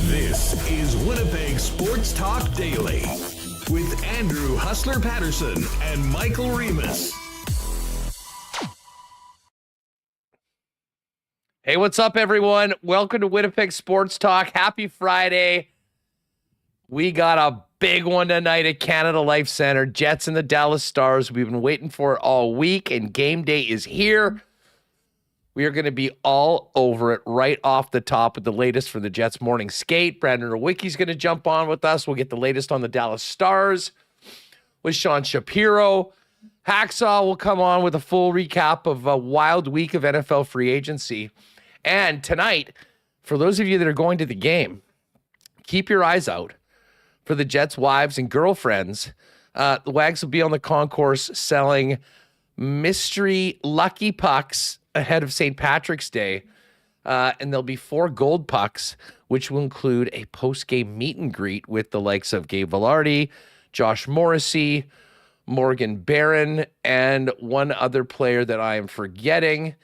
This is Winnipeg Sports Talk Daily with Andrew Hustler Paterson and Michael Remis. Hey, what's up, everyone? Welcome to Winnipeg Sports Talk. Happy Friday. We got a big one tonight at Canada Life Center. Jets and the Dallas Stars. We've been waiting for it all week, and game day is here. We are going to be all over it right off the top with the latest for the Jets morning skate. Brandon Rewucki's going to jump on with us. We'll get the latest on the Dallas Stars with Sean Shapiro. Hacksaw will come on with a full recap of a wild week of NFL free agency. And tonight, for those of you that are going to the game, keep your eyes out for the Jets' wives and girlfriends. The Wags will be on the concourse selling mystery lucky pucks ahead of St. Patrick's Day. And there'll be 4 gold pucks, which will include a post-game meet and greet with the likes of Gabe Vilardi, Josh Morrissey, Morgan Barron, and one other player that I am forgetting.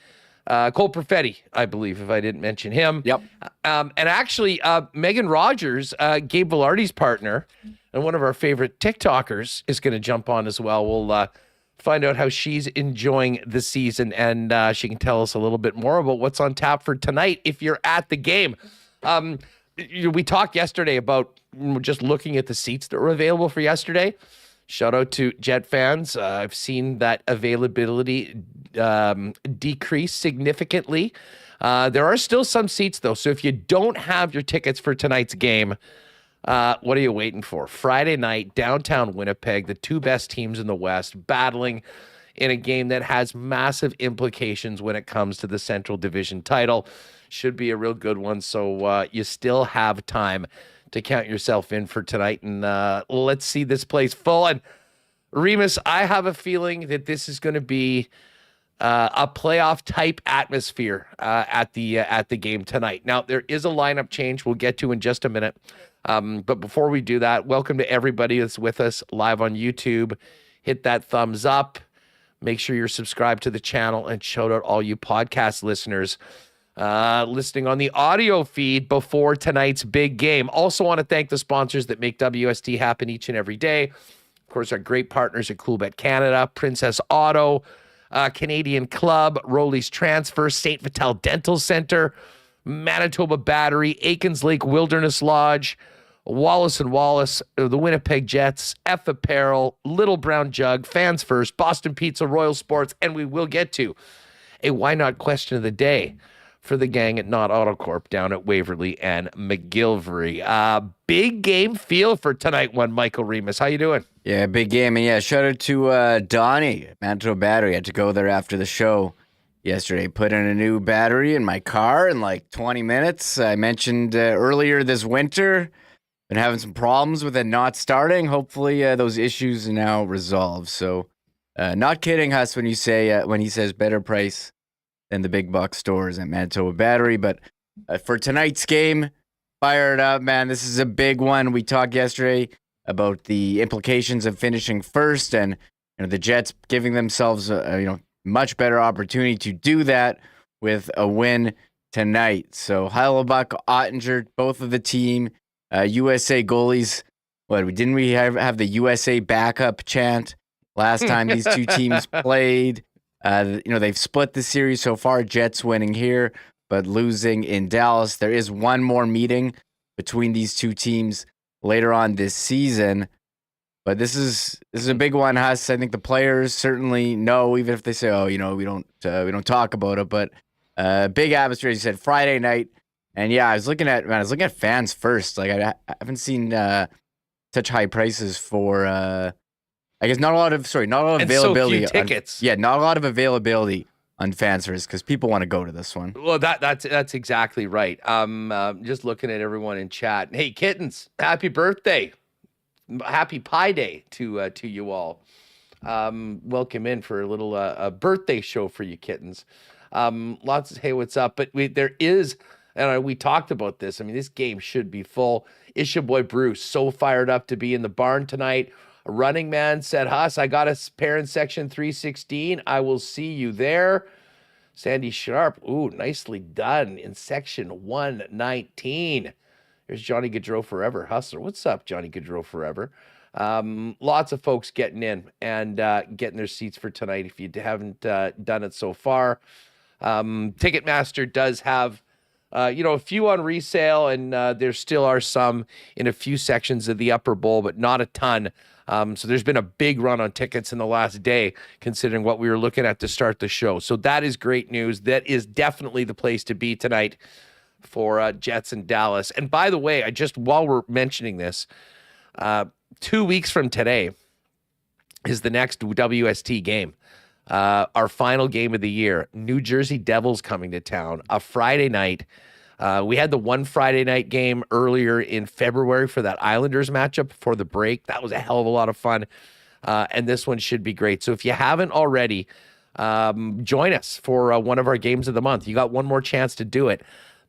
Cole Perfetti, I believe, if I didn't mention him. Yep. And actually, Megan Rodgers, Gabe Vilardi's partner, and one of our favorite TikTokers, is going to jump on as well. We'll find out how she's enjoying the season, and she can tell us a little bit more about what's on tap for tonight if you're at the game. We talked yesterday about just looking at the seats that were available for yesterday. Shout out to Jet fans. I've seen that availability decrease significantly. There are still some seats, though, so if you don't have your tickets for tonight's game, what are you waiting for? Friday night, downtown Winnipeg, the 2 best teams in the West battling in a game that has massive implications when it comes to the Central Division title. Should be a real good one, so you still have time to count yourself in for tonight, and let's see this place full. And Remis, I have a feeling that this is going to be a playoff type atmosphere at the game tonight. Now, there is a lineup change we'll get to in just a minute. But before we do that, welcome to everybody that's with us live on YouTube. Hit that thumbs up. Make sure you're subscribed to the channel, and shout out all you podcast listeners listening on the audio feed before tonight's big game. Also want to thank the sponsors that make WST happen each and every day. Of course, our great partners at Coolbet Canada, Princess Auto, Canadian Club, Rolly's Transfer, St. Vital Dental Center, Manitoba Battery, Aikens Lake Wilderness Lodge, Wallace & Wallace, the Winnipeg Jets, F Apparel, Little Brown Jug, Fans First, Boston Pizza, Royal Sports, and we will get to a Why Not question of the day for the gang at Not Autocorp down at Waverly and McGillivray. Big game feel for tonight one, Michael Remis. How you doing? Yeah, big game. And yeah, shout out to Donnie at Manitoba Battery. I had to go there after the show yesterday. Put in a new battery in my car in like 20 minutes. I mentioned earlier this winter, been having some problems with it not starting. Hopefully those issues are now resolved. So not kidding, Huss, when you say when he says better price than the big box stores at Manitoba Battery. But for tonight's game, fire it up, man. This is a big one. We talked yesterday about the implications of finishing first, and the Jets giving themselves a much better opportunity to do that with a win tonight. So Heilebuck, Ottinger, both of the team, USA goalies. Didn't we have the USA backup chant last time these two teams played? They've split the series so far. Jets winning here, but losing in Dallas. There is one more meeting between these two teams later on this season. But this is a big one, Huss. I think the players certainly know, even if they say, we don't talk about it. But big atmosphere, as you said, Friday night. And yeah, I was looking at Fans First. Like I haven't seen such high prices for I guess not a lot of And availability. so few tickets. Not a lot of availability on Fansers because people want to go to this one. Well, that's exactly right. Just looking at everyone in chat. Hey, kittens, happy birthday. Happy Pie Day to you all. Welcome in for a little a birthday show for you kittens. Lots of hey, what's up? But there is, and we talked about this. I mean, this game should be full. It's your boy Bruce, so fired up to be in the barn tonight. A running man said, Huss, I got a pair in section 316. I will see you there. Sandy Sharp, ooh, nicely done in section 119. There's Johnny Gaudreau Forever. Hustler, what's up, Johnny Gaudreau Forever? Lots of folks getting in and getting their seats for tonight if you haven't done it so far. Ticketmaster does have a few on resale, and there still are some in a few sections of the upper bowl, but not a ton. So there's been a big run on tickets in the last day, considering what we were looking at to start the show. So that is great news. That is definitely the place to be tonight for Jets and Dallas. And by the way, while we're mentioning this, 2 weeks from today is the next WST game. Our final game of the year. New Jersey Devils coming to town. A Friday night. We had the one Friday night game earlier in February for that Islanders matchup before the break. That was a hell of a lot of fun. And this one should be great. So if you haven't already, join us for one of our games of the month. You got one more chance to do it.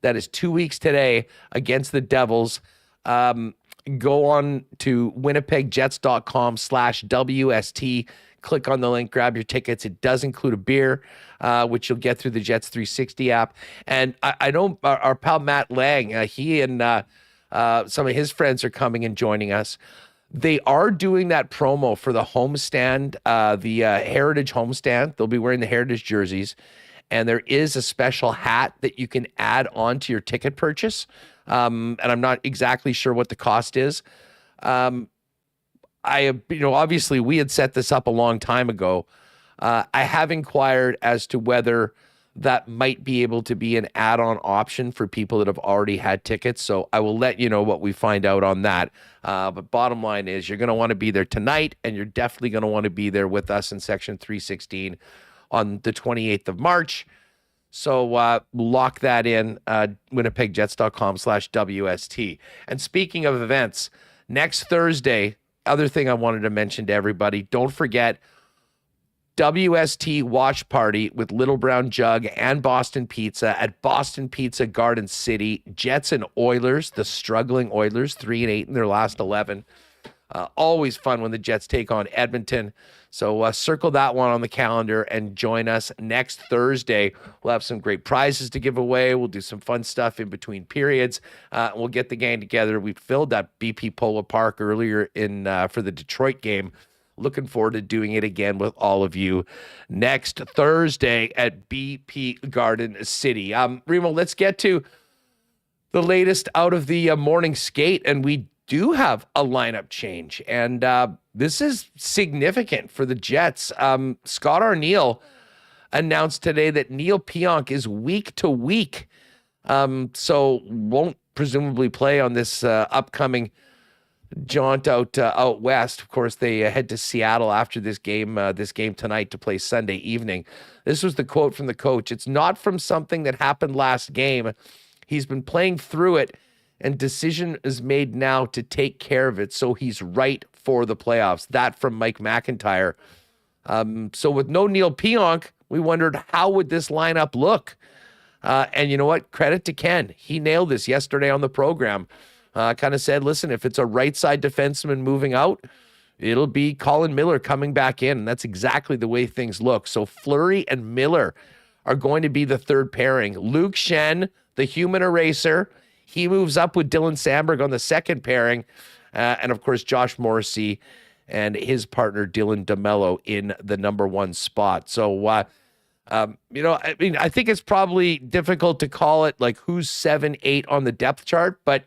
That is 2 weeks today against the Devils. Go on to winnipegjets.com/WST. Click on the link, grab your tickets. It does include a beer, which you'll get through the Jets 360 app. And I know our pal Matt Lang, he and some of his friends are coming and joining us. They are doing that promo for the homestand, the Heritage homestand. They'll be wearing the Heritage jerseys. And there is a special hat that you can add on to your ticket purchase. And I'm not exactly sure what the cost is. Obviously we had set this up a long time ago. I have inquired as to whether that might be able to be an add-on option for people that have already had tickets. So I will let you know what we find out on that. But bottom line is you're going to want to be there tonight, and you're definitely going to want to be there with us in section 316 on the 28th of March. So lock that in, winnipegjets.com/WST. And speaking of events, next Thursday, other thing I wanted to mention to everybody, don't forget WST watch party with Little Brown Jug and Boston Pizza at Boston Pizza Garden City. Jets and Oilers, the struggling Oilers, 3-8 in their last 11. Always fun when the Jets take on Edmonton. So circle that one on the calendar and join us next Thursday. We'll have some great prizes to give away. We'll do some fun stuff in between periods. We'll get the gang together. We filled that BP Polo Park earlier in for the Detroit game. Looking forward to doing it again with all of you next Thursday at BP Garden City. Remo, let's get to the latest out of the morning skate, and we do have a lineup change, and this is significant for the Jets. Scott Arniel announced today that Neal Pionk is week to week, so won't presumably play on this upcoming jaunt out west. Of course, they head to Seattle after this game tonight to play Sunday evening. This was the quote from the coach. "It's not from something that happened last game. He's been playing through it, and decision is made now to take care of it, so he's right for the playoffs." That from Mike McIntyre. So with no Neal Pionk, we wondered how would this lineup look? And you know what? Credit to Ken. He nailed this yesterday on the program. Kind of said, listen, if it's a right side defenseman moving out, it'll be Colin Miller coming back in. And that's exactly the way things look. So Fleury and Miller are going to be the third pairing. Luke Shen, the human eraser, he moves up with Dylan Samberg on the second pairing. And of course, Josh Morrissey and his partner, Dylan DeMello, in the number one spot. So, I think it's probably difficult to call it like who's 7-8 on the depth chart, but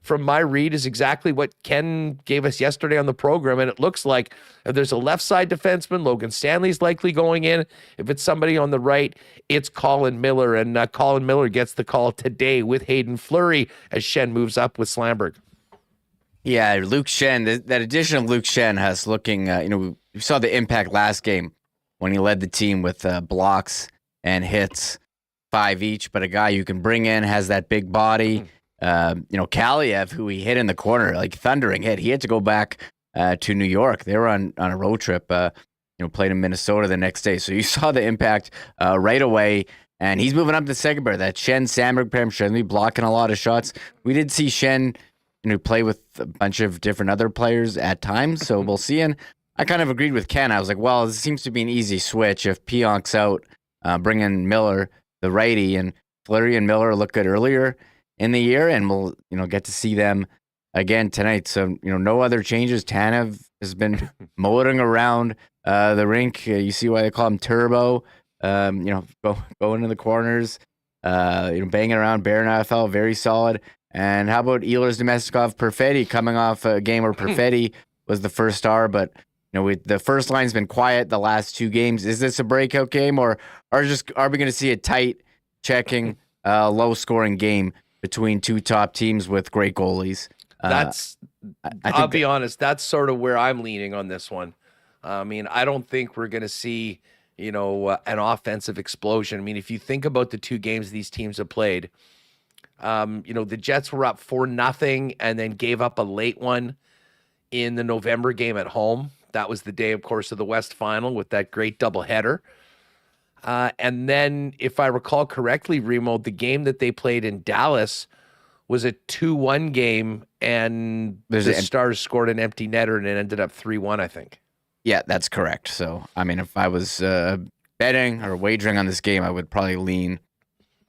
from my read is exactly what Ken gave us yesterday on the program. And it looks like if there's a left side defenseman, Logan Stanley's likely going in. If it's somebody on the right, it's Colin Miller. And Colin Miller gets the call today with Hayden Fleury as Shen moves up with Slamberg. Yeah, Luke Shen, that addition of Luke Shen has looking, you saw the impact last game when he led the team with blocks and hits, 5 each. But a guy you can bring in, has that big body. Kaliev, who he hit in the corner, like thundering hit. He had to go back to New York. They were on a road trip. Played in Minnesota the next day. So you saw the impact right away. And he's moving up to second pair. That Samberg pair, shouldn't be blocking a lot of shots. We did see Shen play with a bunch of different other players at times. So we'll see. And I kind of agreed with Ken. I was like, well, this seems to be an easy switch. If Pionk's out, bring in Miller, the righty, and Fleury and Miller look good earlier in the year, and we'll get to see them again tonight. So no other changes. Tanev has been motoring around the rink. You see why they call him Turbo. Go into the corners, banging around. Baron very solid. And how about Ehlers, Domestikov, Perfetti coming off a game where Perfetti was the first star, but the first line's been quiet the last 2 games. Is this a breakout game, or are we going to see a tight, checking, low-scoring game between 2 top teams with great goalies? I'll be honest, that's sort of where I'm leaning on this one. I mean, I don't think we're going to see, an offensive explosion. I mean, if you think about the 2 games these teams have played, the Jets were up 4-0 and then gave up a late one in the November game at home. That was the day, of course, of the West Final with that great doubleheader. And then, if I recall correctly, Remo, the game that they played in Dallas was a 2-1 game, and the Stars scored an empty netter, and it ended up 3-1, I think. Yeah, that's correct. So, I mean, if I was betting or wagering on this game, I would probably lean,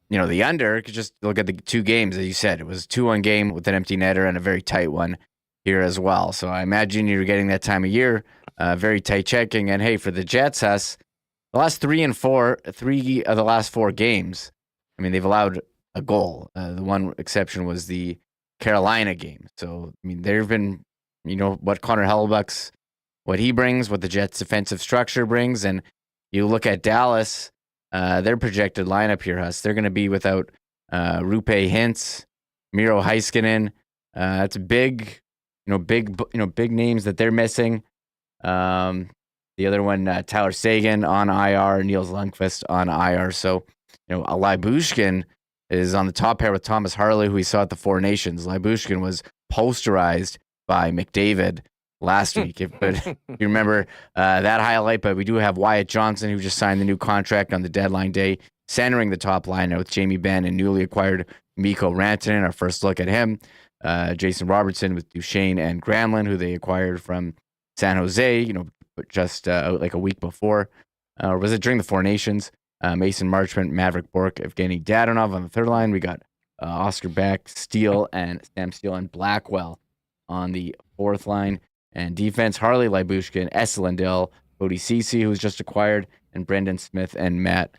the under. Just look at the 2 games, as you said. It was a 2-1 game with an empty netter and a very tight one here as well. So I imagine you're getting that time of year, very tight checking. And hey, for the Jets, the last 3 of the last 4 games, I mean, they've allowed a goal. The one exception was the Carolina game. So, I mean, there have been, what Connor Hellebuck's, what he brings, what the Jets' defensive structure brings. And you look at Dallas, their projected lineup here, Huss. They're going to be without Roope Hintz, Miro Heiskanen. That's a big names that they're missing. The other one, Tyler Seguin on IR, Niels Lundqvist on IR. So, Lyubushkin is on the top pair with Thomas Harley, who we saw at the Four Nations. Lyubushkin was posterized by McDavid last week. But you remember that highlight, but we do have Wyatt Johnson, who just signed the new contract on the deadline day, centering the top line with Jamie Benn and newly acquired Mikko Rantanen. Our first look at him. Jason Robertson with Duchesne and Granlund, who they acquired from San Jose, just like a week before. Or was it during the Four Nations? Mason Marchment, Maverick Bourque, Evgeny Dadonov on the third line. We got Oscar Beck, Steele, and Sam Steele and Blackwell on the fourth line. And defense, Harley, Lyubushkin, Esa Lindell, Cody Ceci, who was just acquired, and Brendan Smith and Matt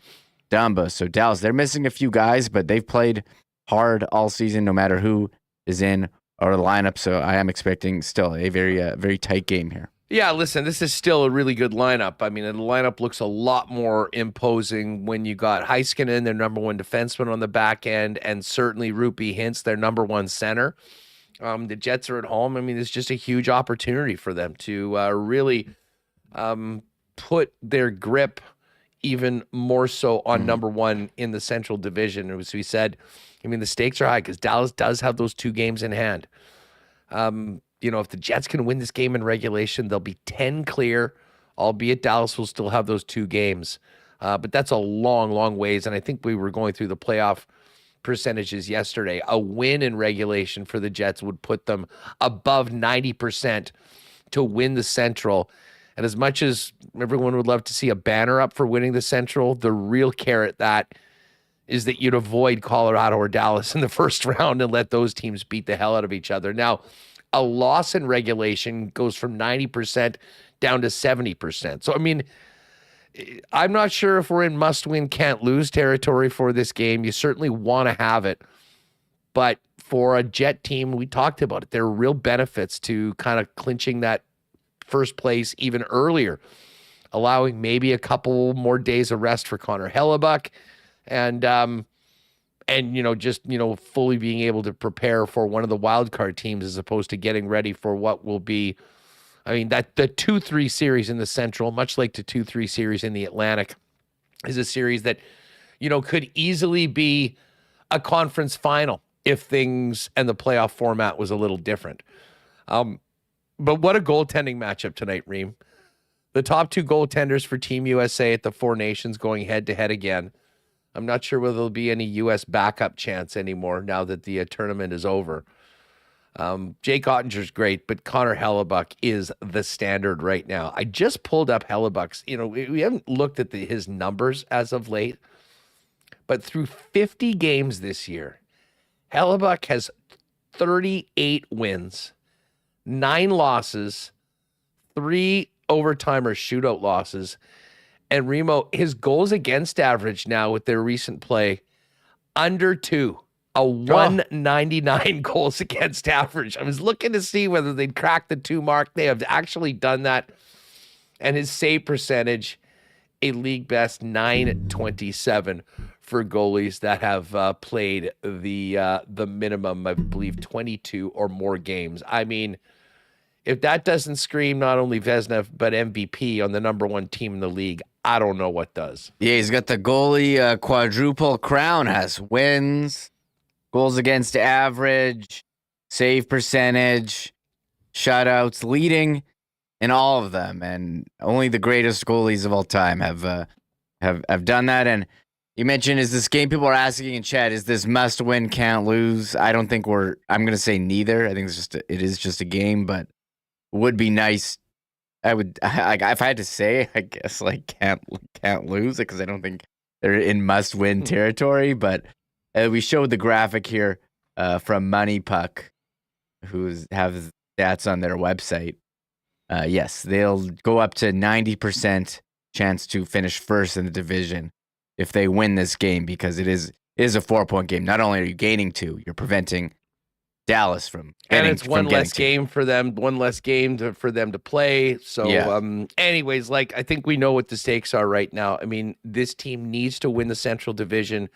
Dumba. So Dallas, they're missing a few guys, but they've played hard all season, no matter who is in or the lineup. So I am expecting still a very tight game here. Yeah, listen, this is still a really good lineup. I mean, the lineup looks a lot more imposing when you got Heiskanen, their number 1 defenseman on the back end, and certainly Roope Hintz, their number 1 center. The Jets are at home. I mean, it's just a huge opportunity for them to really put their grip even more so on number 1 in the Central Division. As we said, I mean, the stakes are high because Dallas does have those 2 games in hand. If the Jets can win this game in regulation, they'll be 10 clear, albeit Dallas will still have those 2 games. But that's a long, long ways. And I think we were going through the playoff percentages yesterday. A win in regulation for the Jets would put them above 90% to win the Central. And as much as everyone would love to see a banner up for winning the Central, the real carrot that is that you'd avoid Colorado or Dallas in the first round and let those teams beat the hell out of each other. Now, a loss in regulation goes from 90% down to 70%. So, I mean, I'm not sure if we're in must-win, can't-lose territory for this game. You certainly want to have it. But for a Jet team, we talked about it, there are real benefits to kind of clinching that first place even earlier, allowing maybe a couple more days of rest for Connor Hellebuck and fully being able to prepare for one of the wild card teams as opposed to getting ready for what will be I mean, that the 2-3 series in the Central, much like the 2-3 series in the Atlantic, is a series that, could easily be a conference final if things and the playoff format was a little different. But what a goaltending matchup tonight, Reem. The top 2 goaltenders for Team USA at the Four Nations going head-to-head again. I'm not sure whether there'll be any U.S. backup chance anymore now that the tournament is over. Jake Ottinger's great, but Connor Hellebuck is the standard right now. I just pulled up Hellebuck's. We haven't looked at his numbers as of late, but through 50 games this year, Hellebuck has 38 wins, 9 losses, 3 overtime or shootout losses. And Remo, his goals against average now with their recent play, under 2, a 199 goals against average. I was looking to see whether they'd crack the 2 mark. They have actually done that. And his save percentage, a league best 927 for goalies that have played the minimum, I believe, 22 or more games. I mean, if that doesn't scream not only Vezina, but MVP on the number 1 team in the league, I don't know what does. Yeah, he's got the goalie quadruple crown, has wins, goals against average, save percentage, shutouts, leading in all of them. And only the greatest goalies of all time have done that. And you mentioned, is this game, people are asking in chat, is this must win, can't lose? I don't think I'm going to say neither. I think it is just a game, but would be nice. If I had to say, I guess can't lose it because I don't think they're in must win territory. But we showed the graphic here from Money Puck, who have stats on their website. Yes, they'll go up to 90% chance to finish first in the division if they win this game, because it is a 4-point game. Not only are you gaining 2, you're preventing Dallas from getting, and it's one less game for them, for them to play. So, yeah. Anyways, I think we know what the stakes are right now. I mean, this team needs to win the Central Division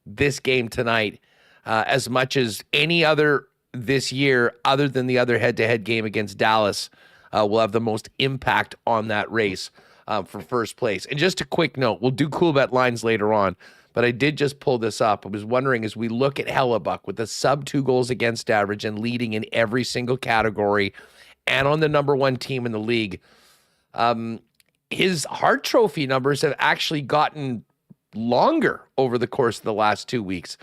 this game tonight, as much as any other this year, other than the other head-to-head game against Dallas, will have the most impact on that race for first place. And just a quick note, we'll do Coolbet lines later on, but I did just pull this up. I was wondering, as we look at Hellebuck with a sub 2 goals against average and leading in every single category and on the number 1 team in the league, his Hart Trophy numbers have actually gotten longer over the course of the last 2 weeks.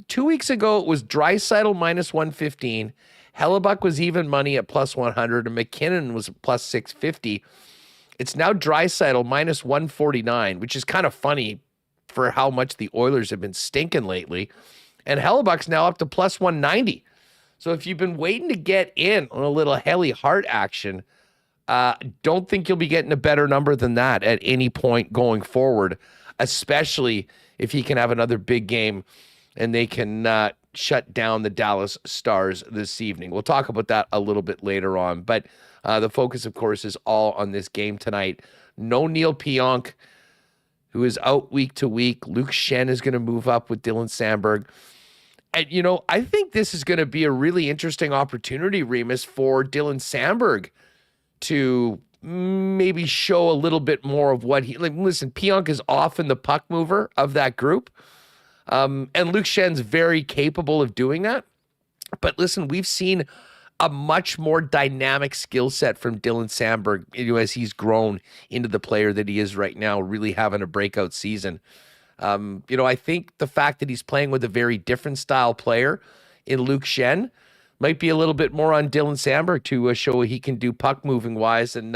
2 weeks ago, it was Draisaitl minus 115. Hellebuck was even money at plus 100, and McKinnon was plus 650. It's now Draisaitl minus 149, which is kind of funny for how much the Oilers have been stinking lately. And Hellebuck's now up to plus 190. So if you've been waiting to get in on a little Helly Hart action, don't think you'll be getting a better number than that at any point going forward, especially if he can have another big game and they can shut down the Dallas Stars this evening. We'll talk about that a little bit later on. But the focus, of course, is all on this game tonight. No Neal Pionk, who is out week to week. Luke Schenn is going to move up with Dylan Samberg. And, I think this is going to be a really interesting opportunity, Remis, for Dylan Samberg to maybe show a little bit more of what listen, Pionk is often the puck mover of that group. And Luke Schenn's very capable of doing that. But listen, we've seen a much more dynamic skill set from Dylan Samberg, as he's grown into the player that he is right now, really having a breakout season. I think the fact that he's playing with a very different style player in Luke Schenn might be a little bit more on Dylan Samberg to show what he can do puck moving wise. And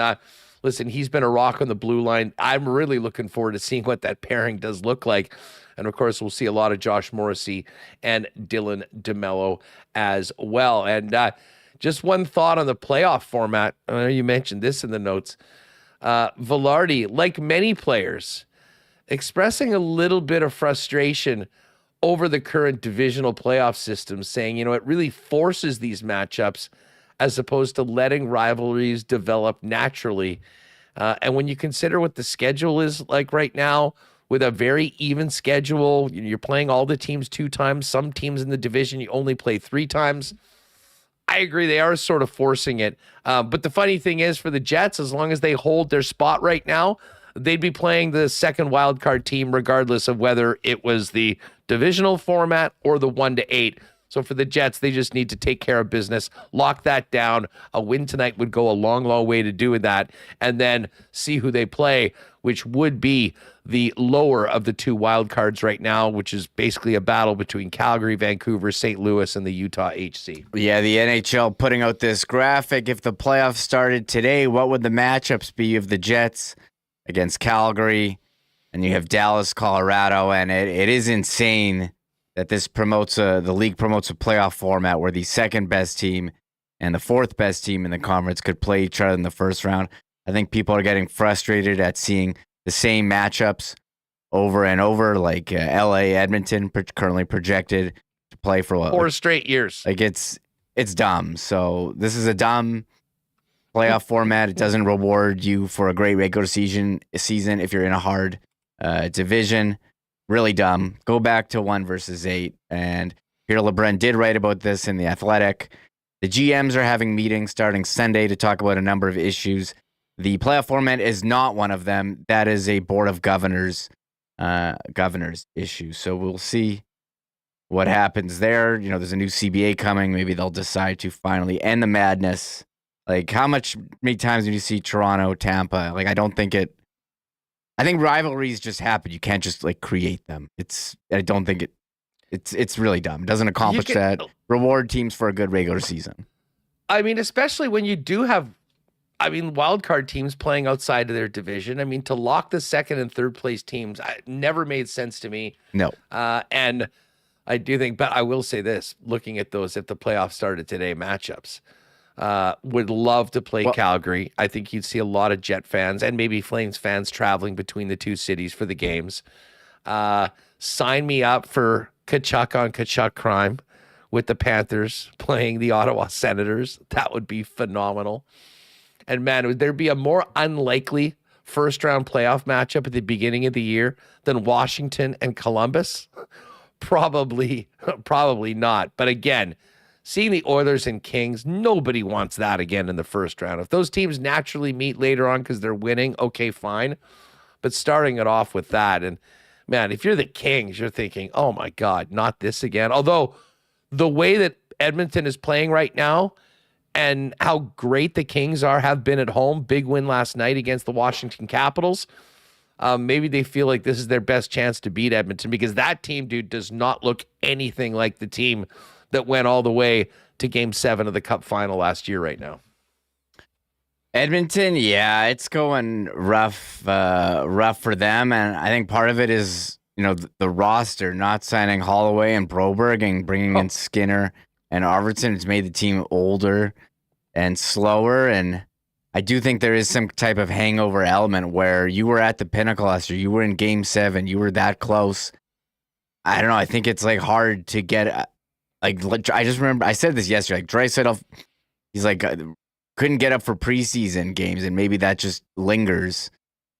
listen, he's been a rock on the blue line. I'm really looking forward to seeing what that pairing does look like. And of course, we'll see a lot of Josh Morrissey and Dylan DeMello as well. And just one thought on the playoff format. I know you mentioned this in the notes. Vilardi, like many players, expressing a little bit of frustration over the current divisional playoff system, saying, it really forces these matchups as opposed to letting rivalries develop naturally. And when you consider what the schedule is like right now, with a very even schedule, you're playing all the teams 2 times. Some teams in the division, you only play 3 times. I agree. They are sort of forcing it. But the funny thing is for the Jets, as long as they hold their spot right now, they'd be playing the second wild card team regardless of whether it was the divisional format or the 1-8. So for the Jets, they just need to take care of business, lock that down. A win tonight would go a long, long way to doing that, and then see who they play, which would be the lower of the two wild cards right now, which is basically a battle between Calgary, Vancouver, St. Louis, and the Utah HC. Yeah, the NHL putting out this graphic. If the playoffs started today, what would the matchups be of the Jets against Calgary? And you have Dallas, Colorado, and it is insane that this the league promotes a playoff format where the second best team and the fourth best team in the conference could play each other in the first round. I think people are getting frustrated at seeing the same matchups over and over, like LA, Edmonton, currently projected to play for what, 4 straight years. Like it's dumb. So this is a dumb playoff format. It doesn't reward you for a great regular season if you're in a hard division. Really dumb. Go back to 1 versus 8. And Pierre LeBrun did write about this in The Athletic. The GMs are having meetings starting Sunday to talk about a number of issues. The playoff format is not one of them. That is a Board of Governors issue. So we'll see what happens there. You know, there's a new CBA coming. Maybe they'll decide to finally end the madness. Like, many times do you see Toronto, Tampa? Like, I think rivalries just happen. You can't just like create them. It's really dumb. It doesn't accomplish that. Reward teams for a good regular season. I mean, especially when you do have, wild card teams playing outside of their division. I mean, to lock the second and third place teams never made sense to me. No. And I do think, but I will say this, looking at those, if the playoffs started today, matchups, would love to play Calgary. I think you'd see a lot of Jet fans and maybe Flames fans traveling between the two cities for the games. Sign me up for Kachuk on Kachuk crime with the Panthers playing the Ottawa Senators. That would be phenomenal. And man, would there be a more unlikely first round playoff matchup at the beginning of the year than Washington and Columbus? Probably not. But again, seeing the Oilers and Kings, nobody wants that again in the first round. If those teams naturally meet later on because they're winning, okay, fine. But starting it off with that, and man, if you're the Kings, you're thinking, oh my God, not this again. Although the way that Edmonton is playing right now and how great the Kings have been at home, big win last night against the Washington Capitals, maybe they feel like this is their best chance to beat Edmonton because that team, dude, does not look anything like the team that went all the way to Game 7 of the Cup final last year right now. Edmonton, yeah, it's going rough for them. And I think part of it is, the roster, not signing Holloway and Broberg and bringing in Skinner and Arvidsson. It's made the team older and slower. And I do think there is some type of hangover element where you were at the pinnacle last year. You were in Game 7. You were that close. I don't know. I think it's like hard to get... I just remember I said this yesterday. Like Draisaitl, he's like couldn't get up for preseason games, and maybe that just lingers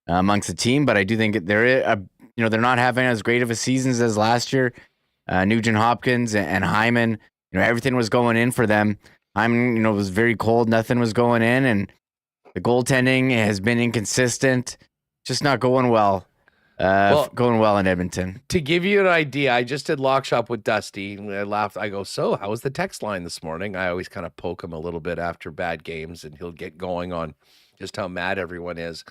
amongst the team. But I do think they're not having as great of a seasons as last year. Nugent Hopkins and Hyman, everything was going in for them. Hyman, was very cold. Nothing was going in, and the goaltending has been inconsistent. Just not going well. Going well in Edmonton. To give you an idea, I just did Lock Shop with Dusty. And I laughed. I go, so how was the text line this morning? I always kind of poke him a little bit after bad games, and he'll get going on just how mad everyone is.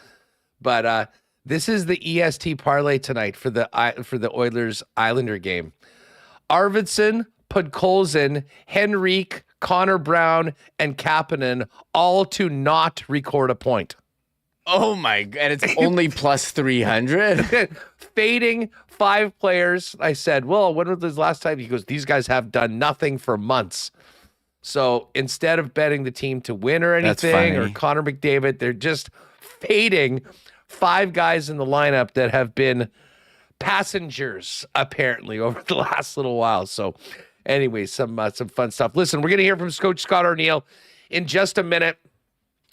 But this is the EST parlay tonight for the Oilers Islander game. Arvidsson, Podkolzin, Henrique, Connor Brown, and Kapanen all to not record a point. Oh my God, it's only plus 300. Fading 5 players. I said, well, when was the last time? He goes, these guys have done nothing for months. So instead of betting the team to win or anything, or Connor McDavid, they're just fading 5 guys in the lineup that have been passengers, apparently, over the last little while. So anyway, some fun stuff. Listen, we're going to hear from Coach Scott Arniel in just a minute.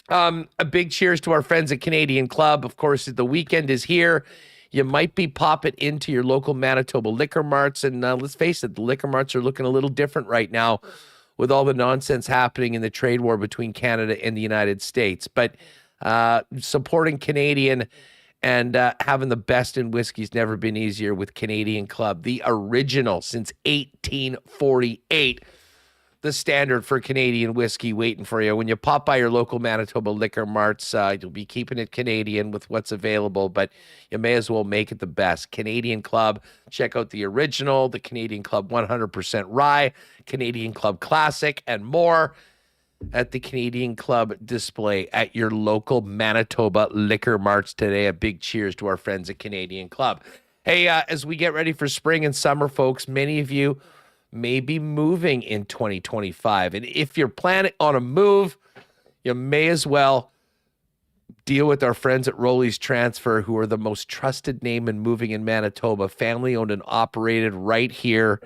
A big cheers to our friends at Canadian Club. Of course, the weekend is here. You might be popping into your local Manitoba liquor marts. And let's face it, the liquor marts are looking a little different right now with all the nonsense happening in the trade war between Canada and the United States. But supporting Canadian and having the best in whiskey's never been easier with Canadian Club, the original since 1848. The standard for Canadian whiskey waiting for you. When you pop by your local Manitoba liquor marts, you'll be keeping it Canadian with what's available, but you may as well make it the best. Canadian Club, check out the original, the Canadian Club 100% Rye, Canadian Club Classic, and more at the Canadian Club display at your local Manitoba liquor marts today. A big cheers to our friends at Canadian Club. Hey, as we get ready for spring and summer, folks, many of you may be moving in 2025. And if you're planning on a move, you may as well deal with our friends at Rolly's Transfer, who are the most trusted name in moving in Manitoba, family owned and operated right here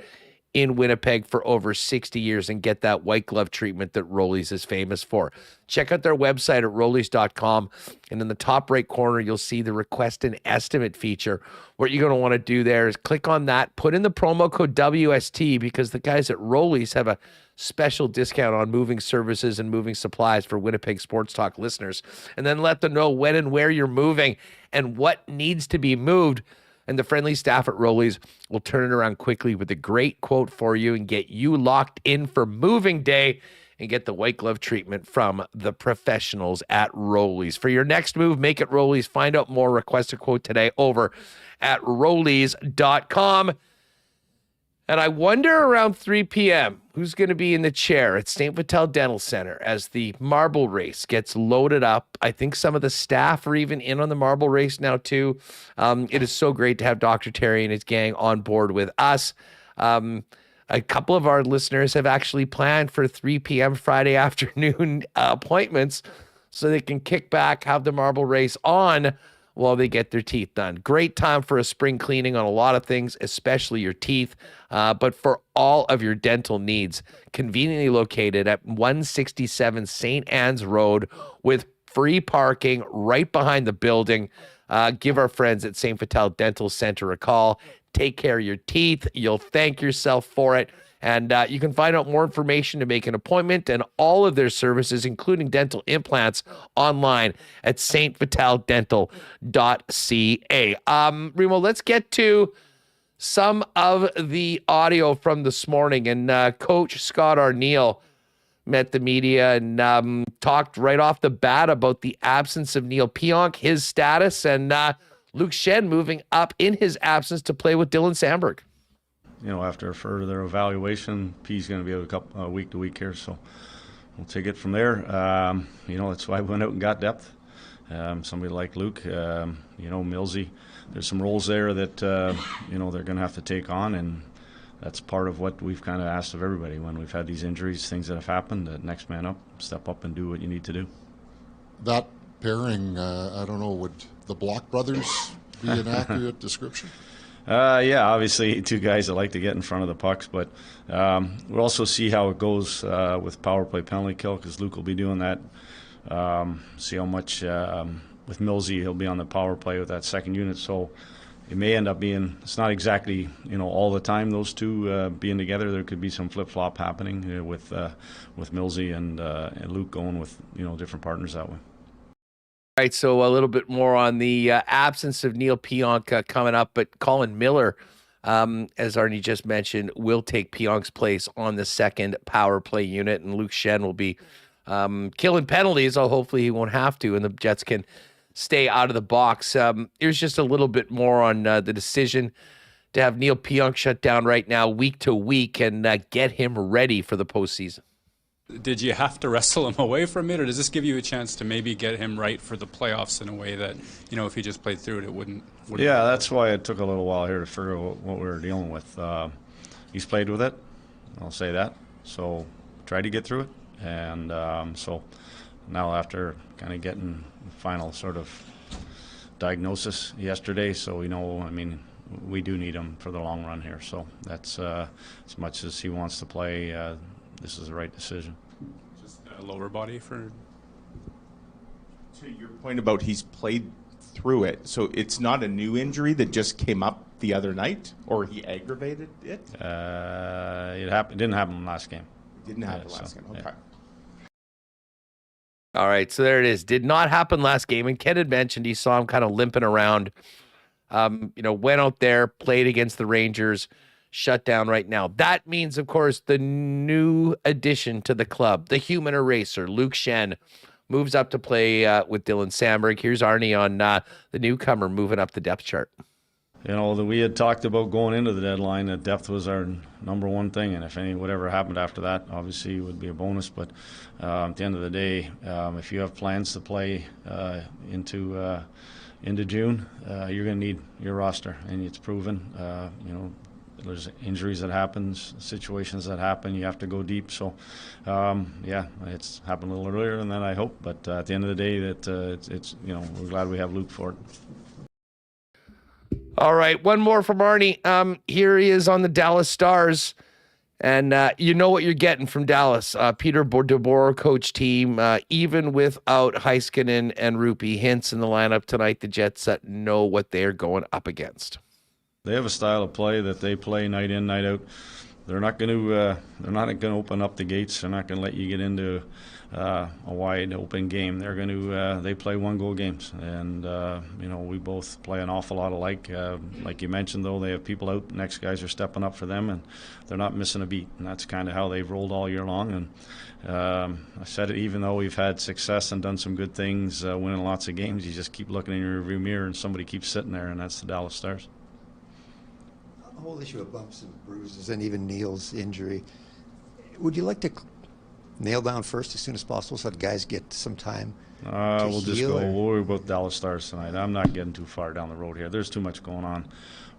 in Winnipeg for over 60 years, and get that white glove treatment that Rolly's is famous for. Check out their website at rollys.com, and in the top right corner, you'll see the request an estimate feature. What you're going to want to do there is click on that, put in the promo code WST, because the guys at Rolly's have a special discount on moving services and moving supplies for Winnipeg Sports Talk listeners, and then let them know when and where you're moving and what needs to be moved. And the friendly staff at Rolly's will turn it around quickly with a great quote for you and get you locked in for moving day and get the white glove treatment from the professionals at Rolly's. For your next move, make it Rolly's. Find out more. Request a quote today over at rollys.com. And I wonder around 3 p.m. who's going to be in the chair at St. Vital Dental Center as the marble race gets loaded up. I think some of the staff are even in on the marble race now, too. It is so great to have Dr. Terry and his gang on board with us. A couple of our listeners have actually planned for 3 p.m. Friday afternoon appointments so they can kick back, have the marble race on while they get their teeth done. Great time for a spring cleaning on a lot of things, especially your teeth, but for all of your dental needs. Conveniently located at 167 St. Anne's Road with free parking right behind the building. Give our friends at St. Vital Dental Center a call. Take care of your teeth. You'll thank yourself for it. And you can find out more information to make an appointment and all of their services, including dental implants, online at stvitaldental.ca. Remo, let's get to some of the audio from this morning. And Coach Scott Arniel met the media and talked right off the bat about the absence of Neal Pionk, his status, and Luke Schenn moving up in his absence to play with Dylan Samberg. You know, after further evaluation, P's going to be a week to week here, so we'll take it from there. You know, that's why we went out and got depth. Somebody like Luke, you know, Millsy. There's some roles there that, you know, they're going to have to take on, and that's part of what we've kind of asked of everybody when we've had these injuries, things that have happened, the next man up, step up and do what you need to do. That pairing, I don't know, would the Block brothers be an accurate description? Yeah, obviously two guys that like to get in front of the pucks, but we'll also see how it goes with power play penalty kill, because Luke will be doing that. See how much with Millsy he'll be on the power play with that second unit, so it may end up being, it's not exactly, you know, all the time those two being together. There could be some flip-flop happening with Millsy and Luke going with, you know, different partners that way. All right, so a little bit more on the absence of Neal Pionk coming up, but Colin Miller, as Arnie just mentioned, will take Pionk's place on the second power play unit, and Luke Schenn will be killing penalties. So hopefully he won't have to, and the Jets can stay out of the box. Here's just a little bit more on the decision to have Neal Pionk shut down right now, week to week, and get him ready for the postseason. Did you have to wrestle him away from it, or does this give you a chance to maybe get him right for the playoffs in a way that, you know, if he just played through it, it wouldn't Yeah, that's why it took a little while here to figure out what we were dealing with. He's played with it, I'll say that. So tried to get through it, and so now after kind of getting the final sort of diagnosis yesterday, so, you know, I mean, we do need him for the long run here. So that's as much as he wants to play, this is the right decision. Just a lower body for... To your point about he's played through it, so it's not a new injury that just came up the other night, or he aggravated it? It didn't happen last game. Didn't happen last game. Okay. All right, so there it is. Did not happen last game. And Ken had mentioned he saw him kind of limping around. Went out there, played against the Rangers, shut down right now. That means, of course, the new addition to the club, the human eraser, Luke Schenn, moves up to play with Dylan Samberg. Here's Arnie on the newcomer moving up the depth chart. We had talked about going into the deadline that depth was our number one thing, and if whatever happened after that, obviously it would be a bonus. But at the end of the day, if you have plans to play into June, you're going to need your roster, and it's proven. There's injuries that happens, situations that happen. You have to go deep. So, it's happened a little earlier than that, I hope. But at the end of the day, we're glad we have Luke for it. All right, one more from Arnie. Here he is on the Dallas Stars, and you know what you're getting from Dallas. Peter DeBoer coach team, even without Heiskanen and Rewucki Hints in the lineup tonight, the Jets know what they're going up against. They have a style of play that they play night in, night out. They're not going to open up the gates. They're not going to let you get into a wide open game. They're going to they play 1-goal games, and we both play an awful lot alike. Like you mentioned, though, they have people out. Next guys are stepping up for them, and they're not missing a beat. And that's kind of how they've rolled all year long. And I said it, even though we've had success and done some good things, winning lots of games, you just keep looking in your rearview mirror, and somebody keeps sitting there, and that's the Dallas Stars. The whole issue of bumps and bruises and even Neal's injury, would you like to nail down first as soon as possible so that guys get some time to we'll just heal, go. We'll worry about Dallas Stars tonight. I'm not getting too far down the road here. There's too much going on.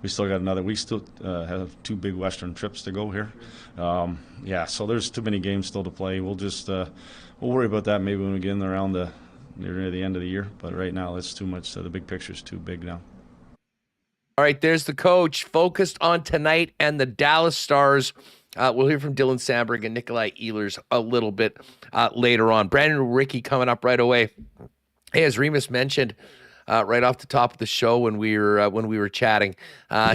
We still have 2 big Western trips to go here. So there's too many games still to play. We'll just we'll worry about that maybe when we get in around near the end of the year. But right now, it's too much. The big picture's too big now. All right, there's the coach focused on tonight and the Dallas Stars. We'll hear from Dylan Samberg and Nikolai Ehlers a little bit later on. Brandon Rewucki coming up right away. Hey, as Remis mentioned right off the top of the show when we were chatting,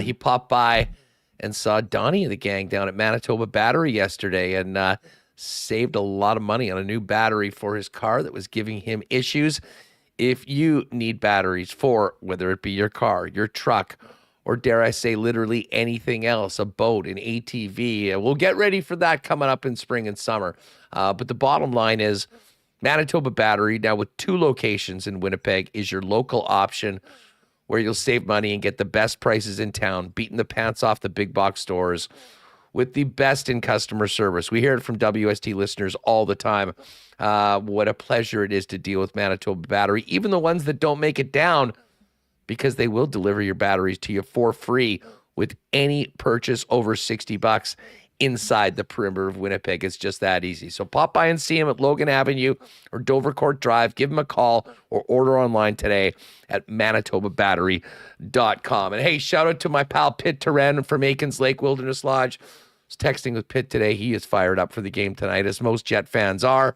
he popped by and saw Donnie and the gang down at Manitoba Battery yesterday and saved a lot of money on a new battery for his car that was giving him issues. If you need batteries for whether it be your car, your truck, or dare I say literally anything else, a boat, an ATV, we'll get ready for that coming up in spring and summer. But the bottom line is Manitoba Battery, now with 2 locations in Winnipeg, is your local option where you'll save money and get the best prices in town, beating the pants off the big box stores with the best in customer service. We hear it from WST listeners all the time. What a pleasure it is to deal with Manitoba Battery, even the ones that don't make it down, because they will deliver your batteries to you for free with any purchase over $60 inside the perimeter of Winnipeg. It's just that easy. So pop by and see him at Logan Avenue or Dovercourt Drive. Give him a call or order online today at manitobabattery.com. And hey, shout out to my pal Pitt Turan from Aikens Lake Wilderness Lodge. I was texting with Pitt today. He is fired up for the game tonight, as most Jet fans are.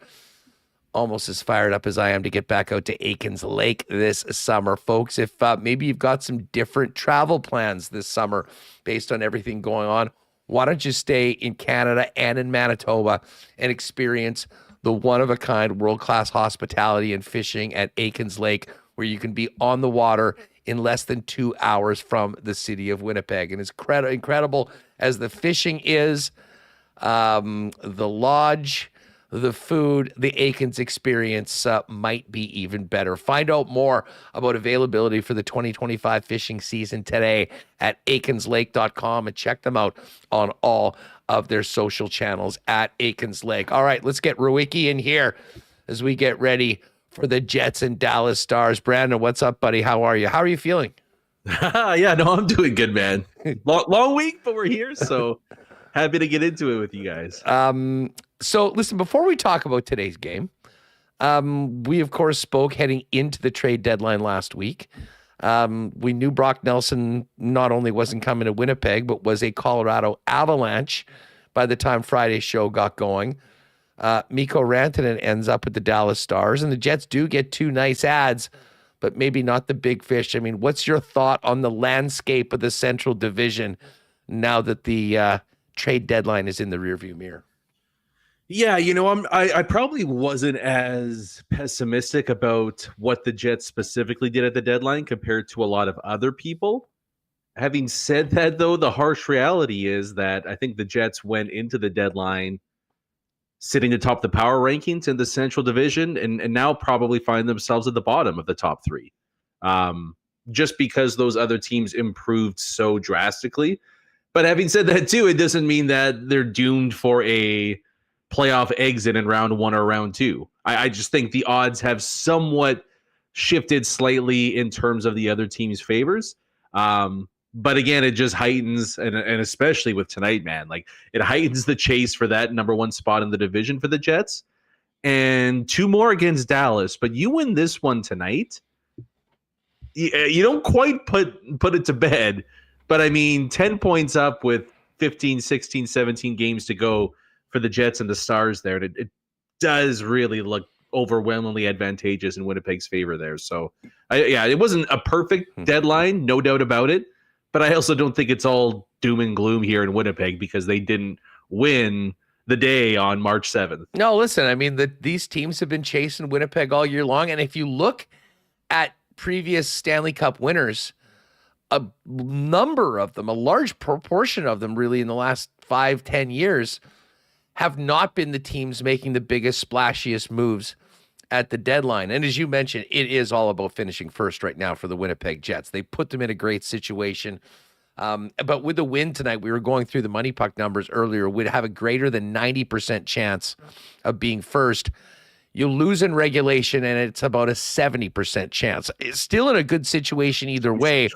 Almost as fired up as I am to get back out to Aikens Lake this summer. Folks, if maybe you've got some different travel plans this summer based on everything going on, why don't you stay in Canada and in Manitoba and experience the one-of-a-kind world-class hospitality and fishing at Aikens Lake, where you can be on the water in less than 2 hours from the city of Winnipeg. And as incredible as the fishing is, the lodge, the food, the Aikens experience might be even better. Find out more about availability for the 2025 fishing season today at aikenslake.com and check them out on all of their social channels at Aikens Lake. All right, let's get Rewucki in here as we get ready for the Jets and Dallas Stars. Brandon, what's up, buddy? How are you? How are you feeling? Yeah, no, I'm doing good, man. Long week, but we're here, so happy to get into it with you guys. So listen, before we talk about today's game, we of course spoke heading into the trade deadline last week. We knew Brock Nelson not only wasn't coming to Winnipeg, but was a Colorado Avalanche by the time Friday's show got going. Mikko Rantanen ends up with the Dallas Stars, and the Jets do get 2 nice ads, but maybe not the big fish. I mean, what's your thought on the landscape of the Central Division now that the trade deadline is in the rearview mirror? Yeah, I probably wasn't as pessimistic about what the Jets specifically did at the deadline compared to a lot of other people. Having said that, though, the harsh reality is that I think the Jets went into the deadline sitting atop the power rankings in the Central Division and now probably find themselves at the bottom of the top three. Just because those other teams improved so drastically. But having said that, too, it doesn't mean that they're doomed for a playoff exit in round 1 or round 2. I just think the odds have somewhat shifted slightly in terms of the other team's favors. But again, it just heightens, and especially with tonight, man, like it heightens the chase for that number 1 spot in the division for the Jets. And 2 more against Dallas. But you win this one tonight, you don't quite put it to bed. But I mean, 10 points up with 15, 16, 17 games to go for the Jets and the Stars there. It does really look overwhelmingly advantageous in Winnipeg's favor there. So, it wasn't a perfect deadline, no doubt about it. But I also don't think it's all doom and gloom here in Winnipeg because they didn't win the day on March 7th. No, listen, I mean, these teams have been chasing Winnipeg all year long. And if you look at previous Stanley Cup winners, a number of them, a large proportion of them really in the last 5-10 years have not been the teams making the biggest, splashiest moves at the deadline. And as you mentioned, it is all about finishing first right now for the Winnipeg Jets. They put them in a great situation. But with the win tonight, we were going through the Money Puck numbers earlier, would have a greater than 90% chance of being first. You lose in regulation, and it's about a 70% chance. It's still in a good situation either way.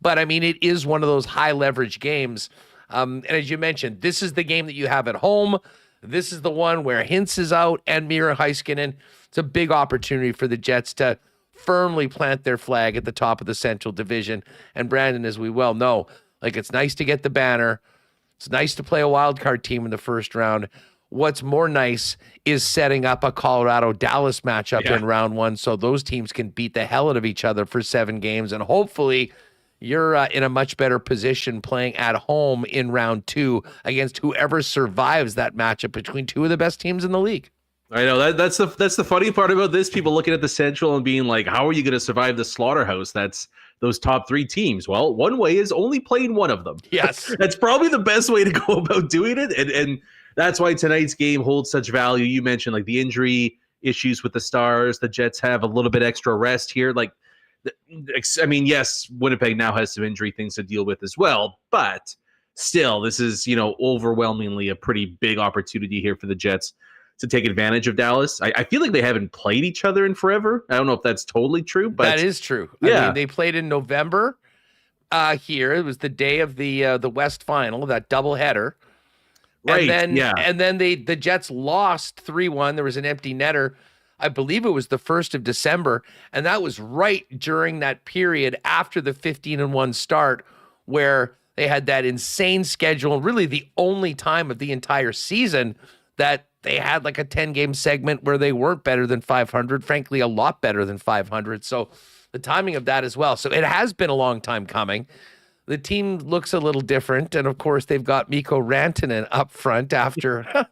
But, I mean, it is one of those high-leverage games. And as you mentioned, this is the game that you have at home. This is the one where Hintz is out and Mira Heiskanen. It's a big opportunity for the Jets to firmly plant their flag at the top of the Central Division. And Brandon, as we well know, like it's nice to get the banner. It's nice to play a wild card team in the first round. What's more nice is setting up a Colorado-Dallas matchup in round 1 so those teams can beat the hell out of each other for 7 games. And hopefully you're in a much better position playing at home in round 2 against whoever survives that matchup between 2 of the best teams in the league. I know that's the funny part about this. People looking at the Central and being like, how are you going to survive the slaughterhouse? That's those top 3 teams. Well, one way is only playing one of them. Yes. That's probably the best way to go about doing it. And that's why tonight's game holds such value. You mentioned like the injury issues with the Stars. The Jets have a little bit extra rest here. Like, I mean, yes, Winnipeg now has some injury things to deal with as well, but still, this is, overwhelmingly a pretty big opportunity here for the Jets to take advantage of Dallas. I feel like they haven't played each other in forever. I don't know if that's totally true, but that is true. Yeah. I mean, they played in November here. It was the day of the West Final, that doubleheader. Right. And then the Jets lost 3-1. There was an empty netter. I believe it was the 1st of December, and that was right during that period after the 15-1 start where they had that insane schedule, really the only time of the entire season that they had like a 10-game segment where they weren't better than 500, frankly, a lot better than 500. So the timing of that as well. So it has been a long time coming. The team looks a little different, and of course they've got Mikko Rantanen up front after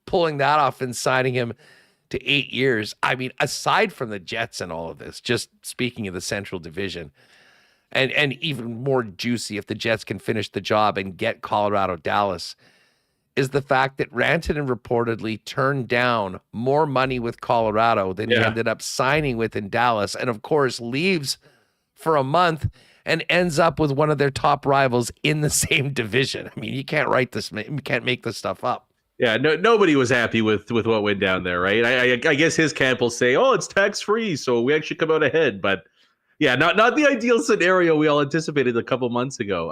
pulling that off and signing him to 8 years. I mean, aside from the Jets and all of this, just speaking of the Central Division, and even more juicy if the Jets can finish the job and get Colorado-Dallas, is the fact that Rantanen reportedly turned down more money with Colorado than he ended up signing with in Dallas, and of course leaves for a month and ends up with one of their top rivals in the same division. I mean, you can't make this stuff up. Yeah, nobody was happy with what went down there, right? I guess his camp will say, oh, it's tax-free, so we actually come out ahead. But yeah, not the ideal scenario we all anticipated a couple months ago.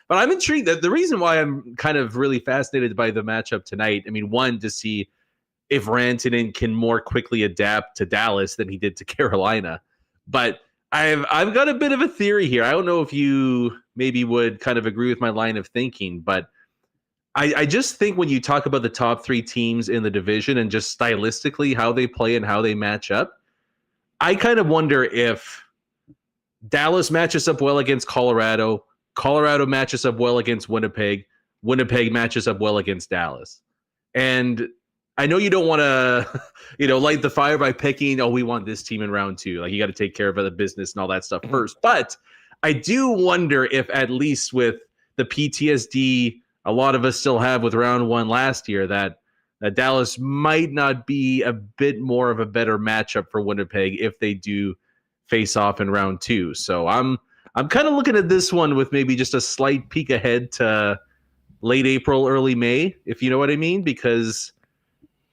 But I'm intrigued. That the reason why I'm kind of really fascinated by the matchup tonight, I mean, one, to see if Rantanen can more quickly adapt to Dallas than he did to Carolina. But I've got a bit of a theory here. I don't know if you maybe would kind of agree with my line of thinking, but I just think when you talk about the top 3 teams in the division and just stylistically how they play and how they match up, I kind of wonder if Dallas matches up well against Colorado matches up well against Winnipeg matches up well against Dallas. And I know you don't want to, light the fire by picking, we want this team in round 2. Like, you got to take care of the business and all that stuff first. But I do wonder if, at least with the PTSD a lot of us still have with round 1 last year, that Dallas might not be a bit more of a better matchup for Winnipeg if they do face off in round 2. So I'm kind of looking at this one with maybe just a slight peek ahead to late April, early May, if you know what I mean, because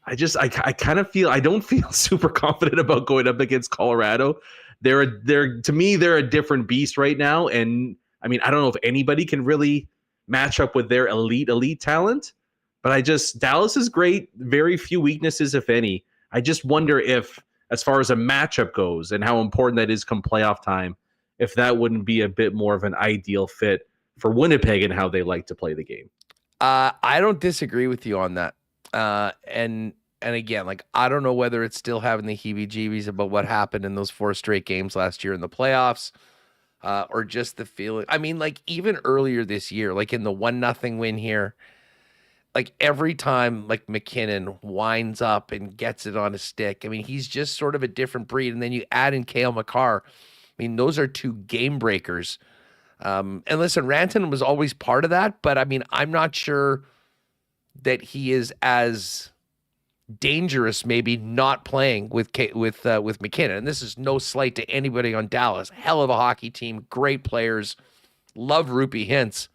I kind of feel, I don't feel super confident about going up against Colorado. To me, they're a different beast right now. And I mean, I don't know if anybody can really match up with their elite talent, but Dallas is great. Very few weaknesses, if any. I just wonder if, as far as a matchup goes and how important that is come playoff time, if that wouldn't be a bit more of an ideal fit for Winnipeg and how they like to play the game. I don't disagree with you on that. And again, like, I don't know whether it's still having the heebie-jeebies about what happened in those 4 straight games last year in the playoffs, or just the feeling. I mean, like, even earlier this year, like in the 1-0 win here, like every time like McKinnon winds up and gets it on a stick, I mean, he's just sort of a different breed. And then you add in Cale Makar. I mean, those are 2 game breakers. And listen, Rantanen was always part of that, but I mean, I'm not sure that he is as dangerous maybe not playing with McKinnon. And this is no slight to anybody on Dallas. Hell of a hockey team, great players, love Rupee Hintz.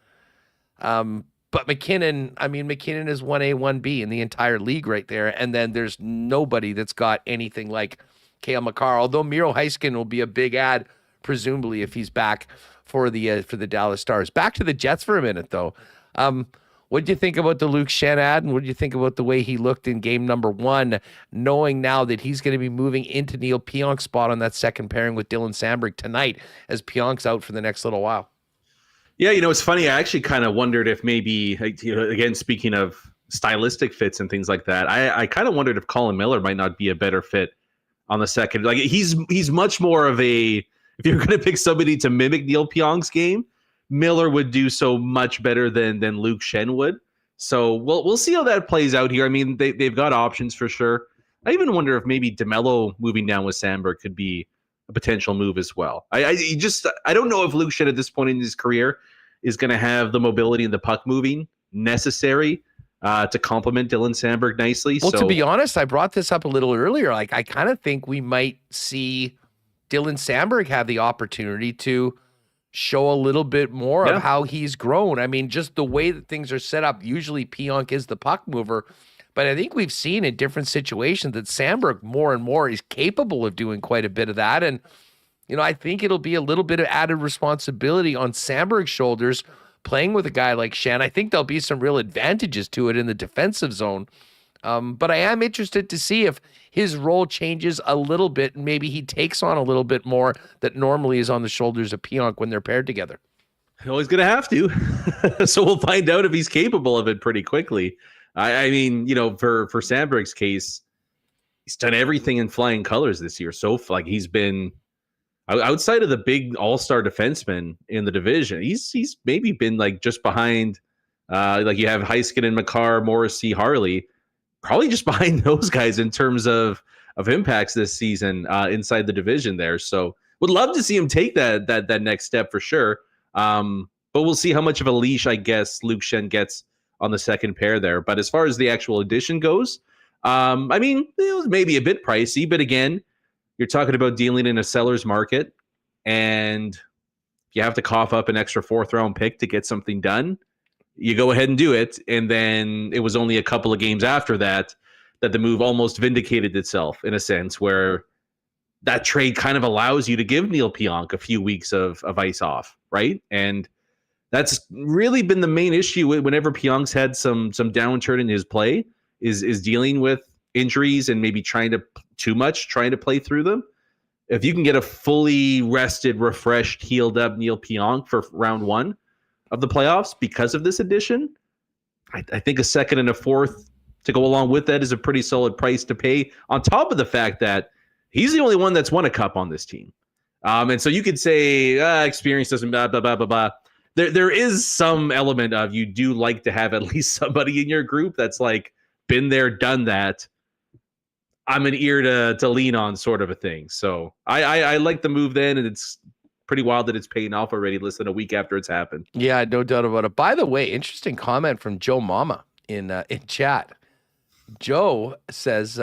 But McKinnon is 1A, 1B in the entire league right there. And then there's nobody that's got anything like Cale Makar, although Miro Heiskanen will be a big ad, presumably, if he's back for the Dallas Stars. Back to the Jets for a minute, though. What do you think about the Luke Schenn ad, and what do you think about the way he looked in game number 1, knowing now that he's going to be moving into Neal Pionk's spot on that second pairing with Dylan Samberg tonight, as Pionk's out for the next little while? Yeah, it's funny. I actually kind of wondered if maybe, again, speaking of stylistic fits and things like that, I kind of wondered if Colin Miller might not be a better fit on the second. Like, he's much more of a, if you're going to pick somebody to mimic Neal Pionk's game, Miller would do so much better than Luke Schenn would. So we'll see how that plays out here. I mean, they've got options for sure. I even wonder if maybe DeMello moving down with Samberg could be a potential move as well. I don't know if Luke Schenn at this point in his career is going to have the mobility and the puck moving necessary to complement Dylan Samberg nicely. Well, to be honest, I brought this up a little earlier. Like, I kind of think we might see Dylan Samberg have the opportunity to show a little bit more of how he's grown. I mean, just the way that things are set up, usually Pionk is the puck mover, but I think we've seen in different situations that Samberg more and more is capable of doing quite a bit of that. And, I think it'll be a little bit of added responsibility on Samberg's shoulders playing with a guy like Schenn. I think there'll be some real advantages to it in the defensive zone. But I am interested to see if his role changes a little bit and maybe he takes on a little bit more that normally is on the shoulders of Pionk when they're paired together. Well, he's going to have to. So we'll find out if he's capable of it pretty quickly. I mean, for Samberg's case, he's done everything in flying colors this year. So like he's been outside of the big all-star defensemen in the division, he's maybe been like just behind, like you have Heiskanen, Makar, Morrissey, Harley, probably just behind those guys in terms of impacts this season inside the division there. So would love to see him take that next step for sure. But we'll see how much of a leash, I guess, Luke Schenn gets on the second pair there. But as far as the actual addition goes, I mean, it was maybe a bit pricey, but again, you're talking about dealing in a seller's market, and you have to cough up an extra 4th-round pick to get something done. You go ahead and do it, and then it was only a couple of games after that the move almost vindicated itself in a sense, where that trade kind of allows you to give Neal Pionk a few weeks of ice off, right? And that's really been the main issue whenever Pionk's had some downturn in his play is dealing with injuries and maybe trying to play through them. If you can get a fully rested, refreshed, healed up Neal Pionk for round 1 of the playoffs because of this addition, I think a second and a 4th to go along with that is a pretty solid price to pay, on top of the fact that he's the only one that's won a cup on this team. And so you could say experience doesn't blah, blah, blah, blah, blah. There is some element of you do like to have at least somebody in your group that's like been there, done that. I'm an ear to lean on, sort of a thing. So I like the move then, and it's pretty wild that it's paying off already less than a week after it's happened. Yeah, no doubt about it. By the way, interesting comment from Joe Mama in chat. Joe says,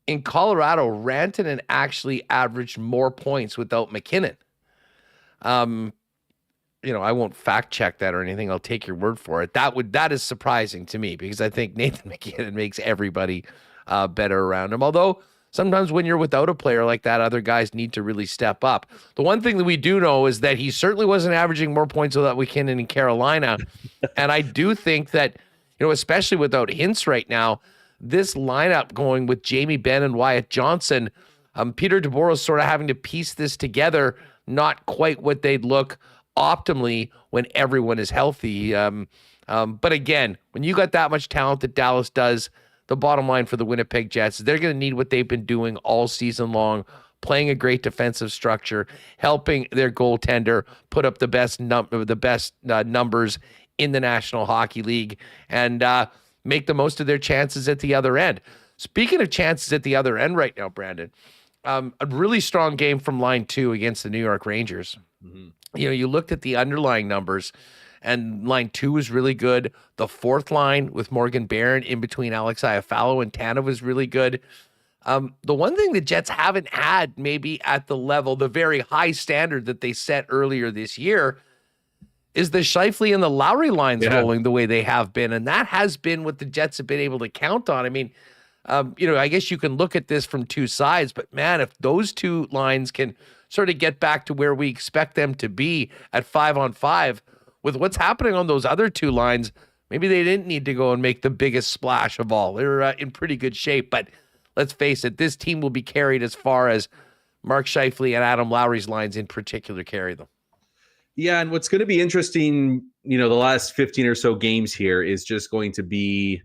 in Colorado, Rantanen actually averaged more points without McKinnon. I won't fact check that or anything. I'll take your word for it. That is surprising to me because I think Nathan McKinnon makes everybody better around him. Although sometimes when you're without a player like that, other guys need to really step up. The one thing that we do know is that he certainly wasn't averaging more points without McKinnon in Carolina. And I do think that, especially without Hintz right now, this lineup going with Jamie Benn and Wyatt Johnson, Peter DeBoer is sort of having to piece this together, not quite what they'd look optimally when everyone is healthy. But again, when you got that much talent that Dallas does, the bottom line for the Winnipeg Jets, they're going to need what they've been doing all season long, playing a great defensive structure, helping their goaltender put up the best numbers in the National Hockey League, and make the most of their chances at the other end. Speaking of chances at the other end right now, Brandon, a really strong game from line 2 against the New York Rangers. Mm-hmm. You looked at the underlying numbers, and line 2 was really good. The fourth line with Morgan Barron in between Alex Iafallo and Tanev was really good. The one thing the Jets haven't had maybe at the level, the very high standard that they set earlier this year, is the Scheifele and the Lowry lines rolling the way they have been. And that has been what the Jets have been able to count on. I mean, I guess you can look at this from two sides, but man, if those two lines can sort of get back to where we expect them to be at 5-on-5, with what's happening on those other two lines, maybe they didn't need to go and make the biggest splash of all. They're in pretty good shape, but let's face it, this team will be carried as far as Mark Scheifele and Adam Lowry's lines in particular carry them. Yeah, and what's going to be interesting, the last 15 or so games here is just going to be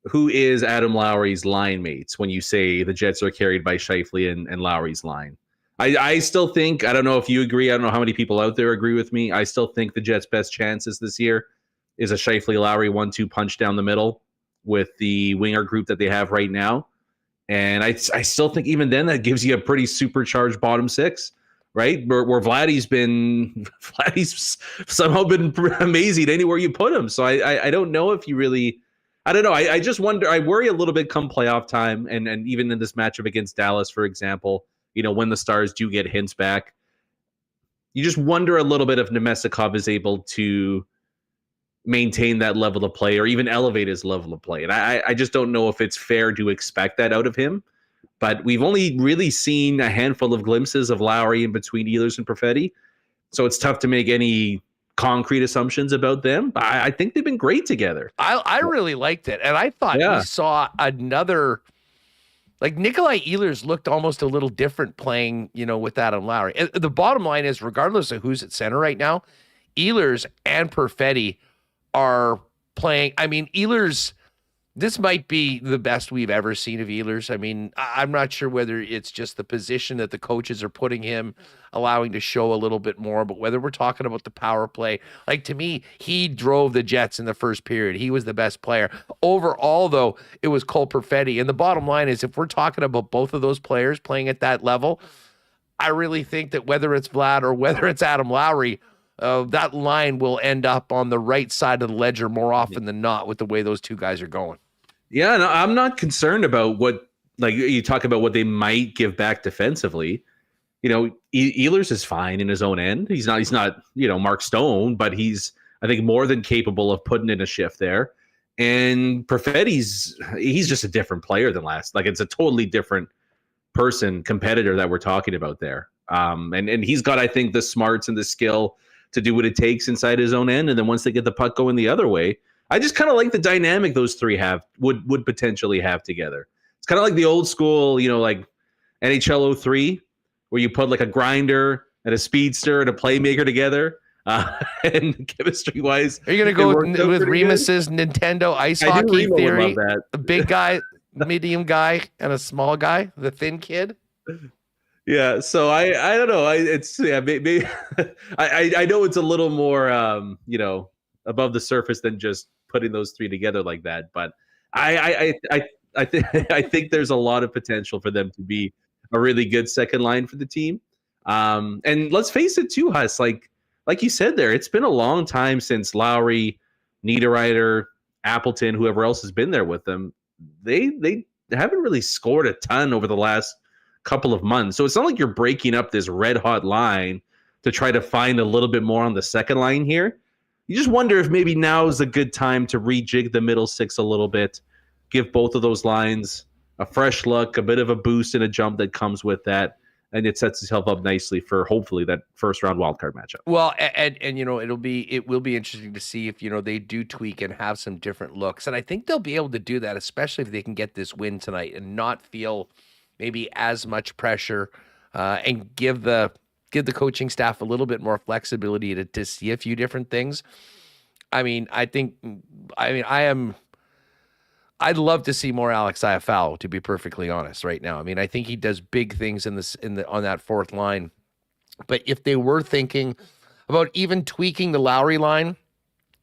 who is Adam Lowry's line mates when you say the Jets are carried by Scheifele and Lowry's line. I still think, I don't know if you agree, I don't know how many people out there agree with me, I still think the Jets' best chances this year is a Scheifele-Lowry 1-2 punch down the middle with the winger group that they have right now. And I still think even then that gives you a pretty supercharged bottom six, right? Where Vladdy's somehow been amazing anywhere you put him. So I don't know if you really, I don't know. I just wonder, I worry a little bit come playoff time and even in this matchup against Dallas, for example, when the Stars do get Hintz back, you just wonder a little bit if Nemestikov is able to maintain that level of play or even elevate his level of play. And I just don't know if it's fair to expect that out of him. But we've only really seen a handful of glimpses of Lowry in between Ehlers and Perfetti. So it's tough to make any concrete assumptions about them. But I think they've been great together. I really liked it. And I thought we saw another... Like Nikolai Ehlers looked almost a little different playing, with Adam Lowry. The bottom line is, regardless of who's at center right now, Ehlers and Perfetti are playing. I mean, Ehlers, this might be the best we've ever seen of Ehlers. I mean, I'm not sure whether it's just the position that the coaches are putting him, allowing to show a little bit more, but whether we're talking about the power play, like to me, he drove the Jets in the first period. He was the best player. Overall, though, it was Cole Perfetti. And the bottom line is, if we're talking about both of those players playing at that level, I really think that whether it's Vlad or whether it's Adam Lowry, that line will end up on the right side of the ledger more often than not with the way those two guys are going. Yeah, no, I'm not concerned about what, like you talk about what they might give back defensively. Ehlers is fine in his own end. He's not, Mark Stone, but he's, I think, more than capable of putting in a shift there. And Perfetti's, he's just a different player than last. Like, it's a totally different competitor that we're talking about there. And he's got, I think, the smarts and the skill to do what it takes inside his own end. And then once they get the puck going the other way, I just kind of like the dynamic those three would potentially have together. It's kind of like the old school, like NHL 03, where you put like a grinder and a speedster and a playmaker together. And chemistry-wise, are you going to go with Remis's Nintendo ice hockey theory? A big guy, medium guy, and a small guy, the thin kid. Yeah, so I don't know. Maybe I know it's a little more above the surface than just putting those three together like that. But I think I think there's a lot of potential for them to be a really good second line for the team. And let's face it, too, Huss. Like you said there, it's been a long time since Lowry, Niederreiter, Appleton, whoever else has been there with them. They haven't really scored a ton over the last couple of months. So it's not like you're breaking up this red hot line to try to find a little bit more on the second line here. You just wonder if maybe now is a good time to rejig the middle six a little bit, give both of those lines a fresh look, a bit of a boost and a jump that comes with that, and it sets itself up nicely for hopefully that first round wildcard matchup. Well, and it will be interesting to see if they do tweak and have some different looks, and I think they'll be able to do that, especially if they can get this win tonight and not feel maybe as much pressure, and give the coaching staff a little bit more flexibility to see a few different things. I'd love to see more Alex Iafallo, to be perfectly honest, right now. I think he does big things on that fourth line. But if they were thinking about even tweaking the Lowry line,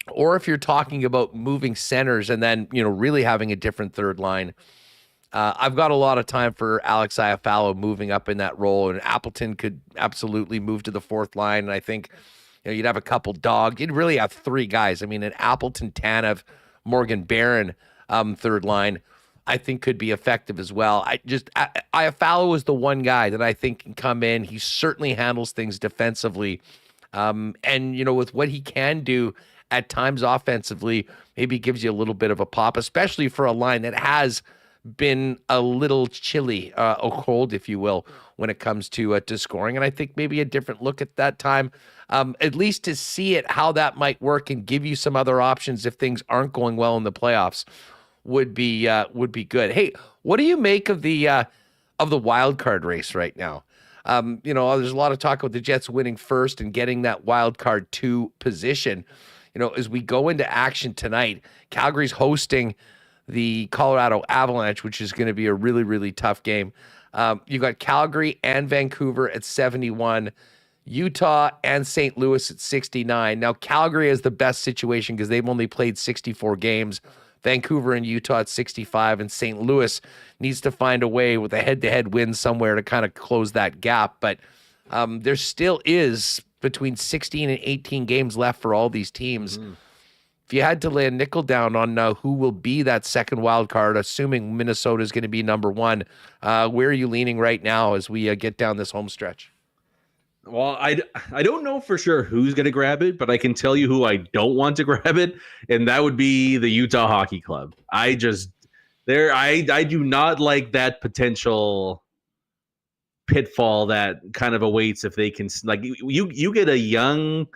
or if you're talking about moving centers and then, really having a different third line, I've got a lot of time for Alex Iafallo moving up in that role, and Appleton could absolutely move to the fourth line. And I think you'd have a couple You'd really have three guys. An Appleton, Tanev, Morgan Barron third line, I think could be effective as well. Iafallo is the one guy that I think can come in. He certainly handles things defensively. And, with what he can do at times offensively, maybe gives you a little bit of a pop, especially for a line that has been a little chilly, or cold, if you will, when it comes to scoring. And I think maybe a different look at that time, at least to see how that might work and give you some other options if things aren't going well in the playoffs, would be good. Hey, what do you make of the wild card race right now? There's a lot of talk about the Jets winning first and getting that wild card 2 position. As we go into action tonight, Calgary's hosting the Colorado Avalanche, which is going to be a really, really tough game. You got Calgary and Vancouver at 71, Utah and St. Louis at 69. Now, Calgary has the best situation because they've only played 64 games. Vancouver and Utah at 65, and St. Louis needs to find a way with a head-to-head win somewhere to kind of close that gap. But there still is between 16 and 18 games left for all these teams. If you had to lay a nickel down on who will be that second wild card, assuming Minnesota is going to be number 1, where are you leaning right now as we get down this home stretch? Well, I don't know for sure who's going to grab it, but I can tell you who I don't want to grab it, and that would be the Utah Hockey Club. I do not like that potential pitfall that kind of awaits if they can, you get a young,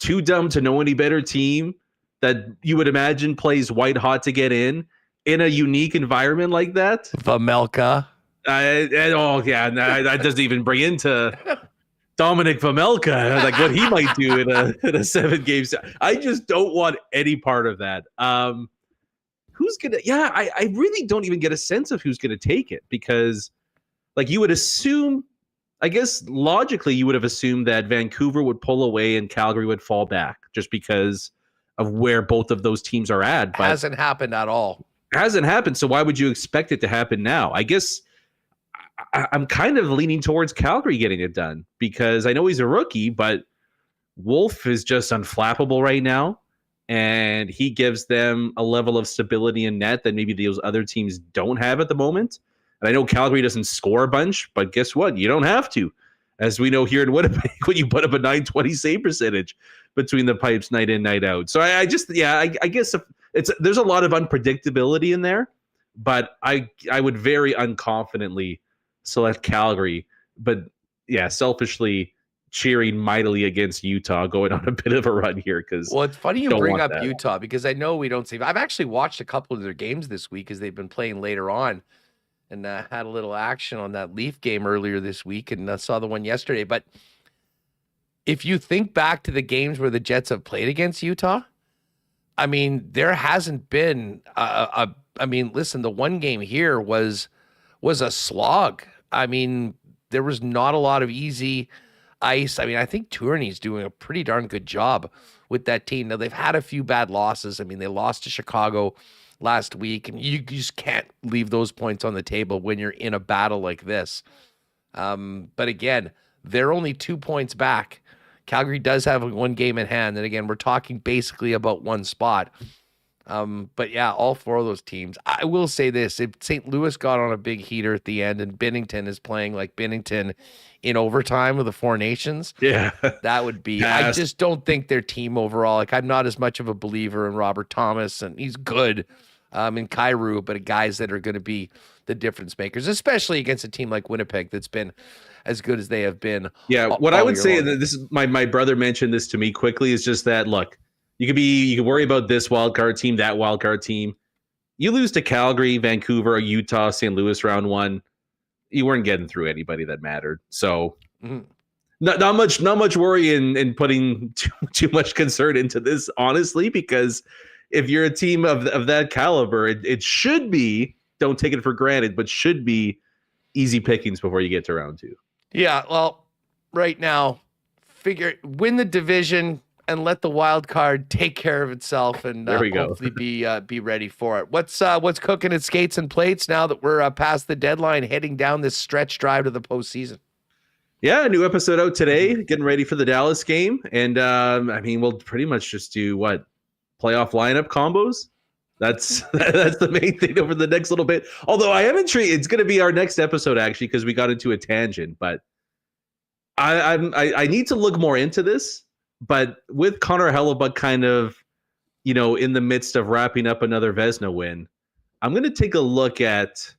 too dumb to know any better team that you would imagine plays white hot to get in a unique environment like that. Vejmelka. That doesn't even bring into Dominic Vejmelka, what he might do in a 7-game set. I just don't want any part of that. Who's gonna? Yeah, I really don't even get a sense of who's gonna take it, because, you would assume, I guess logically, you would have assumed that Vancouver would pull away and Calgary would fall back, just because of where both of those teams are at. But hasn't happened at all. Hasn't happened. So why would you expect it to happen now? I guess I'm kind of leaning towards Calgary getting it done, because I know he's a rookie, but Wolf is just unflappable right now, and he gives them a level of stability in net that maybe those other teams don't have at the moment. And I know Calgary doesn't score a bunch, but guess what? You don't have to. As we know here in Winnipeg, when you put up a .920 save percentage between the pipes night in, night out. So I guess there's a lot of unpredictability in there, but I would very unconfidently select Calgary, but selfishly cheering mightily against Utah, going on a bit of a run here. Because it's funny you bring up Utah, because I know we don't see. I've actually watched a couple of their games this week as they've been playing later on, and had a little action on that Leaf game earlier this week, and saw the one yesterday. But if you think back to the games where the Jets have played against Utah, there hasn't been listen, the one game here was a slog. There was not a lot of easy ice. I think Tourney's doing a pretty darn good job with that team. Now, they've had a few bad losses. They lost to Chicago last week. And you just can't leave those points on the table when you're in a battle like this. But again, they're only 2 points back. Calgary does have one game in hand. And again, we're talking basically about one spot. But yeah, all four of those teams. I will say this: if St. Louis got on a big heater at the end and Binnington is playing like Binnington in overtime with the Four Nations, that would be. I just don't think their team overall. Like, I'm not as much of a believer in Robert Thomas, and he's good in Kyrou, but guys that are going to be the difference makers, especially against a team like Winnipeg that's been as good as they have been. Yeah, what I would say, and this is my brother mentioned this to me quickly, is just that look. You could worry about this wild card team, that wild card team. You lose to Calgary, Vancouver, Utah, St. Louis round one. You weren't getting through anybody that mattered. So not much worry in putting too much concern into this, honestly, because if you're a team of that caliber, it should be, don't take it for granted, but should be easy pickings before you get to round two. Yeah, well, right now, win the division and let the wild card take care of itself, and hopefully be ready for it. What's cooking at Skates and Plates now that we're past the deadline, heading down this stretch drive to the postseason? Yeah, a new episode out today, getting ready for the Dallas game, and we'll pretty much just do playoff lineup combos. That's the main thing over the next little bit. Although I am intrigued, it's going to be our next episode actually, because we got into a tangent, but I need to look more into this. But with Connor Hellebuyck kind of, in the midst of wrapping up another Vezina win, I'm going to take a look at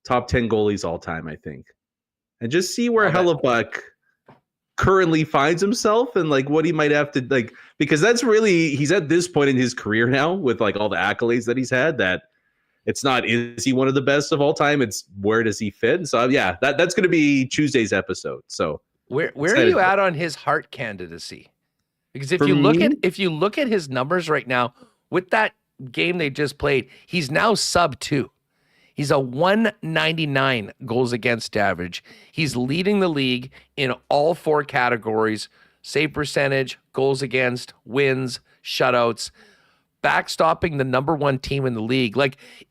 top 10 goalies all time, I think, and just see where Hellebuyck currently finds himself and what he might have to because that's really, he's at this point in his career now with all the accolades that he's had, that it's not, is he one of the best of all time? It's where does he fit? So yeah, that's going to be Tuesday's episode. So where are you at on his Hart candidacy? Because if you look at his numbers right now, with that game they just played, he's now sub 2. He's a 199 goals against average. He's leading the league in all 4 categories: save percentage, goals against, wins, shutouts, backstopping the number 1 team in the league.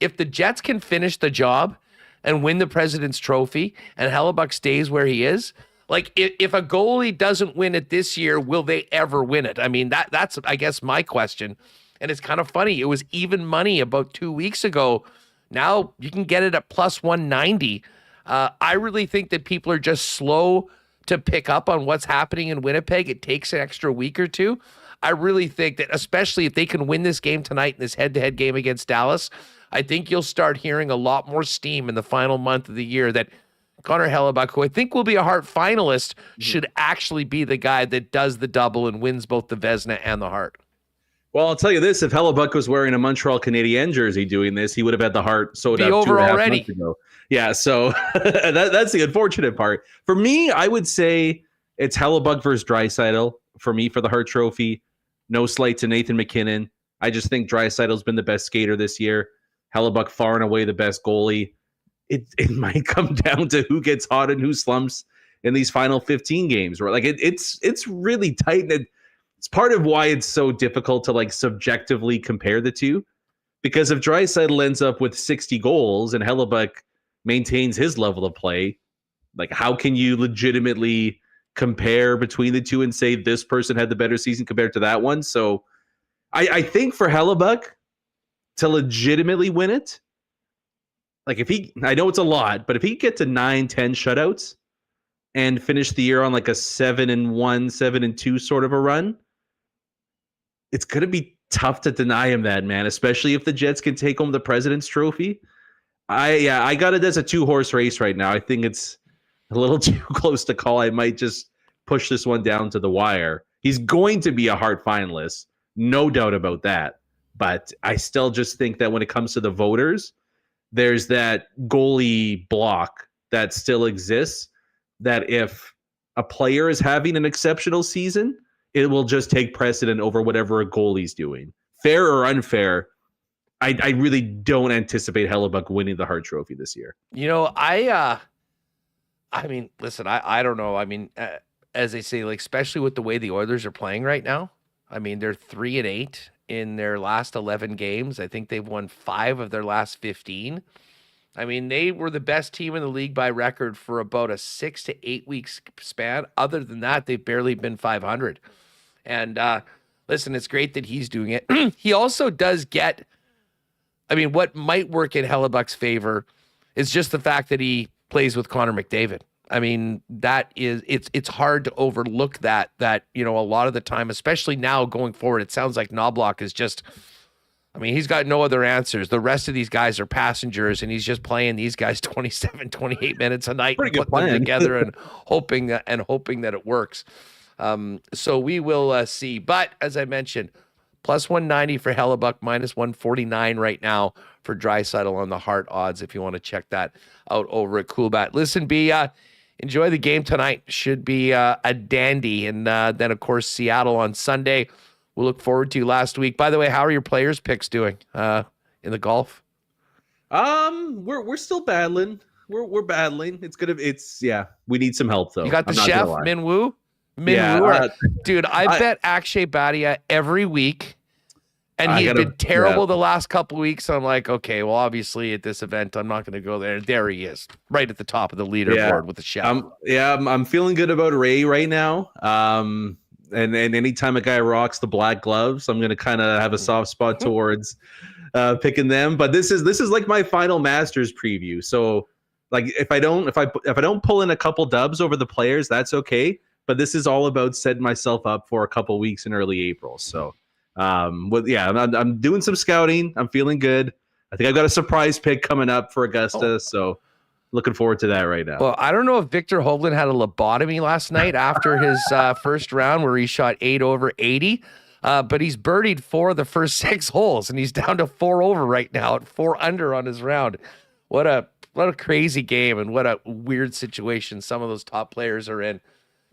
If the Jets can finish the job and win the President's Trophy and Hellebuyck stays where he is, if a goalie doesn't win it this year, will they ever win it? I mean, that's, I guess, my question. And it's kind of funny. It was even money about 2 weeks ago. Now you can get it at plus 190. I really think that people are just slow to pick up on what's happening in Winnipeg. It takes an extra week or two. I really think that, especially if they can win this game tonight in this head-to-head game against Dallas, I think you'll start hearing a lot more steam in the final month of the year that Connor Hellebuyck, who I think will be a Hart finalist, should actually be the guy that does the double and wins both the Vezina and the Hart. Well, I'll tell you this: if Hellebuyck was wearing a Montreal Canadiens jersey doing this, he would have had the Hart sold out over already. Yeah, so that's the unfortunate part. For me, I would say it's Hellebuyck versus Draisaitl for me for the Hart Trophy. No slight to Nathan McKinnon. I just think Draisaitl's been the best skater this year. Hellebuyck far and away the best goalie. It might come down to who gets hot and who slumps in these final 15 games. Where it's really tight, and it's part of why it's so difficult to subjectively compare the two. Because if Draisaitl ends up with 60 goals and Hellebuyck maintains his level of play, how can you legitimately compare between the two and say this person had the better season compared to that one? So I think for Hellebuyck to legitimately win it, I know it's a lot, but if he get to 9-10 shutouts and finish the year on a 7-1, 7-2 sort of a run, it's going to be tough to deny him that, man, especially if the Jets can take home the President's Trophy. I got it as a 2-horse race right now. I think it's a little too close to call. I might just push this one down to the wire. He's going to be a Hart finalist, no doubt about that. But I still just think that when it comes to the voters, there's that goalie block that still exists, that if a player is having an exceptional season, it will just take precedent over whatever a goalie's doing. Fair or unfair, I really don't anticipate Hellebuyck winning the Hart Trophy this year. I listen, I don't know. As they say, especially with the way the Oilers are playing right now, they're 3-8. in their last 11 games. I think they've won 5 of their last 15. I mean, they were the best team in the league by record for about a 6 to 8 weeks span. Other than that, they've barely been 500. And listen, it's great that he's doing it. He also does get, I mean, what might work in Hellebuck's favor is just the fact that he plays with Connor McDavid. I mean, that is, it's hard to overlook that, you know, a lot of the time, especially now going forward, it sounds like Knobloch is just, I mean, he's got no other answers. The rest of these guys are passengers, and he's just playing these guys 27, 28 minutes a night, and putting them together and hoping that it works. So we will see. But as I mentioned, plus 190 for Hellebuck, minus 149 right now for Draisaitl on the Hart odds, if you want to check that out over at Coolbet. Listen, B, enjoy the game tonight. Should be a dandy. And then, of course, Seattle on Sunday. We'll look forward to last week. By the way, how are your players' picks doing in the golf? We're still battling. We're battling. We need some help though. You got the chef, Minwoo? Dude, I bet Akshay Bhatia every week, and he's been terrible the last couple of weeks. I'm like, okay, well, obviously at this event, I'm not going to go there. There he is, right at the top of the leaderboard with the chef. I'm feeling good about Ray right now. And anytime a guy rocks the black gloves, I'm going to kind of have a soft spot towards picking them. But this is like my final Masters preview. So, like, if I don't pull in a couple dubs over the players, that's okay. But this is all about setting myself up for a couple weeks in early April. So, I'm doing some scouting. I'm feeling good. I think I've got a surprise pick coming up for Augusta. So, looking forward to that right now. Well, I don't know if Victor Hovland had a lobotomy last night after his first round where he shot 8 over 80. But he's birdied 4 of the first 6 holes, and he's down to 4 over right now at 4 under on his round. What a crazy game, and what a weird situation some of those top players are in.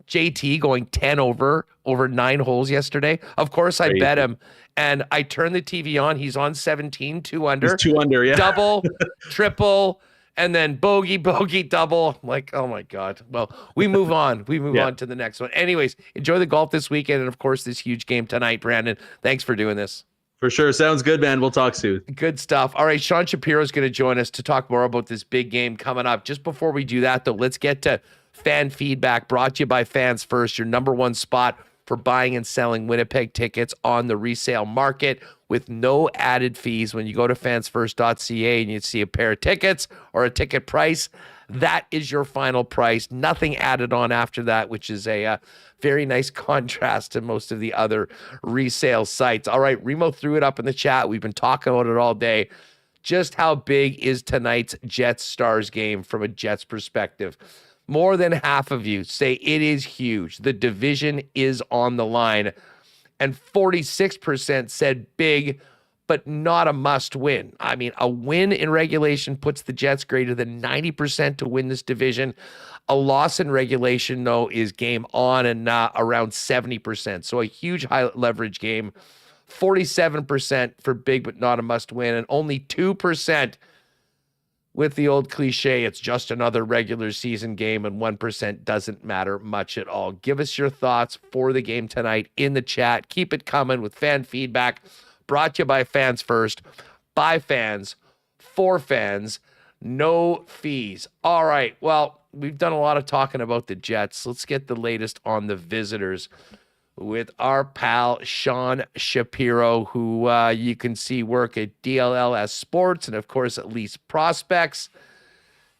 JT going 10 over 9 holes yesterday. Of course, I bet him, and I turned the TV on. He's on 17, 2 under. He's 2 under, yeah. Double, triple, and then bogey, double. I'm like, oh my God. Well, we move on. We move on to the next one. Anyways, enjoy the golf this weekend, and of course, this huge game tonight, Brandon. Thanks for doing this. For sure. Sounds good, man. We'll talk soon. Good stuff. All right, Sean Shapiro is going to join us to talk more about this big game coming up. Just before we do that, though, let's get to fan feedback, brought to you by Fans First, your number one spot for buying and selling Winnipeg tickets on the resale market with no added fees. When you go to fansfirst.ca and you see a pair of tickets or a ticket price, that is your final price. Nothing added on after that, which is a very nice contrast to most of the other resale sites. All right, Remo threw it up in the chat. We've been talking about it all day. Just how big is tonight's Jets-Stars game from a Jets perspective? More than half of you say it is huge. The division is on the line. And 46% said big, but not a must win. I mean, a win in regulation puts the Jets greater than 90% to win this division. A loss in regulation, though, is game on and around 70%. So a huge high leverage game. 47% for big, but not a must win. And only 2% with the old cliche, it's just another regular season game, and 1% doesn't matter much at all. Give us your thoughts for the game tonight in the chat. Keep it coming with fan feedback. Brought to you by Fans First, by fans, for fans, no fees. All right, well, we've done a lot of talking about the Jets. Let's get the latest on the visitors with our pal Sean Shapiro, who you can see work at DLLS Sports and, of course, at Least Prospects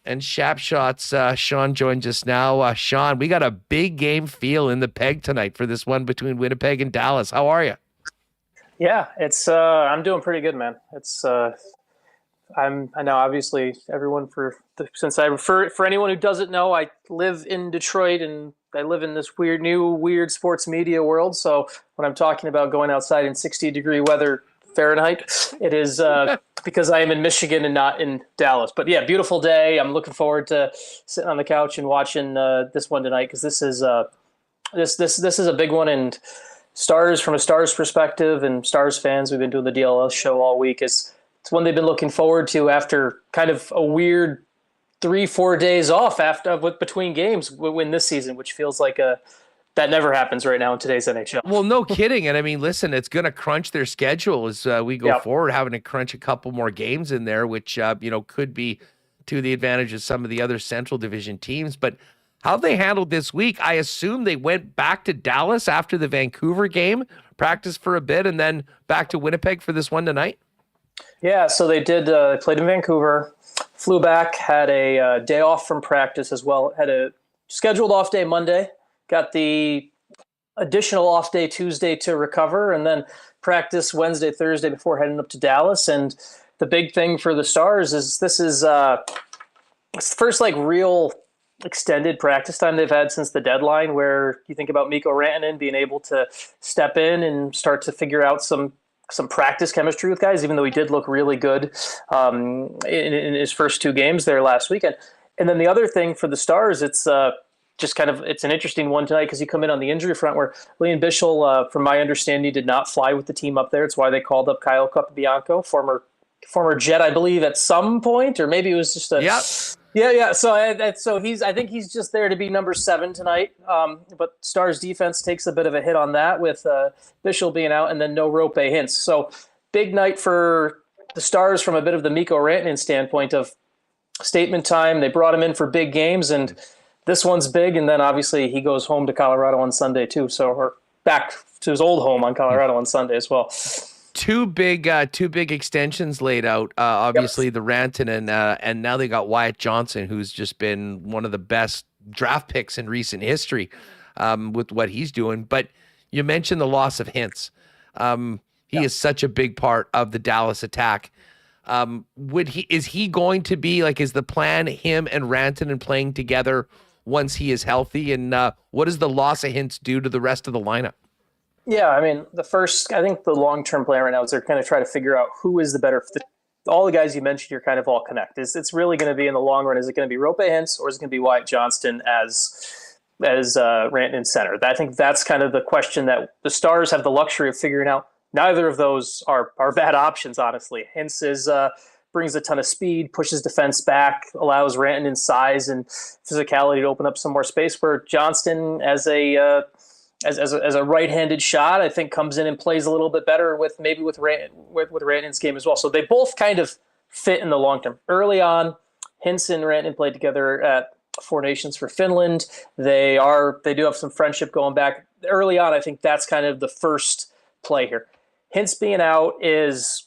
and Shap Shots. Sean joins us now. Sean, we got a big game feel in the peg tonight for this one between Winnipeg and Dallas. How are you? Yeah, it's I'm doing pretty good, man. It's I know obviously everyone for anyone who doesn't know, I live in Detroit and I live in this weird sports media world. So when I'm talking about going outside in 60-degree weather Fahrenheit, it is because I am in Michigan and not in Dallas. But yeah, beautiful day. I'm looking forward to sitting on the couch and watching this one tonight, because this is this is a big one. And Stars, from a Stars perspective, and Stars fans, we've been doing the DLS show all week. It's one they've been looking forward to after kind of a weird 3-4 days off between games win this season, which feels like a that never happens right now in today's NHL. Well, no kidding. And I mean, listen, it's going to crunch their schedule as we go forward, having to crunch a couple more games in there, which, could be to the advantage of some of the other Central Division teams. But how they handled this week, I assume they went back to Dallas after the Vancouver game, practiced for a bit, and then back to Winnipeg for this one tonight. Yeah, so they did. They played in Vancouver, flew back, had a day off from practice as well, had a scheduled off day Monday, got the additional off day Tuesday to recover, and then practice Wednesday, Thursday before heading up to Dallas. And the big thing for the Stars is this is it's the first real extended practice time they've had since the deadline, where you think about Mikko Rantanen being able to step in and start to figure out some practice chemistry with guys, even though he did look really good in his first 2 games there last weekend. And then the other thing for the Stars, it's it's an interesting one tonight because you come in on the injury front where Liam Bichsel, from my understanding, did not fly with the team up there. It's why they called up Kyle Capobianco, former Jet, I believe, at some point, or maybe it was just a yeah. So I think he's just there to be number 7 tonight. But Stars defense takes a bit of a hit on that with Bichsel being out and then no Roope Hintz. So big night for the Stars from a bit of the Mikko Rantanen standpoint of statement time. They brought him in for big games, and this one's big. And then obviously he goes home to Colorado on Sunday too. So we're back to his old home on Colorado on Sunday as well. Two big extensions laid out. Obviously the Rantanen, and now they got Wyatt Johnson, who's just been one of the best draft picks in recent history with what he's doing. But you mentioned the loss of Hintz. He is such a big part of the Dallas attack. Is he going to be is the plan him and Rantanen playing together once he is healthy? And what does the loss of Hintz do to the rest of the lineup? Yeah, I mean, I think the long-term plan right now is they're kind of trying to figure out who is the better. All the guys you mentioned, you're kind of all connect. It's really going to be in the long run. Is it going to be Roope Hintz or is it going to be Wyatt Johnston as Rantanen center? I think that's kind of the question that the Stars have the luxury of figuring out. Neither of those are bad options, honestly. Hintz brings a ton of speed, pushes defense back, allows Rantanen's size and physicality to open up some more space. Where Johnston, as a right-handed shot, I think comes in and plays a little bit better with Rantanen's game as well. So they both kind of fit in the long term. Early on, Hintz and Rantanen played together at Four Nations for Finland. They do have some friendship going back. Early on, I think that's kind of the first play here. Hintz being out is,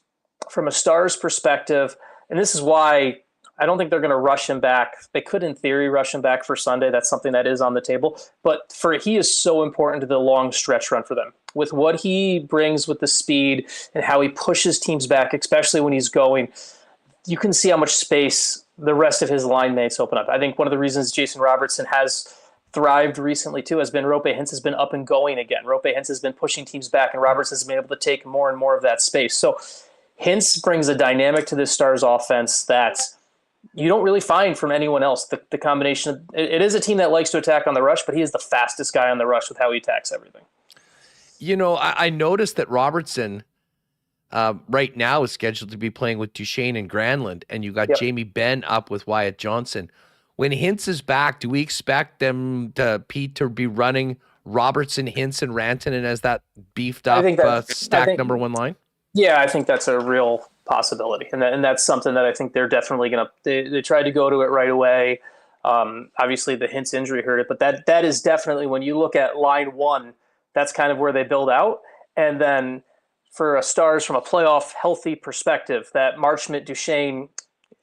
from a Stars perspective, and this is why I don't think they're going to rush him back. They could, in theory, rush him back for Sunday. That's something that is on the table. But he is so important to the long stretch run for them. With what he brings with the speed and how he pushes teams back, especially when he's going, you can see how much space the rest of his line mates open up. I think one of the reasons Jason Robertson has thrived recently, too, has been Roope Hintz has been up and going again. Roope Hintz has been pushing teams back, and Robertson has been able to take more and more of that space. So Hintz brings a dynamic to this Stars offense that you don't really find from anyone else. The combination of, it is a team that likes to attack on the rush, but he is the fastest guy on the rush with how he attacks everything. I noticed that Robertson right now is scheduled to be playing with Duchesne and Granlund, and you got Jamie Benn up with Wyatt Johnson. When Hintz is back, do we expect them to be running Robertson, Hintz, and Rantanen as that beefed up number 1 line? Yeah, I think that's a real possibility, and that's something that I think they're definitely going to. They tried to go to it right away. Obviously, the Hintz injury hurt it, but that is definitely, when you look at line 1, that's kind of where they build out. And then for a Stars from a playoff healthy perspective, that Marchment, Duchesne,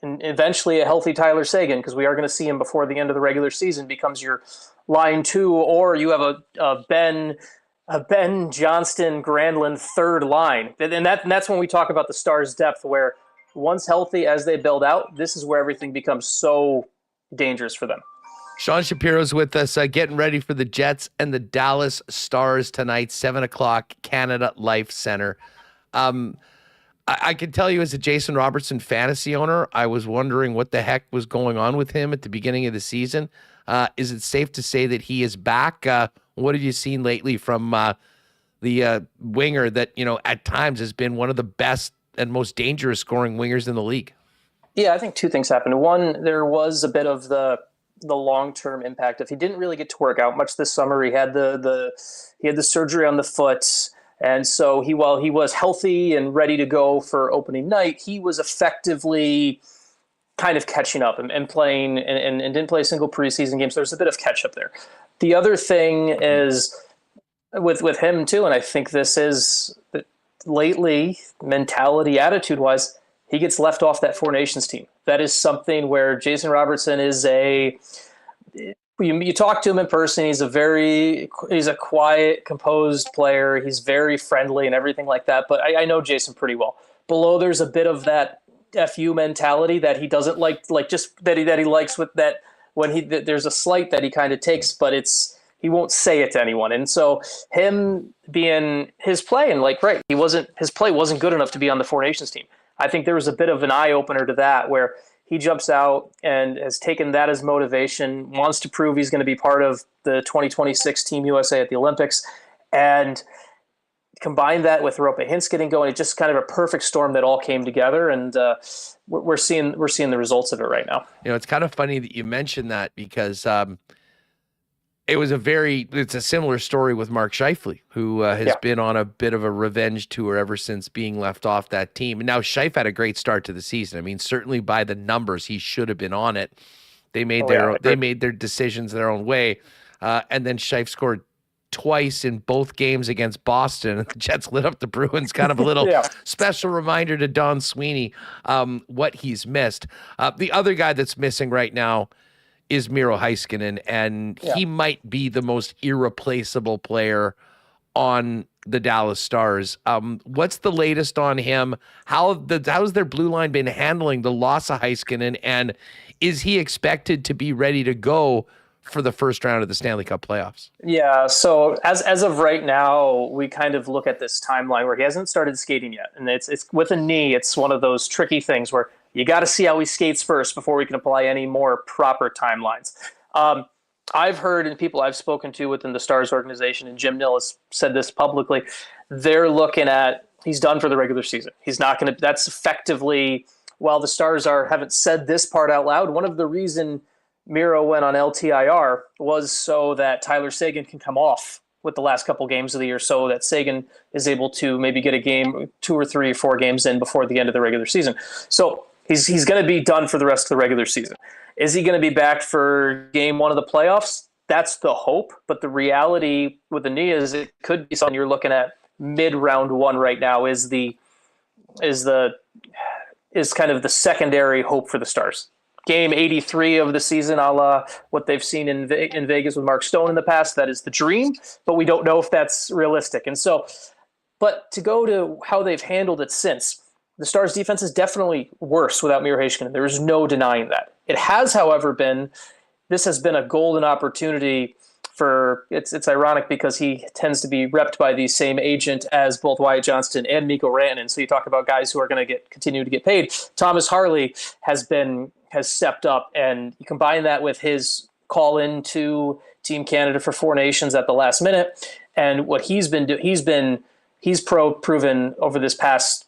and eventually a healthy Tyler Seguin, because we are going to see him before the end of the regular season, becomes your line 2, or you have a Ben Johnston, Granlund third line. And that's when we talk about the Stars' depth, where once healthy, as they build out, this is where everything becomes so dangerous for them. Sean Shapiro's with us, getting ready for the Jets and the Dallas Stars tonight, 7:00, Canada Life Center. I can tell you, as a Jason Robertson fantasy owner, I was wondering what the heck was going on with him at the beginning of the season. Is it safe to say that he is back? What have you seen lately from the winger that, at times has been one of the best and most dangerous scoring wingers in the league? Yeah, I think 2 things happened. One, there was a bit of the the long-term impact of, he didn't really get to work out much this summer. He had the surgery on the foot. And so while he was healthy and ready to go for opening night, he was effectively kind of catching up and playing and didn't play a single preseason game. So there's a bit of catch up there. The other thing is with him too, and I think this is lately mentality, attitude wise, he gets left off that Four Nations team. That is something where Jason Robertson is you talk to him in person, he's a quiet, composed player. He's very friendly and everything like that. But I know Jason pretty well. Below, there's a bit of that FU mentality that he doesn't like just that he likes with that when there's a slight that he kind of takes, but he won't say it to anyone. And so him being his play and his play wasn't good enough to be on the Four Nations team. I think there was a bit of an eye opener to that where he jumps out and has taken that as motivation, wants to prove he's going to be part of the 2026 Team USA at the Olympics, and combine that with Rope Hintz getting going. It's just kind of a perfect storm that all came together, and we're seeing the results of it right now. It's kind of funny that you mentioned that because it's a similar story with Mark Scheifele, who has been on a bit of a revenge tour ever since being left off that team. And now Scheif had a great start to the season. I mean, certainly by the numbers, he should have been on it. They made their decisions their own way. And then Scheif scored twice in both games against Boston. The Jets lit up the Bruins. Kind of a little special reminder to Don Sweeney what he's missed. The other guy that's missing right now is Miro Heiskanen, and he might be the most irreplaceable player on the Dallas Stars. What's the latest on him? How's their blue line been handling the loss of Heiskanen, and is he expected to be ready to go for the first round of the Stanley Cup playoffs? Yeah, so as of right now, we kind of look at this timeline where he hasn't started skating yet, and it's with a knee. It's one of those tricky things where you got to see how he skates first before we can apply any more proper timelines. I've heard, and people I've spoken to within the Stars organization, and Jim Nill has said this publicly, they're looking at he's done for the regular season. He's not going to. That's effectively, while the Stars haven't said this part out loud, one of the reason Miro went on LTIR was so that Tyler Seguin can come off with the last couple games of the year, so that Seguin is able to maybe get a game, 2 or 3 or 4 games in before the end of the regular season. So he's going to be done for the rest of the regular season. Is he going to be back for game 1 of the playoffs? That's the hope, but the reality with the knee is it could be something you're looking at mid-round 1 right now is kind of the secondary hope for the Stars. Game 83 of the season, a la what they've seen in Vegas with Mark Stone in the past, that is the dream, but we don't know if that's realistic. And so, but to go to how they've handled it since, the Stars' defense is definitely worse without Miro Heiskanen. There is no denying that. It has, however, this has been a golden opportunity for, it's ironic because he tends to be repped by the same agent as both Wyatt Johnston and Mikko Rantanen. So you talk about guys who are going to continue to get paid. Thomas Harley has stepped up, and you combine that with his call into Team Canada for Four Nations at the last minute, and what he's been doing, he's proven over this past,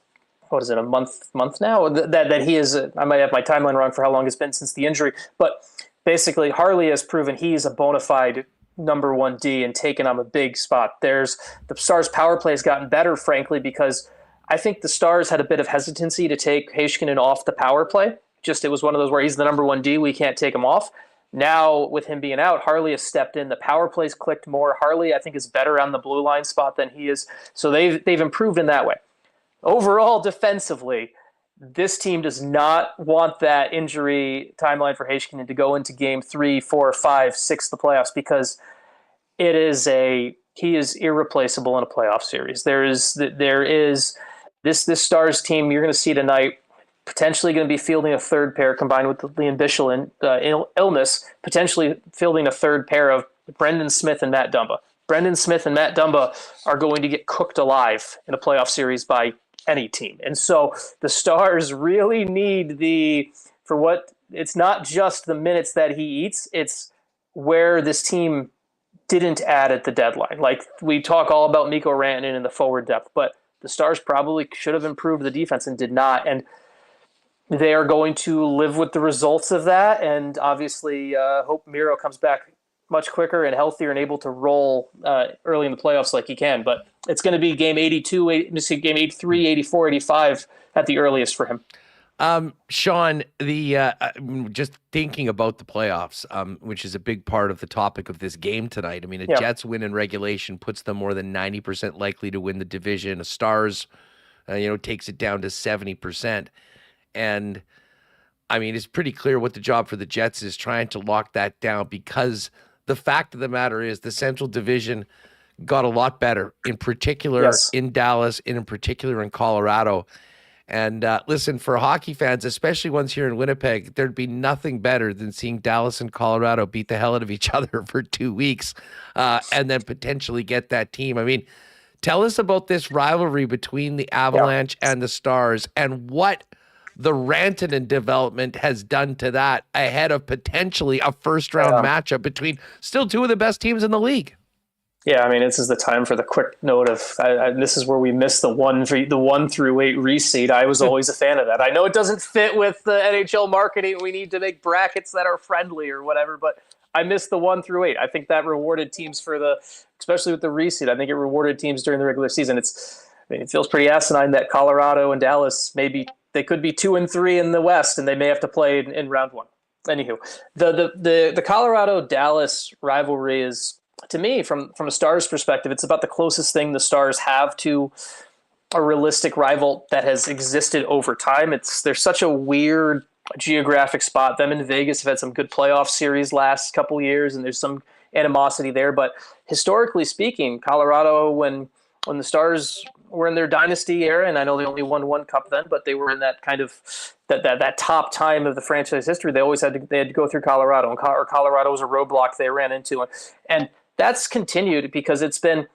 what is it, a month now, that he is, I might have my timeline wrong for how long it's been since the injury, but basically Harley has proven he's a bona fide number 1D and taken on a big spot. The Stars' power play has gotten better, frankly, because I think the Stars had a bit of hesitancy to take Heiskanen off the power play. It was one of those where he's the number 1D, we can't take him off. Now, with him being out, Harley has stepped in. The power plays clicked more. Harley, I think, is better on the blue line spot than he is. So they've improved in that way. Overall, defensively, this team does not want that injury timeline for Heiskanen to go into game 3, 4, 5, 6 of the playoffs, because he is irreplaceable in a playoff series. There is this Stars team you're going to see tonight, potentially going to be fielding a third pair combined with the Liam Bichel illness, potentially fielding a third pair of Brendan Smith and Matt Dumba. Brendan Smith and Matt Dumba are going to get cooked alive in a playoff series by any team. And so the Stars really need it's not just the minutes that he eats, it's where this team didn't add at the deadline. Like, we talk all about Mikko Rantanen and the forward depth, but the Stars probably should have improved the defense and did not. And they are going to live with the results of that, and obviously hope Miro comes back much quicker and healthier and able to roll early in the playoffs like he can. But it's going to be game 82, game 83, 84, 85 at the earliest for him. Sean, just thinking about the playoffs, which is a big part of the topic of this game tonight. I mean, a Jets win in regulation puts them more than 90% likely to win the division. A Stars, takes it down to 70%. And I mean, it's pretty clear what the job for the Jets is, trying to lock that down, because the fact of the matter is the Central Division got a lot better, in particular in Dallas, and in particular in Colorado. And listen, for hockey fans, especially ones here in Winnipeg, there'd be nothing better than seeing Dallas and Colorado beat the hell out of each other for 2 weeks and then potentially get that team. I mean, tell us about this rivalry between the Avalanche and the Stars, and what the Rantanen development has done to that ahead of potentially a first-round matchup between still two of the best teams in the league. Yeah, I mean, this is the time for the quick note of this is where we missed the 1 through 8 reseed. I was always a fan of that. I know it doesn't fit with the NHL marketing. We need to make brackets that are friendly or whatever, but I missed the 1 through 8. I think that rewarded teams especially with the reseed. I think it rewarded teams during the regular season. It feels pretty asinine that Colorado and Dallas they could be 2 and 3 in the West, and they may have to play in round 1. Anywho, the Colorado Dallas rivalry is, to me, from a Stars perspective, it's about the closest thing the Stars have to a realistic rival that has existed over time. They're such a weird geographic spot. Them in Vegas have had some good playoff series last couple years, and there's some animosity there. But historically speaking, Colorado, when the Stars were in their dynasty era, and I know they only won 1 cup then, but they were in that kind of that top time of the franchise history. They always had to go through Colorado, or Colorado was a roadblock they ran into, and that's continued because it's been,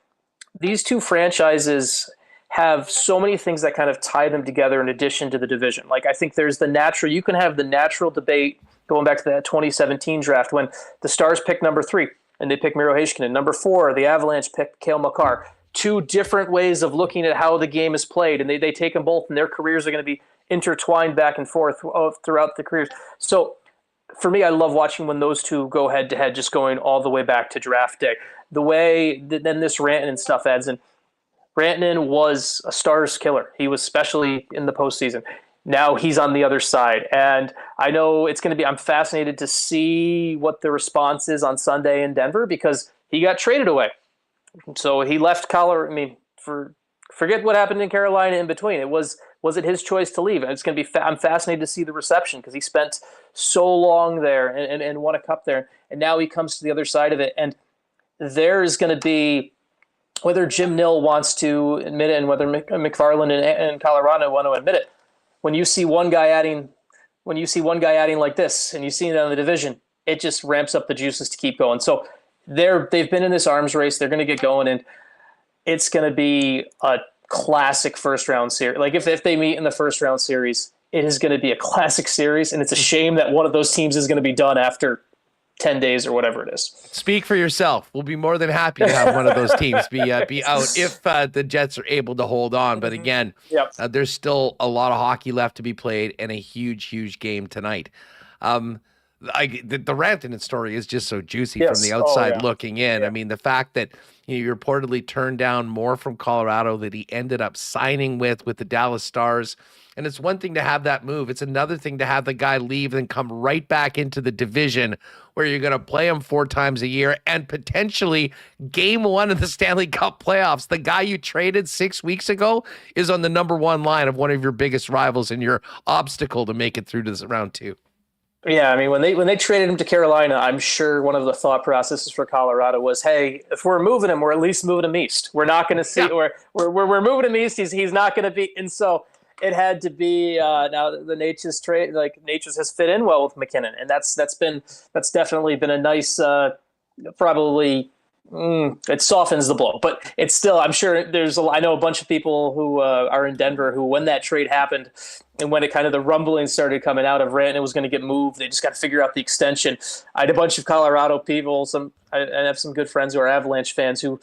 these two franchises have so many things that kind of tie them together in addition to the division. Like, I think there's you can have the natural debate going back to that 2017 draft when the Stars picked number 3 and they picked Miro Heiskanen. Number 4, the Avalanche picked Cale Makar. 2 different ways of looking at how the game is played, and they take them both, and their careers are going to be intertwined back and forth throughout the careers. So for me, I love watching when those two go head-to-head, just going all the way back to draft day. The way then this Rantanen stuff adds in. Rantanen was a Stars killer. He was, especially in the postseason. Now he's on the other side. And I know it's going to be – I'm fascinated to see what the response is on Sunday in Denver, because he got traded away. So he left Colorado. I mean, forget what happened in Carolina in between. Was it his choice to leave? And it's going to be. I'm fascinated to see the reception, because he spent so long there and won a cup there, and now he comes to the other side of it. And there is going to be, whether Jim Nill wants to admit it and whether McFarland and Colorado want to admit it, when you see one guy adding like this, and you see it on the division, it just ramps up the juices to keep going. So they've been in this arms race. They're going to get going, and it's going to be a classic first round series. Like, if they meet in the first round series, it is going to be a classic series, and it's a shame that one of those teams is going to be done after 10 days or whatever it is. Speak for yourself. We'll be more than happy to have one of those teams be out if the Jets are able to hold on. But again, there's still a lot of hockey left to be played, and a huge game tonight. The Rantanen story is just so juicy from the outside looking in. Yeah. I mean, the fact that he reportedly turned down more from Colorado that he ended up signing with the Dallas Stars. And it's one thing to have that move. It's another thing to have the guy leave and come right back into the division where you're going to play him 4 times a year, and potentially game 1 of the Stanley Cup playoffs. The guy you traded 6 weeks ago is on the number 1 line of one of your biggest rivals and your obstacle to make it through to this round 2. Yeah, I mean, when they traded him to Carolina, I'm sure one of the thought processes for Colorado was, hey, if we're moving him, we're at least moving him east. We're not going to see we're moving him east. He's not going to be, and so it had to be. Now the Natchez trade, Natchez has fit in well with McKinnon, and that's definitely been a nice, probably It softens the blow, but it's still, I'm sure I know a bunch of people who are in Denver who, when that trade happened and when it kind of the rumbling started coming out of Rantanen was going to get moved, they just got to figure out the extension. I had a bunch of Colorado people, I have some good friends who are Avalanche fans who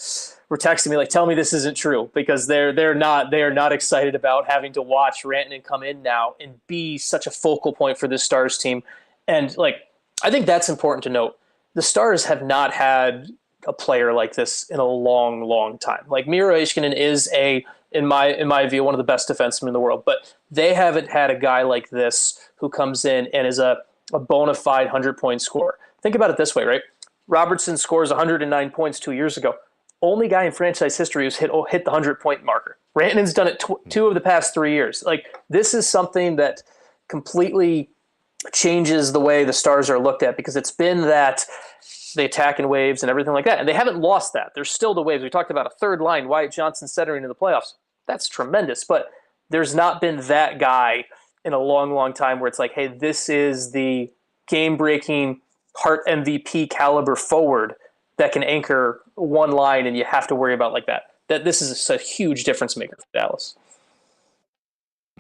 were texting me like, tell me this isn't true, because they are not excited about having to watch Rantanen come in now and be such a focal point for this Stars team. And like, I think that's important to note. The Stars have not had a player like this in a long, long time. Like Miro Heiskanen is in my view, one of the best defensemen in the world, but they haven't had a guy like this who comes in and is a bona fide 100-point scorer. Think about it this way, right? Robertson scores 109 points 2 years ago. Only guy in franchise history who's hit the 100-point marker. Rantanen's done it 2 of the past 3 years. Like, this is something that completely changes the way the Stars are looked at, because it's been that they attack in waves and everything like that. And they haven't lost that. There's still the waves. We talked about a third line, Wyatt Johnson centering in the playoffs. That's tremendous. But there's not been that guy in a long, long time where it's like, hey, this is the game-breaking Hart MVP caliber forward that can anchor one line and you have to worry about like that. That this is a huge difference maker for Dallas.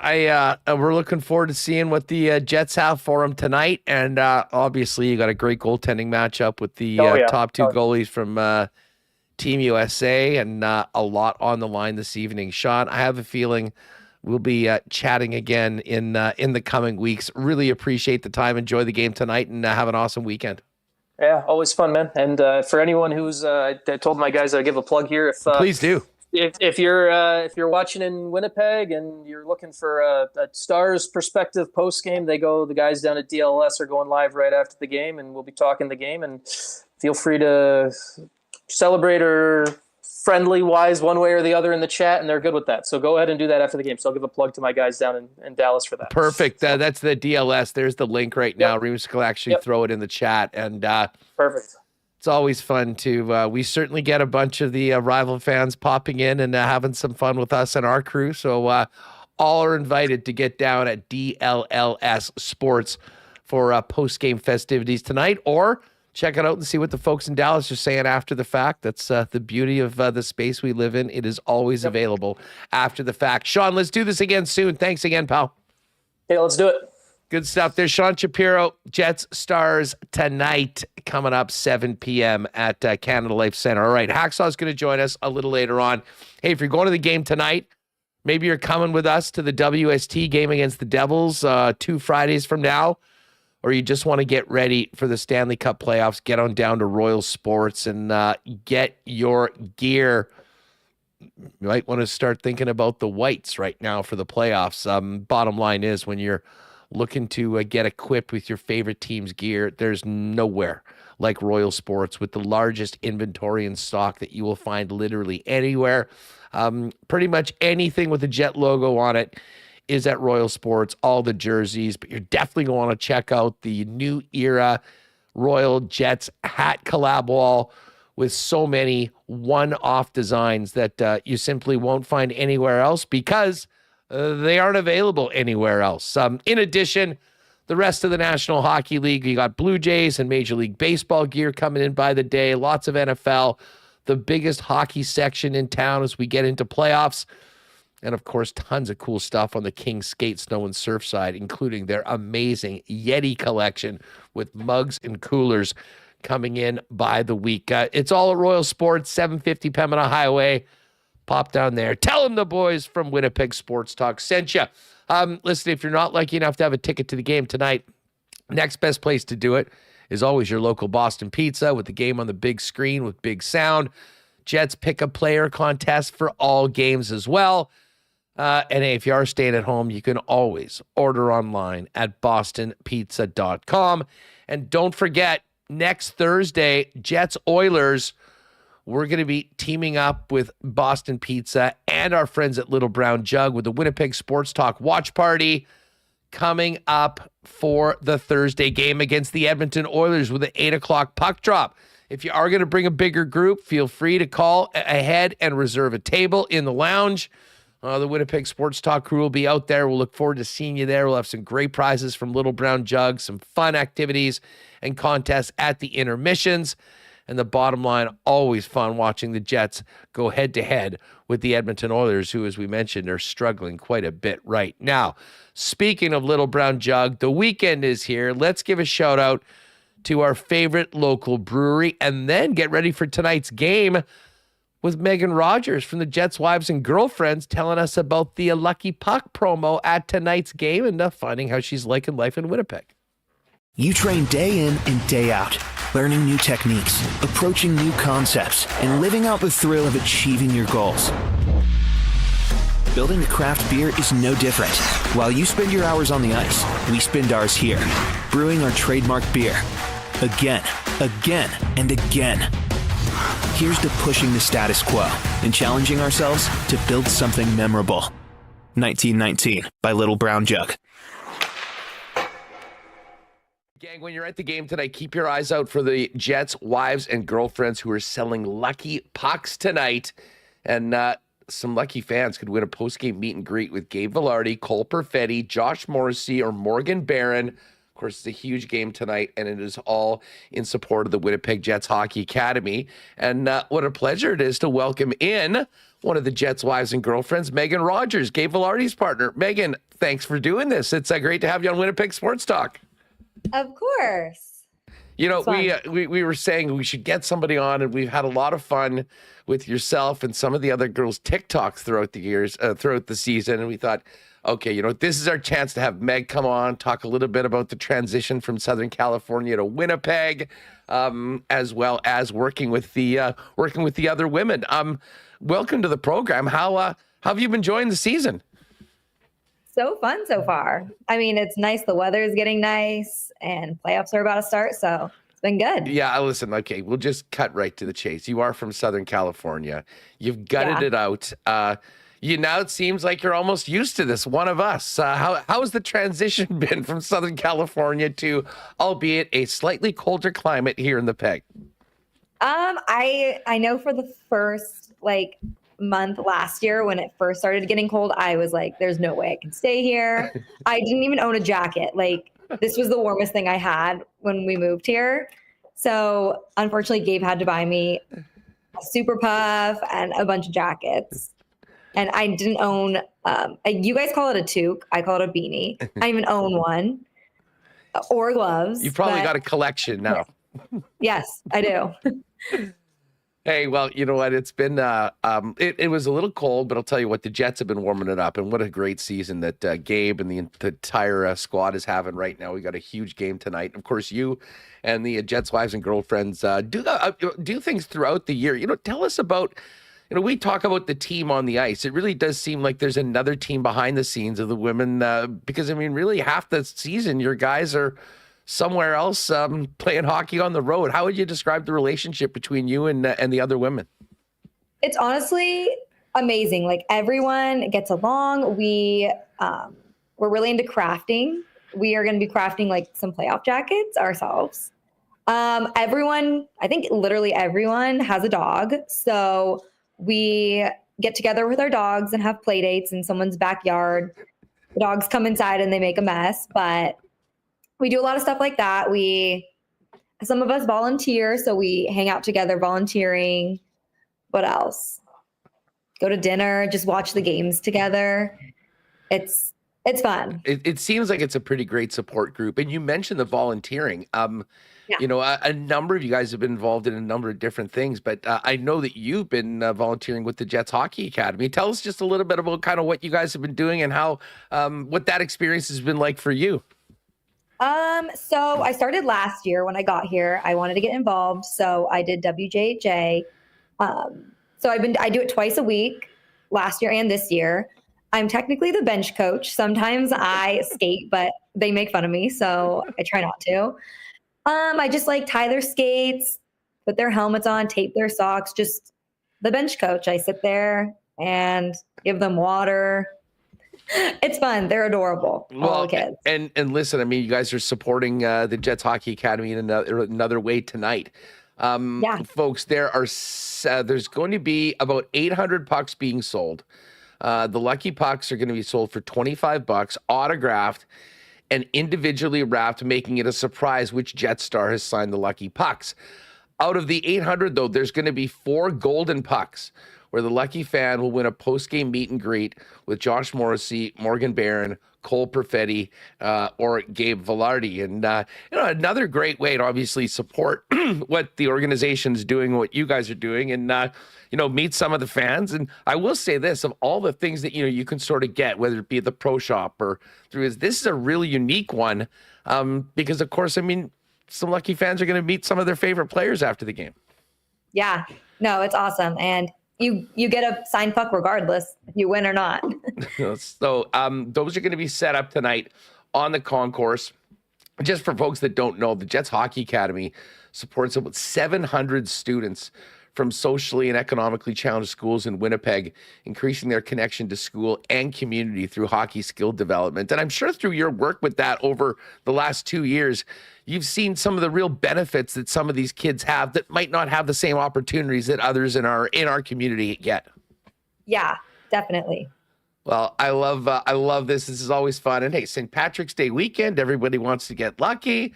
We're looking forward to seeing what the Jets have for them tonight, and obviously you got a great goaltending matchup with the top two goalies from Team USA, and a lot on the line this evening. Sean, I have a feeling we'll be chatting again in the coming weeks. Really appreciate the time. Enjoy the game tonight, and have an awesome weekend. Yeah, always fun, man. And for anyone who's, I told my guys I'd give a plug here. Please do. If you're watching in Winnipeg and you're looking for a Stars perspective post game, the guys down at DLS are going live right after the game, and we'll be talking the game. And feel free to celebrate or friendly wise one way or the other in the chat, and they're good with that. So go ahead and do that after the game. So I'll give a plug to my guys down in Dallas for that. Perfect. That's the DLS. There's the link right now. Remis will actually throw it in the chat, and perfect. It's always fun to, we certainly get a bunch of the rival fans popping in and having some fun with us and our crew. So all are invited to get down at DLLS Sports for post-game festivities tonight, or check it out and see what the folks in Dallas are saying after the fact. That's the beauty of the space we live in. It is always available after the fact. Sean, let's do this again soon. Thanks again, pal. Okay, let's do it. Good stuff. There's Sean Shapiro, Jets Stars tonight, coming up 7 p.m. at Canada Life Center. All right, Hacksaw is going to join us a little later on. Hey, if you're going to the game tonight, maybe you're coming with us to the WST game against the Devils 2 Fridays from now, or you just want to get ready for the Stanley Cup playoffs, get on down to Royal Sports and get your gear. You might want to start thinking about the whites right now for the playoffs. Bottom line is, when you're looking to get equipped with your favorite team's gear, there's nowhere like Royal Sports, with the largest inventory in stock that you will find literally anywhere. Pretty much anything with a Jet logo on it is at Royal Sports, all the jerseys, but you're definitely going to want to check out the new era Royal Jets hat collab wall with so many one-off designs that you simply won't find anywhere else, because they aren't available anywhere else. In addition, the rest of the National Hockey League, you got Blue Jays and Major League Baseball gear coming in by the day, lots of NFL, the biggest hockey section in town as we get into playoffs, and of course, tons of cool stuff on the King Skate, Snow, and Surf side, including their amazing Yeti collection with mugs and coolers coming in by the week. It's all at Royal Sports, 750 Pembina Highway. Pop down there. Tell them the boys from Winnipeg Sports Talk sent you. Listen, if you're not lucky enough to have a ticket to the game tonight, next best place to do it is always your local Boston Pizza, with the game on the big screen with big sound. Jets pick a player contest for all games as well. And hey, if you are staying at home, you can always order online at bostonpizza.com. And don't forget, next Thursday, Jets Oilers, we're going to be teaming up with Boston Pizza and our friends at Little Brown Jug with the Winnipeg Sports Talk watch party coming up for the Thursday game against the Edmonton Oilers with an 8 o'clock puck drop. If you are going to bring a bigger group, feel free to call ahead and reserve a table in the lounge. The Winnipeg Sports Talk crew will be out there. We'll look forward to seeing you there. We'll have some great prizes from Little Brown Jug, some fun activities and contests at the intermissions. And the bottom line, always fun watching the Jets go head-to-head with the Edmonton Oilers, who, as we mentioned, are struggling quite a bit right now. Speaking of Little Brown Jug, the weekend is here. Let's give a shout-out to our favorite local brewery and then get ready for tonight's game with Megan Rodgers from the Jets Wives and Girlfriends telling us about the Lucky Puck promo at tonight's game and finding how she's liking life in Winnipeg. You train day in and day out, learning new techniques, approaching new concepts, and living out the thrill of achieving your goals. Building a craft beer is no different. While you spend your hours on the ice, we spend ours here, brewing our trademark beer. Again, and again. Here's to pushing the status quo and challenging ourselves to build something memorable. 1919 by Little Brown Jug. Gang, when you're at the game tonight, keep your eyes out for the Jets Wives and Girlfriends who are selling Lucky Pucks tonight. And some lucky fans could win a post-game meet and greet with Gabe Vilardi, Cole Perfetti, Josh Morrissey, or Morgan Barron. Of course, it's a huge game tonight, and it is all in support of the Winnipeg Jets Hockey Academy. And what a pleasure it is to welcome in one of the Jets' Wives and Girlfriends, Megan Rodgers, Gabe Vilardi's partner. Megan, thanks for doing this. It's great to have you on Winnipeg Sports Talk. Of course. You know, we were saying we should get somebody on, and we've had a lot of fun with yourself and some of the other girls' TikToks throughout the years, throughout the season. And we thought, okay, you know, this is our chance to have Meg come on, talk a little bit about the transition from Southern California to Winnipeg, as well as working with the other women. Welcome to the program. How have you been enjoying the season? So fun so far. I mean, it's nice. The weather is getting nice and playoffs are about to start. So it's been good. Yeah, listen, okay, we'll just cut right to the chase. You are from Southern California. You've gutted it out. Now it seems like you're almost used to this, one of us. How has the transition been from Southern California to, albeit a slightly colder climate here in the Peg? I know for the first month last year when it first started getting cold, I was like, there's no way I can stay here. I didn't even own a jacket. This was the warmest thing I had when we moved here. So unfortunately, Gabe had to buy me a super puff and a bunch of jackets. And I didn't own, you guys call it a toque. I call it a beanie. I even own one or gloves. You've probably got a collection now. Yes, I do. Hey, well, you know what? It's been, it was a little cold, but I'll tell you what, the Jets have been warming it up. And what a great season that Gabe and the entire squad is having right now. We got a huge game tonight. Of course, you and the Jets Wives and Girlfriends do things throughout the year. You know, tell us about, you know, we talk about the team on the ice. It really does seem like there's another team behind the scenes of the women because, I mean, really half the season, your guys are somewhere else playing hockey on the road. How would you describe the relationship between you and the other women? It's honestly amazing. Everyone gets along. We're really into crafting. We are going to be crafting some playoff jackets ourselves. Everyone, I think literally everyone has a dog. So we get together with our dogs and have play dates in someone's backyard. The dogs come inside and they make a mess, but we do a lot of stuff like that. Some of us volunteer, so we hang out together volunteering. What else? Go to dinner, just watch the games together. It's fun. It seems like it's a pretty great support group. And you mentioned the volunteering. You know, a number of you guys have been involved in a number of different things, but I know that you've been volunteering with the Jets Hockey Academy. Tell us just a little bit about kind of what you guys have been doing and how what that experience has been like for you. So I started last year when I got here. I wanted to get involved, so I did WJJ. So I do it twice a week, last year and this year. I'm technically the bench coach. Sometimes I skate, but they make fun of me, so I try not to. I just tie their skates, put their helmets on, tape their socks, just the bench coach. I sit there and give them water. It's fun. They're adorable. All the kids. And listen, I mean, you guys are supporting the Jets Hockey Academy in another way tonight. Folks, there's going to be about 800 pucks being sold. The lucky pucks are going to be sold for $25, autographed and individually wrapped, making it a surprise which Jet star has signed the lucky pucks. Out of the 800, though, there's going to be 4 golden pucks where the lucky fan will win a post-game meet and greet with Josh Morrissey, Morgan Barron, Cole Perfetti, or Gabe Vilardi. And, another great way to obviously support what the organization's doing, what you guys are doing, and, meet some of the fans. And I will say this, of all the things that, you can sort of get, whether it be at the pro shop or through this is a really unique one because, of course, some lucky fans are going to meet some of their favorite players after the game. Yeah, no, it's awesome. And you get a signed puck regardless if you win or not. So those are going to be set up tonight on the concourse. Just for folks that don't know, the Jets Hockey Academy supports about 700 students from socially and economically challenged schools in Winnipeg, increasing their connection to school and community through hockey skill development. And I'm sure through your work with that over the last 2 years, you've seen some of the real benefits that some of these kids have that might not have the same opportunities that others in our community get. Yeah, definitely. Well, I love this. This is always fun. And hey, St. Patrick's Day weekend, everybody wants to get lucky.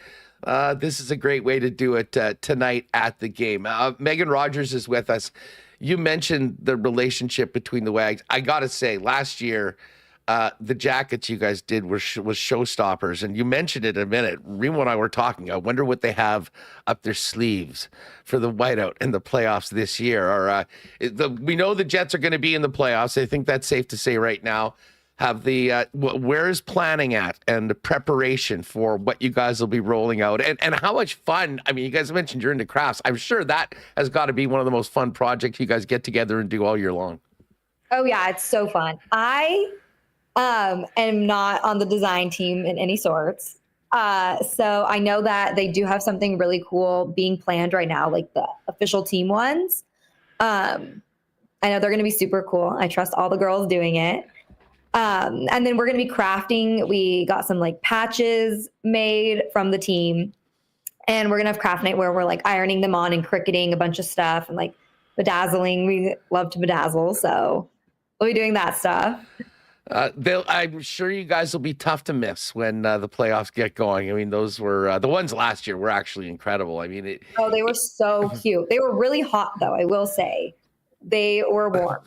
This is a great way to do it tonight at the game. Megan Rodgers is with us. You mentioned the relationship between the Wags. I got to say, last year, the jackets you guys did was showstoppers, and you mentioned it in a minute. Remo and I were talking. I wonder what they have up their sleeves for the whiteout in the playoffs this year. Or we know the Jets are going to be in the playoffs. I think that's safe to say right now. Have the where is planning at and the preparation for what you guys will be rolling out and how much fun? You guys mentioned you're into crafts. I'm sure that has got to be one of the most fun projects you guys get together and do all year long. Oh yeah, it's so fun. I am not on the design team in any sorts. So I know that they do have something really cool being planned right now, like the official team ones. I know they're going to be super cool. I trust all the girls doing it. And then we're going to be crafting. We got some patches made from the team, and we're going to have craft night where we're ironing them on and cricketing a bunch of stuff and bedazzling. We love to bedazzle. So we'll be doing that stuff. I'm sure you guys will be tough to miss when the playoffs get going. Those were the ones last year were actually incredible. They were so cute. They were really hot though. I will say. They were warm.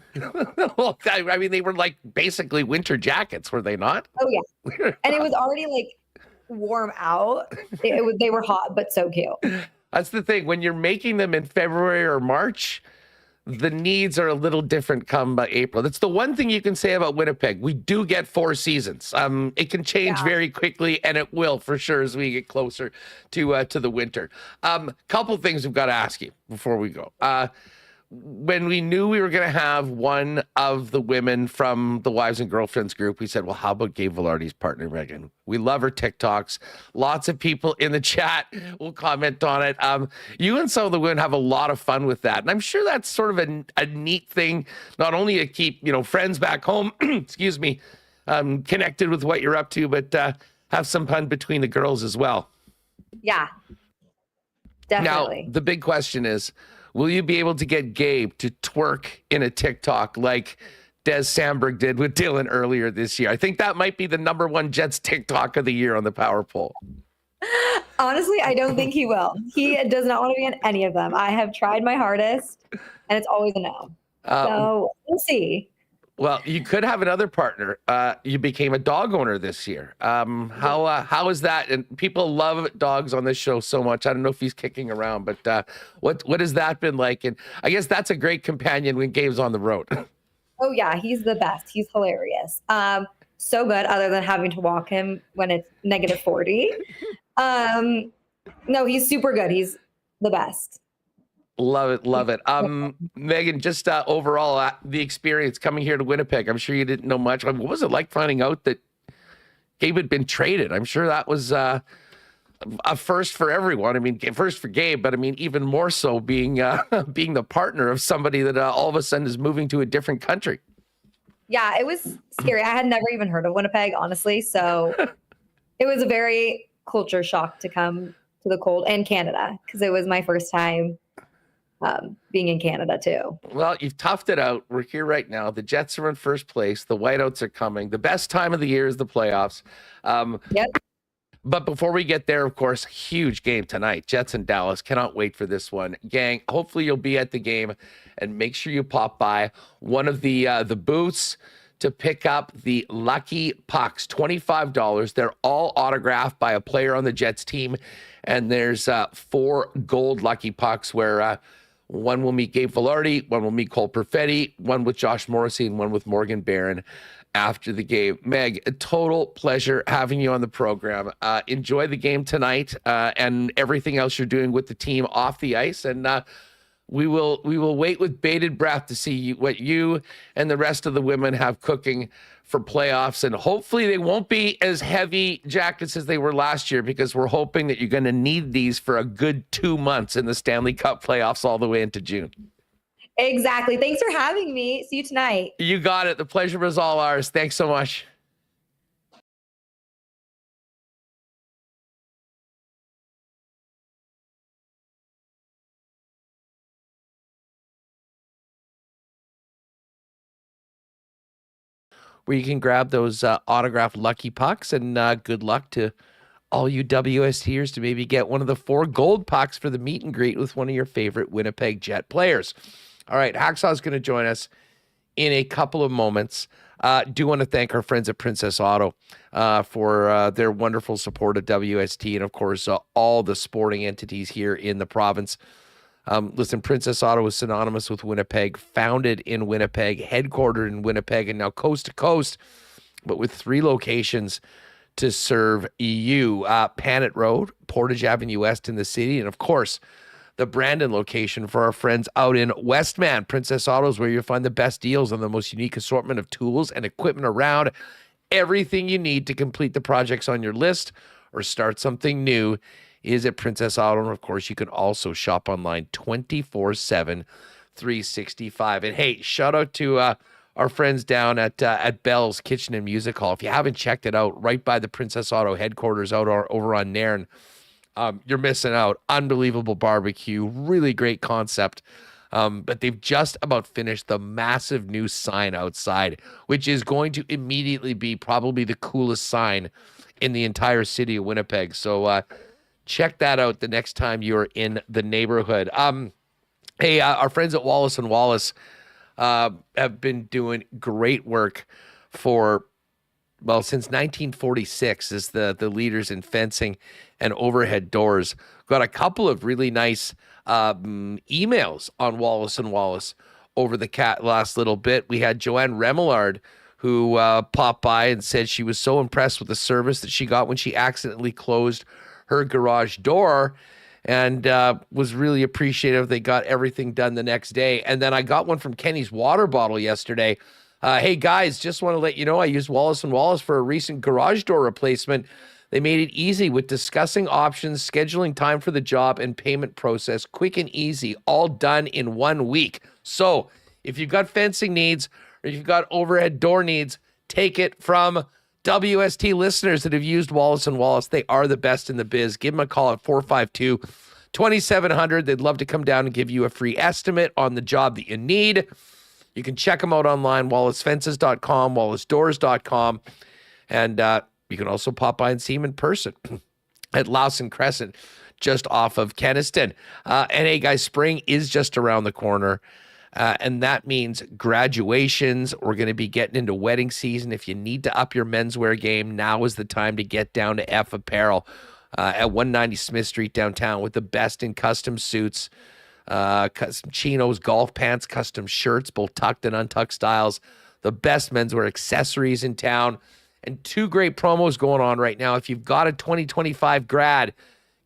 Well, they were basically winter jackets, were they not? Oh yeah, and it was already warm out. They were hot, but so cute. That's the thing. When you're making them in February or March, the needs are a little different come by April. That's the one thing you can say about Winnipeg. We do get 4 seasons. It can change very quickly, and it will for sure as we get closer to the winter. Couple things we've got to ask you before we go. When we knew we were going to have one of the women from the Wives and Girlfriends group, we said, well, how about Gabe Vilardi's partner, Megan? We love her TikToks. Lots of people in the chat will comment on it. You and some of the women have a lot of fun with that. And I'm sure that's sort of a neat thing, not only to keep, friends back home, excuse me, connected with what you're up to, but have some fun between the girls as well. Yeah, definitely. Now, the big question is, will you be able to get Gabe to twerk in a TikTok like Des Samberg did with Dylan earlier this year? I think that might be the #1 Jets TikTok of the year on the Power Poll. Honestly, I don't think he will. He does not want to be in any of them. I have tried my hardest, and it's always a no. So we'll see. Well, you could have another partner. You became a dog owner this year. How is that? And people love dogs on this show so much. I don't know if he's kicking around, but what has that been like? And I guess that's a great companion when Gabe's on the road. Oh yeah, he's the best. He's hilarious. So good. Other than having to walk him when it's -40. No, he's super good. He's the best. Love it. Megan, just overall, the experience coming here to Winnipeg, I'm sure you didn't know much. What was it like finding out that Gabe had been traded? I'm sure that was a first for everyone. First for Gabe, but even more so being the partner of somebody that all of a sudden is moving to a different country. Yeah, it was scary. I had never even heard of Winnipeg, honestly. So it was a very culture shock to come to the cold and Canada because it was my first time being in Canada too. Well, you've toughed it out. We're here right now. The Jets are in first place. The whiteouts are coming. The best time of the year is the playoffs. Yep. But before we get there, of course, huge game tonight. Jets and Dallas. Cannot wait for this one. Gang, hopefully you'll be at the game, and make sure you pop by one of the booths to pick up the Lucky Pucks. $25. They're all autographed by a player on the Jets team, and there's 4 gold Lucky Pucks where one will meet Gabe Vilardi, one will meet Cole Perfetti, one with Josh Morrissey, and one with Morgan Barron after the game. Meg, a total pleasure having you on the program. Enjoy the game tonight and everything else you're doing with the team off the ice. And we will wait with bated breath to see what you and the rest of the women have cooking for playoffs. And hopefully they won't be as heavy jackets as they were last year, because we're hoping that you're going to need these for a good 2 months in the Stanley Cup playoffs all the way into June. Exactly. Thanks for having me. See you tonight. You got it. The pleasure was all ours. Thanks so much. Where you can grab those autographed Lucky Pucks, and good luck to all you WSTers to maybe get one of the 4 gold pucks for the meet and greet with one of your favorite Winnipeg Jet players. All right, Hacksaw is going to join us in a couple of moments. Do want to thank our friends at Princess Auto for their wonderful support of WST, and of course all the sporting entities here in the province. Listen, Princess Auto is synonymous with Winnipeg, founded in Winnipeg, headquartered in Winnipeg, and now coast to coast, but with 3 locations to serve you. Panet Road, Portage Avenue West in the city, and of course, the Brandon location for our friends out in Westman. Princess Auto is where you'll find the best deals on the most unique assortment of tools and equipment around. Everything you need to complete the projects on your list or start something new is at Princess Auto. And of course, you can also shop online 24/7, 365. And hey, shout out to our friends down at Bell's Kitchen and Music Hall. If you haven't checked it out, right by the Princess Auto headquarters out over on Nairn, you're missing out. Unbelievable barbecue, really great concept. But they've just about finished the massive new sign outside, which is going to immediately be probably the coolest sign in the entire city of Winnipeg. So check that out the next time you're in the neighborhood. Hey, our friends at Wallace & Wallace have been doing great work since 1946 as the leaders in fencing and overhead doors. Got a couple of really nice emails on Wallace & Wallace over the last little bit. We had Joanne Remillard, who popped by and said she was so impressed with the service that she got when she accidentally closed her garage door, and was really appreciative. They got everything done the next day. And then I got one from Kenny's water bottle yesterday. Hey guys, just want to let you know I used Wallace & Wallace for a recent garage door replacement. They made it easy with discussing options, scheduling time for the job, and payment process. Quick and easy, all done in 1 week. So if you've got fencing needs or if you've got overhead door needs, take it from WST listeners that have used Wallace & Wallace. They are the best in the biz. Give them a call at 452-2700. They'd love to come down and give you a free estimate on the job that you need. You can check them out online, wallacefences.com, wallacedoors.com, and you can also pop by and see them in person at Lawson Crescent, just off of Kenniston. And hey, guys, spring is just around the corner, and that means graduations. We're going to be getting into wedding season. If you need to up your menswear game, now is the time to get down to F Apparel at 190 Smith Street downtown with the best in custom suits, custom chinos, golf pants, custom shirts, both tucked and untucked styles, the best menswear accessories in town, and 2 great promos going on right now. If you've got a 2025 grad,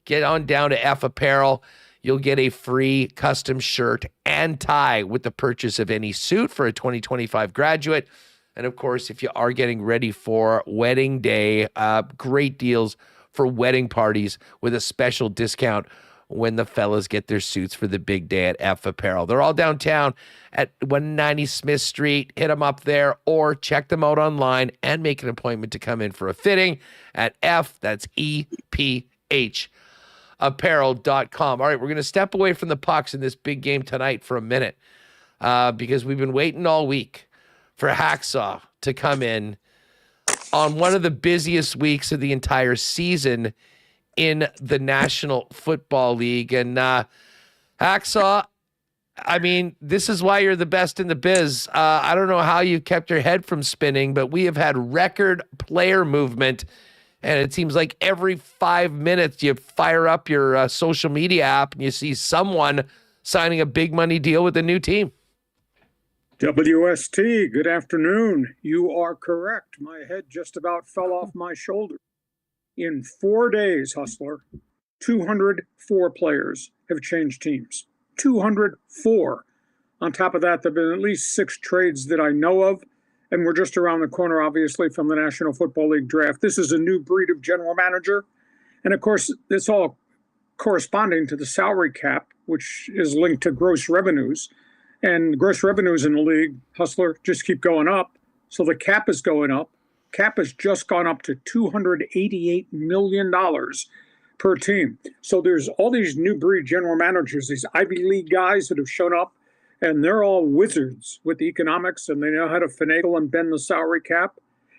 get on down to F Apparel. You'll get a free custom shirt and tie with the purchase of any suit for a 2025 graduate. And of course, if you are getting ready for wedding day, great deals for wedding parties with a special discount when the fellas get their suits for the big day at F Apparel. They're all downtown at 190 Smith Street. Hit them up there or check them out online and make an appointment to come in for a fitting at that's EPH apparel.com. All right, we're going to step away from the pucks in this big game tonight for a minute because we've been waiting all week for Hacksaw to come in on one of the busiest weeks of the entire season in the National Football League. And Hacksaw, I mean, this is why you're the best in the biz. I don't know how you kept your head from spinning, but we have had record player movement. And it seems like every 5 minutes you fire up your social media app and you see someone signing a big money deal with a new team. WST, good afternoon. You are correct. My head just about fell off my shoulder. In 4 days, Hustler, 204 players have changed teams. 204. On top of that, there have been at least 6 trades that I know of, and we're just around the corner, obviously, from the National Football League draft. This is a new breed of general manager, and of course, it's all corresponding to the salary cap, which is linked to gross revenues. And gross revenues in the league, Hustler, just keep going up. So the cap is going up. Cap has just gone up to $288 million per team. So there's all these new breed general managers, these Ivy League guys that have shown up, and they're all wizards with the economics, and they know how to finagle and bend the salary cap,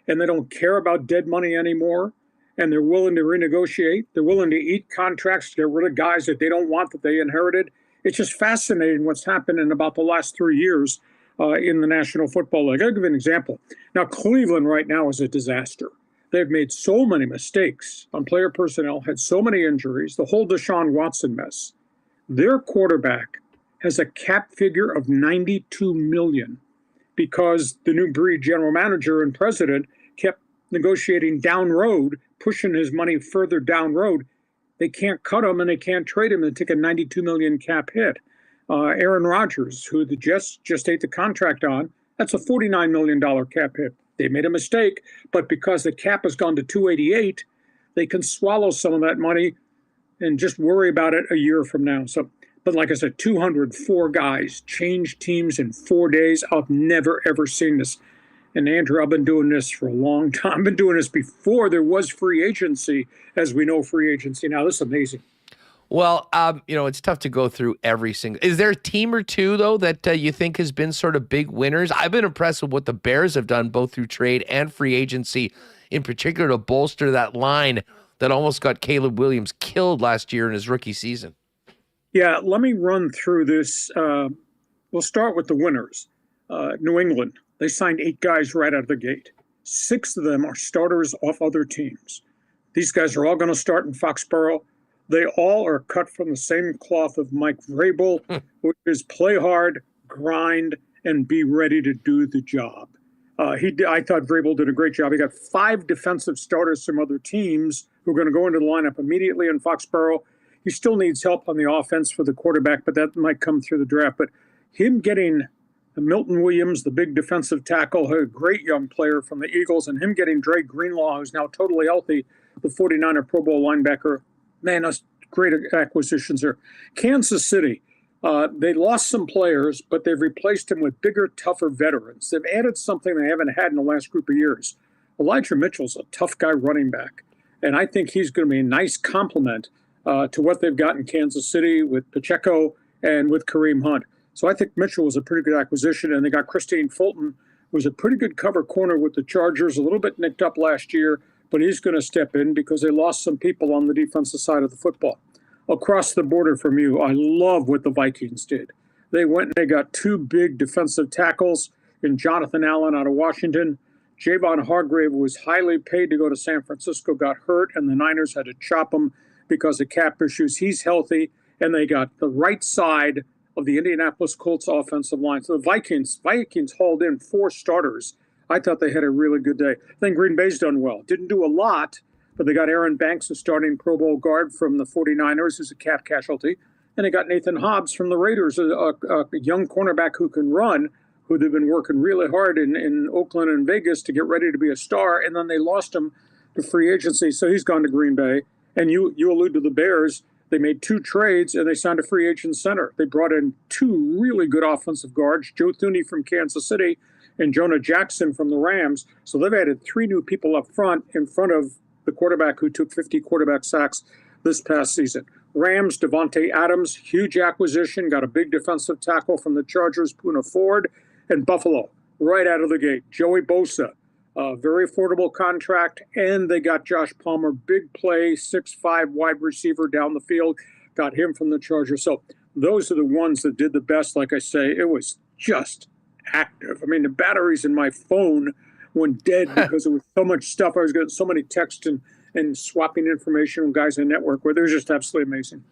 and they don't care about dead money anymore, and they're willing to renegotiate. They're willing to eat contracts to get rid of guys that they don't want, that they inherited. It's just fascinating what's happened in about the last 3 years in the National Football League. I'll give you an example. Now, Cleveland right now is a disaster. They've made so many mistakes on player personnel, had so many injuries, the whole Deshaun Watson mess. Their quarterback has a cap figure of $92 million because the new breed general manager and president kept negotiating down road, pushing his money further down road. They can't cut him and they can't trade him and take a $92 million cap hit. Aaron Rodgers, who the Jets just ate the contract on, that's a $49 million cap hit. They made a mistake, but because the cap has gone to $288, they can swallow some of that money and just worry about it a year from now. So, but like I said, 204 guys changed teams in 4 days. I've never, ever seen this. And Andrew, I've been doing this for a long time. I've been doing this before there was free agency, as we know free agency now. This is amazing. Well, it's tough to go through every single. Is there a team or two, though, that you think has been sort of big winners? I've been impressed with what the Bears have done, both through trade and free agency, in particular to bolster that line that almost got Caleb Williams killed last year in his rookie season. Yeah, let me run through this. We'll start with the winners. New England. They signed 8 guys right out of the gate. 6 of them are starters off other teams. These guys are all going to start in Foxborough. They all are cut from the same cloth of Mike Vrabel, which is play hard, grind, and be ready to do the job. I thought Vrabel did a great job. He got 5 defensive starters from other teams who are going to go into the lineup immediately in Foxborough. He still needs help on the offense for the quarterback, but that might come through the draft. But him getting Milton Williams, the big defensive tackle, a great young player from the Eagles, and him getting Dre Greenlaw, who's now totally healthy, the 49er Pro Bowl linebacker. Man, that's great acquisitions there. Kansas City, they lost some players, but they've replaced them with bigger, tougher veterans. They've added something they haven't had in the last group of years. Elijah Mitchell's a tough guy running back, and I think he's going to be a nice complement to what they've got in Kansas City with Pacheco and with Kareem Hunt. So I think Mitchell was a pretty good acquisition, and they got Christine Fulton, who was a pretty good cover corner with the Chargers, a little bit nicked up last year, but he's going to step in because they lost some people on the defensive side of the football. Across the border from you, I love what the Vikings did. They went and they got 2 big defensive tackles in Jonathan Allen out of Washington. Javon Hargrave was highly paid to go to San Francisco, got hurt, and the Niners had to chop him because of cap issues. He's healthy, and they got the right side of the Indianapolis Colts offensive line. So the Vikings hauled in 4 starters. I thought they had a really good day. I think Green Bay's done well. Didn't do a lot, but they got Aaron Banks, a starting Pro Bowl guard from the 49ers, who's a cap casualty. And they got Nathan Hobbs from the Raiders, a young cornerback who can run, who they've been working really hard in Oakland and Vegas to get ready to be a star. And then they lost him to free agency, so he's gone to Green Bay. And you allude to the Bears. They made 2 trades, and they signed a free agent center. They brought in 2 really good offensive guards, Joe Thuney from Kansas City and Jonah Jackson from the Rams. So they've added 3 new people up front in front of the quarterback who took 50 quarterback sacks this past season. Rams, Devontae Adams, huge acquisition, got a big defensive tackle from the Chargers, Poona Ford, and Buffalo right out of the gate. Joey Bosa, Very affordable contract, and they got Josh Palmer, big play, 6'5" wide receiver down the field, got him from the Chargers. So those are the ones that did the best. Like I say, it was just active. I mean, the batteries in my phone went dead because there was so much stuff. I was getting so many texts and swapping information with guys in the network where they're just absolutely amazing.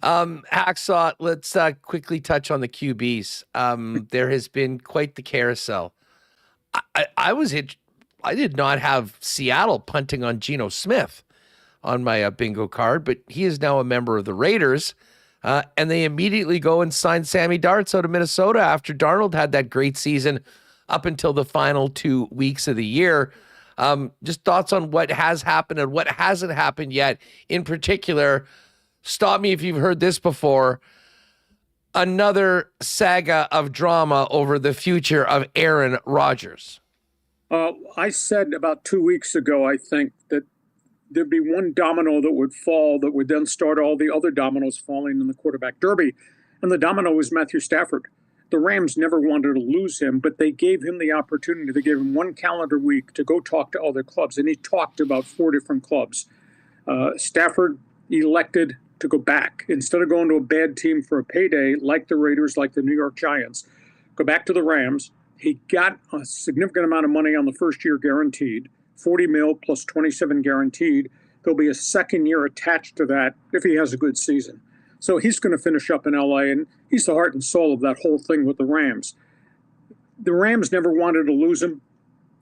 Hacksaw, let's quickly touch on the QBs. There has been quite the carousel. I did not have Seattle punting on Geno Smith on my bingo card, but he is now a member of the Raiders, and they immediately go and sign Sammy Darts out of Minnesota after Darnold had that great season up until the final 2 weeks of the year. Just thoughts on what has happened and what hasn't happened yet. In particular, stop me if you've heard this before, another saga of drama over the future of Aaron Rodgers. I said about 2 weeks ago, I think, that there'd be one domino that would fall that would then start all the other dominoes falling in the quarterback derby. And the domino was Matthew Stafford. The Rams never wanted to lose him, but they gave him the opportunity. They gave him one calendar week to go talk to other clubs, and he talked to about 4 different clubs. Stafford elected to go back. Instead of going to a bad team for a payday, like the Raiders, like the New York Giants, go back to the Rams. He got a significant amount of money on the first year guaranteed, 40 mil plus 27 guaranteed. There'll be a second year attached to that if he has a good season. So he's going to finish up in LA, and he's the heart and soul of that whole thing with the Rams. The Rams never wanted to lose him.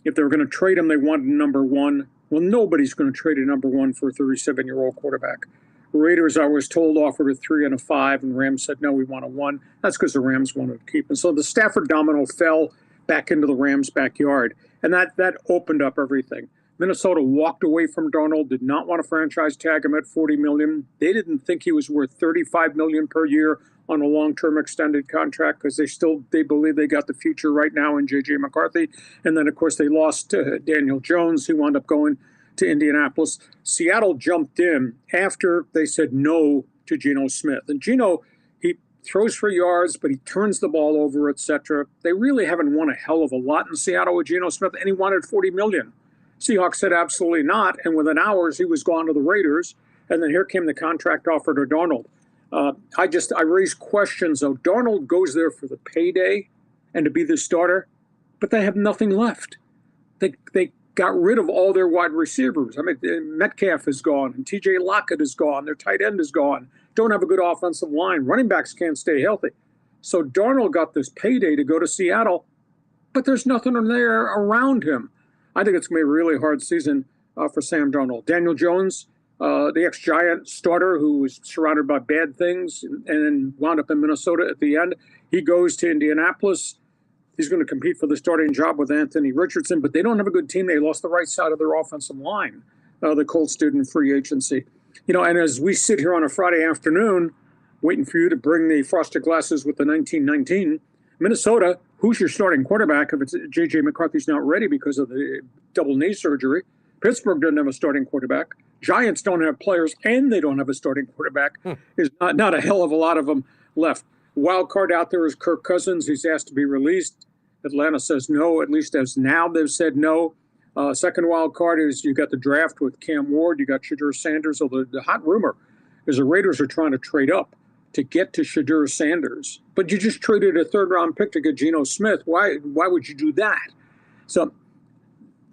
If they were going to trade him, they wanted number one. Well, nobody's going to trade a number one for a 37-year-old quarterback. Raiders, I was told, offered a 3 and a 5, and Rams said, no, we want a 1. That's because the Rams wanted to keep him. So the Stafford domino fell back into the Rams' backyard, and that opened up everything. Minnesota walked away from Darnold, did not want to franchise tag him at $40 million. They didn't think he was worth $35 million per year on a long-term extended contract because they believe they got the future right now in J.J. McCarthy. And then, of course, they lost Daniel Jones, who wound up going to Indianapolis. Seattle jumped in after they said no to Geno Smith. And Geno, he throws for yards, but he turns the ball over, etc. They really haven't won a hell of a lot in Seattle with Geno Smith, and he wanted $40 million. Seahawks said absolutely not, and within hours, he was gone to the Raiders, and then here came the contract offer to Darnold. I raised questions, though. Darnold goes there for the payday and to be the starter, but they have nothing left. They got rid of all their wide receivers. I mean, Metcalf is gone, and T.J. Lockett is gone. Their tight end is gone. Don't have a good offensive line. Running backs can't stay healthy. So Darnold got this payday to go to Seattle, but there's nothing there around him. I think it's going to be a really hard season for Sam Darnold. Daniel Jones, the ex-Giant starter who was surrounded by bad things and then wound up in Minnesota at the end, he goes to Indianapolis. He's going to compete for the starting job with Anthony Richardson, but they don't have a good team. They lost the right side of their offensive line, the Colts student free agency. And as we sit here on a Friday afternoon, waiting for you to bring the frosted glasses with the 1919, Minnesota, who's your starting quarterback if it's J.J. McCarthy's not ready because of the double knee surgery? Pittsburgh doesn't have a starting quarterback. Giants don't have players, and they don't have a starting quarterback. There's not a hell of a lot of them left. Wild card out there is Kirk Cousins. He's asked to be released. Atlanta says no, at least as now they've said no. Second wild card is you got the draft with Cam Ward. You got Shedeur Sanders. So the hot rumor is the Raiders are trying to trade up to get to Shedeur Sanders. But you just traded a third-round pick to get Geno Smith. Why would you do that? So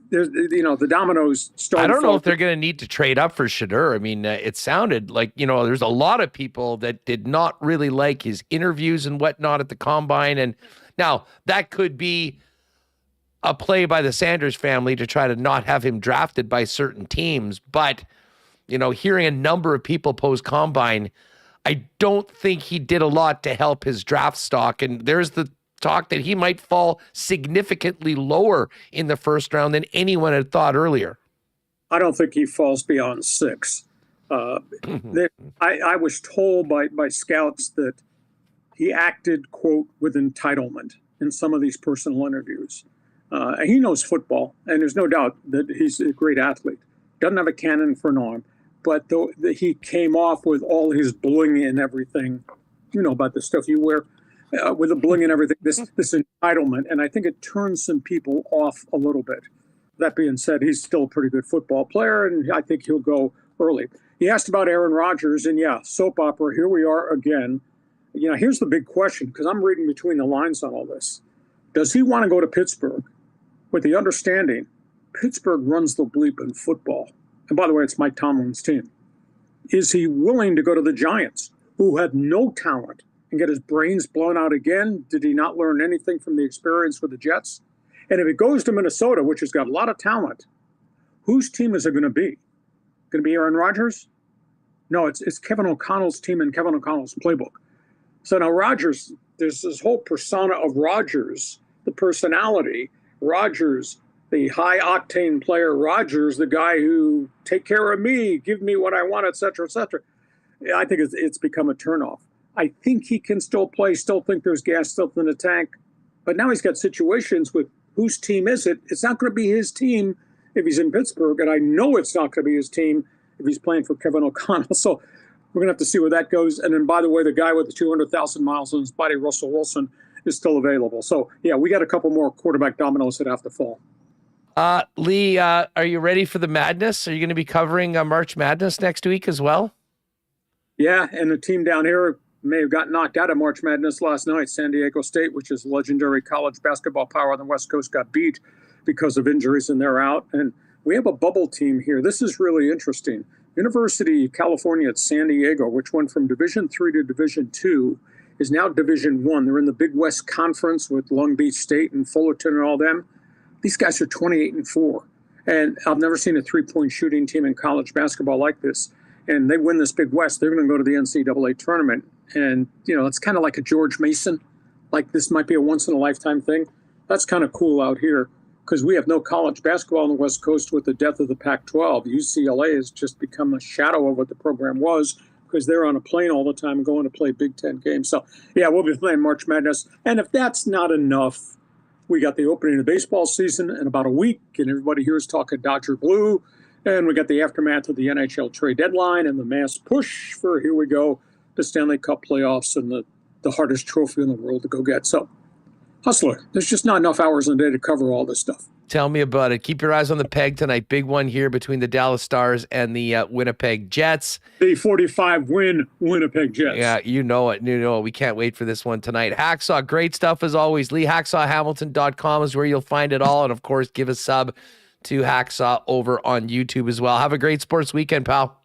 there's, the dominoes start. I don't know if they're going to need to trade up for Shedeur. I mean, it sounded like, there's a lot of people that did not really like his interviews and whatnot at the Combine. And now that could be a play by the Sanders family to try to not have him drafted by certain teams. But, hearing a number of people post-Combine, I don't think he did a lot to help his draft stock. And there's the talk that he might fall significantly lower in the first round than anyone had thought earlier. I don't think he falls beyond 6. I was told by scouts that he acted, quote, with entitlement in some of these personal interviews. And he knows football, and there's no doubt that he's a great athlete. Doesn't have a cannon for an arm. But he came off with all his bling and everything, about the stuff you wear, with the bling and everything, this entitlement. And I think it turns some people off a little bit. That being said, he's still a pretty good football player, and I think he'll go early. He asked about Aaron Rodgers, and yeah, soap opera, here we are again. Here's the big question, because I'm reading between the lines on all this. Does he want to go to Pittsburgh with the understanding Pittsburgh runs the bleep in football? And by the way, it's Mike Tomlin's team. Is he willing to go to the Giants, who had no talent, and get his brains blown out again? Did he not learn anything from the experience with the Jets? And if it goes to Minnesota, which has got a lot of talent, whose team is it going to be? Going to be Aaron Rodgers? No, it's Kevin O'Connell's team and Kevin O'Connell's playbook. So now Rodgers, there's this whole persona of Rodgers, the personality, Rodgers, the high-octane player, Rodgers, the guy who take care of me, give me what I want, et cetera, et cetera. I think it's become a turnoff. I think he can still play, still think there's gas still in the tank. But now he's got situations with whose team is it? It's not going to be his team if he's in Pittsburgh, and I know it's not going to be his team if he's playing for Kevin O'Connell. So we're going to have to see where that goes. And then, by the way, the guy with the 200,000 miles on his body, Russell Wilson, is still available. So, yeah, we got a couple more quarterback dominoes that have to fall. Lee, are you ready for the madness? Are you going to be covering March Madness next week as well? Yeah, and the team down here may have got knocked out of March Madness last night. San Diego State, which is legendary college basketball power on the West Coast, got beat because of injuries, and they're out. And we have a bubble team here. This is really interesting. University of California at San Diego, which went from Division III to Division II, is now Division I. They're in the Big West Conference with Long Beach State and Fullerton and all them. These guys are 28-4. And I've never seen a three-point shooting team in college basketball like this. And they win this Big West, they're going to go to the NCAA tournament. And, it's kind of like a George Mason. Like this might be a once-in-a-lifetime thing. That's kind of cool out here because we have no college basketball on the West Coast with the death of the Pac-12. UCLA has just become a shadow of what the program was because they're on a plane all the time going to play Big Ten games. So, yeah, we'll be playing March Madness. And if that's not enough, we got the opening of the baseball season in about a week, and everybody here is talking Dodger Blue. And we got the aftermath of the NHL trade deadline and the mass push for, here we go, the Stanley Cup playoffs and the hardest trophy in the world to go get. So, Hustler, there's just not enough hours in a day to cover all this stuff. Tell me about it. Keep your eyes on the peg tonight. Big one here between the Dallas Stars and the Winnipeg Jets. The 45-win Winnipeg Jets. Yeah, you know it. We can't wait for this one tonight. Hacksaw, great stuff as always. LeeHacksawHamilton.com is where you'll find it all. And, of course, give a sub to Hacksaw over on YouTube as well. Have a great sports weekend, pal.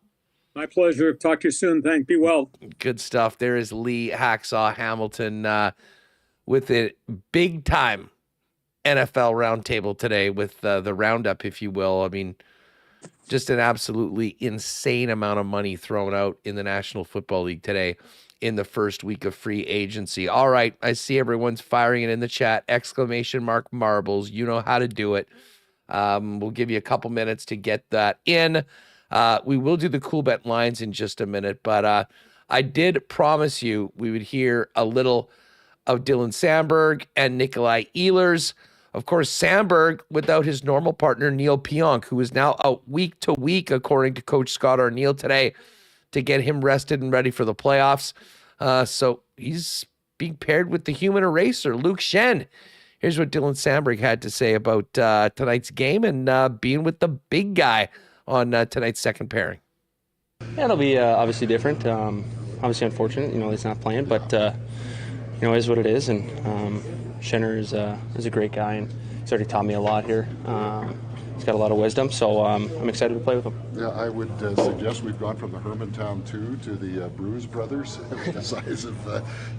My pleasure. Talk to you soon. Be well. Good stuff. There is Lee Hacksaw Hamilton with a big-time NFL roundtable today with the roundup, if you will. I mean, just an absolutely insane amount of money thrown out in the National Football League today in the first week of free agency. All right, I see everyone's firing it in the chat. ! Marbles. You know how to do it. We'll give you a couple minutes to get that in. We will do the Coolbet lines in just a minute, but I did promise you we would hear a little of Dylan Samberg and Nikolai Ehlers. Of course, Samberg without his normal partner, Neal Pionk, who is now out week to week, according to Coach Scott Arneal today, to get him rested and ready for the playoffs. So he's being paired with the human eraser, Luke Shen. Here's what Dylan Samberg had to say about tonight's game and being with the big guy on tonight's second pairing. Yeah, it'll be obviously different. Obviously unfortunate, he's not playing, but it is what it is. And Shenner is a great guy, and he's already taught me a lot here. He's got a lot of wisdom, so I'm excited to play with him. Yeah, I would suggest we've gone from the Hermantown 2 to the Bruise Brothers, the size of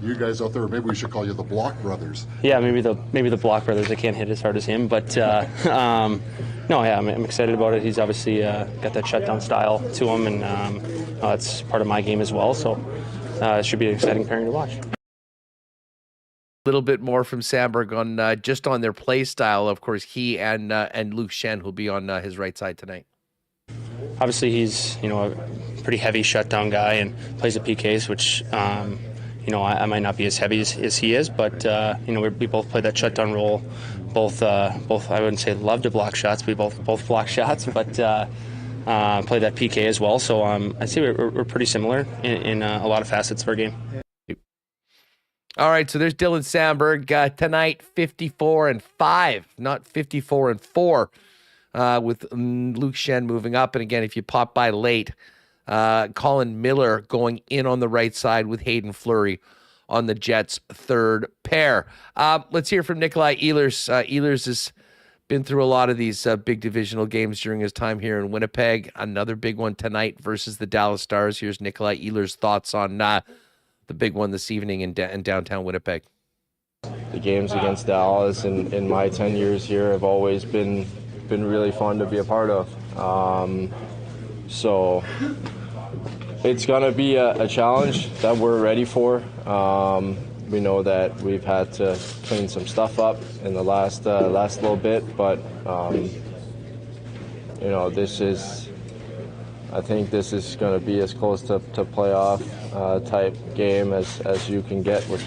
you guys out there. Or maybe we should call you the Block Brothers. Yeah, maybe the Block Brothers. I can't hit as hard as him, but no, yeah, I'm excited about it. He's obviously got that shutdown style to him, and that's part of my game as well. So it should be an exciting pairing to watch. Little bit more from Samberg on just on their play style. Of course, he and Luke Shen will be on his right side tonight. Obviously, he's a pretty heavy shutdown guy and plays the PKs, which I might not be as heavy as he is, but we both play that shutdown role. Both I wouldn't say love to block shots. We both block shots, but play that PK as well. So I see we're pretty similar in a lot of facets of our game. All right, so there's Dylan Samberg tonight, 54-5, not 54-4 with Luke Shen moving up. And again, if you pop by late, Colin Miller going in on the right side with Hayden Fleury on the Jets' third pair. Let's hear from Nikolai Ehlers. Ehlers has been through a lot of these big divisional games during his time here in Winnipeg. Another big one tonight versus the Dallas Stars. Here's Nikolai Ehlers' thoughts on the big one this evening in downtown Winnipeg. The games against Dallas in my 10 years here have always been really fun to be a part of. So it's going to be a challenge that we're ready for. We know that we've had to clean some stuff up in the last little bit, but I think this is going to be as close to playoff type game as you can get with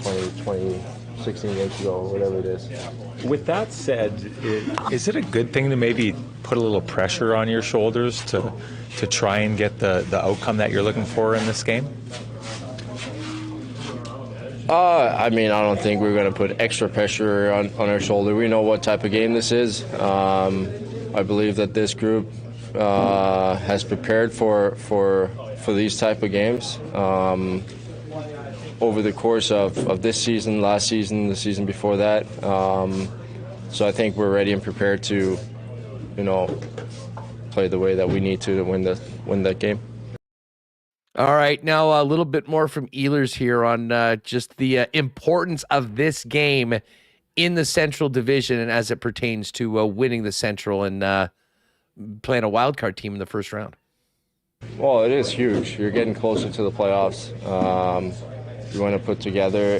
16 games to go, or whatever it is. With that said, is it a good thing to maybe put a little pressure on your shoulders to try and get the outcome that you're looking for in this game? I don't think we're going to put extra pressure on our shoulder. We know what type of game this is. I believe that this group has prepared for these type of games over the course of this season, last season, the season before that. So I think we're ready and prepared to, play the way that we need to win that game. All right, now a little bit more from Ehlers here on just the importance of this game in the Central Division and as it pertains to winning the Central and playing a wild card team in the first round. Well, it is huge. You're getting closer to the playoffs. You want to put together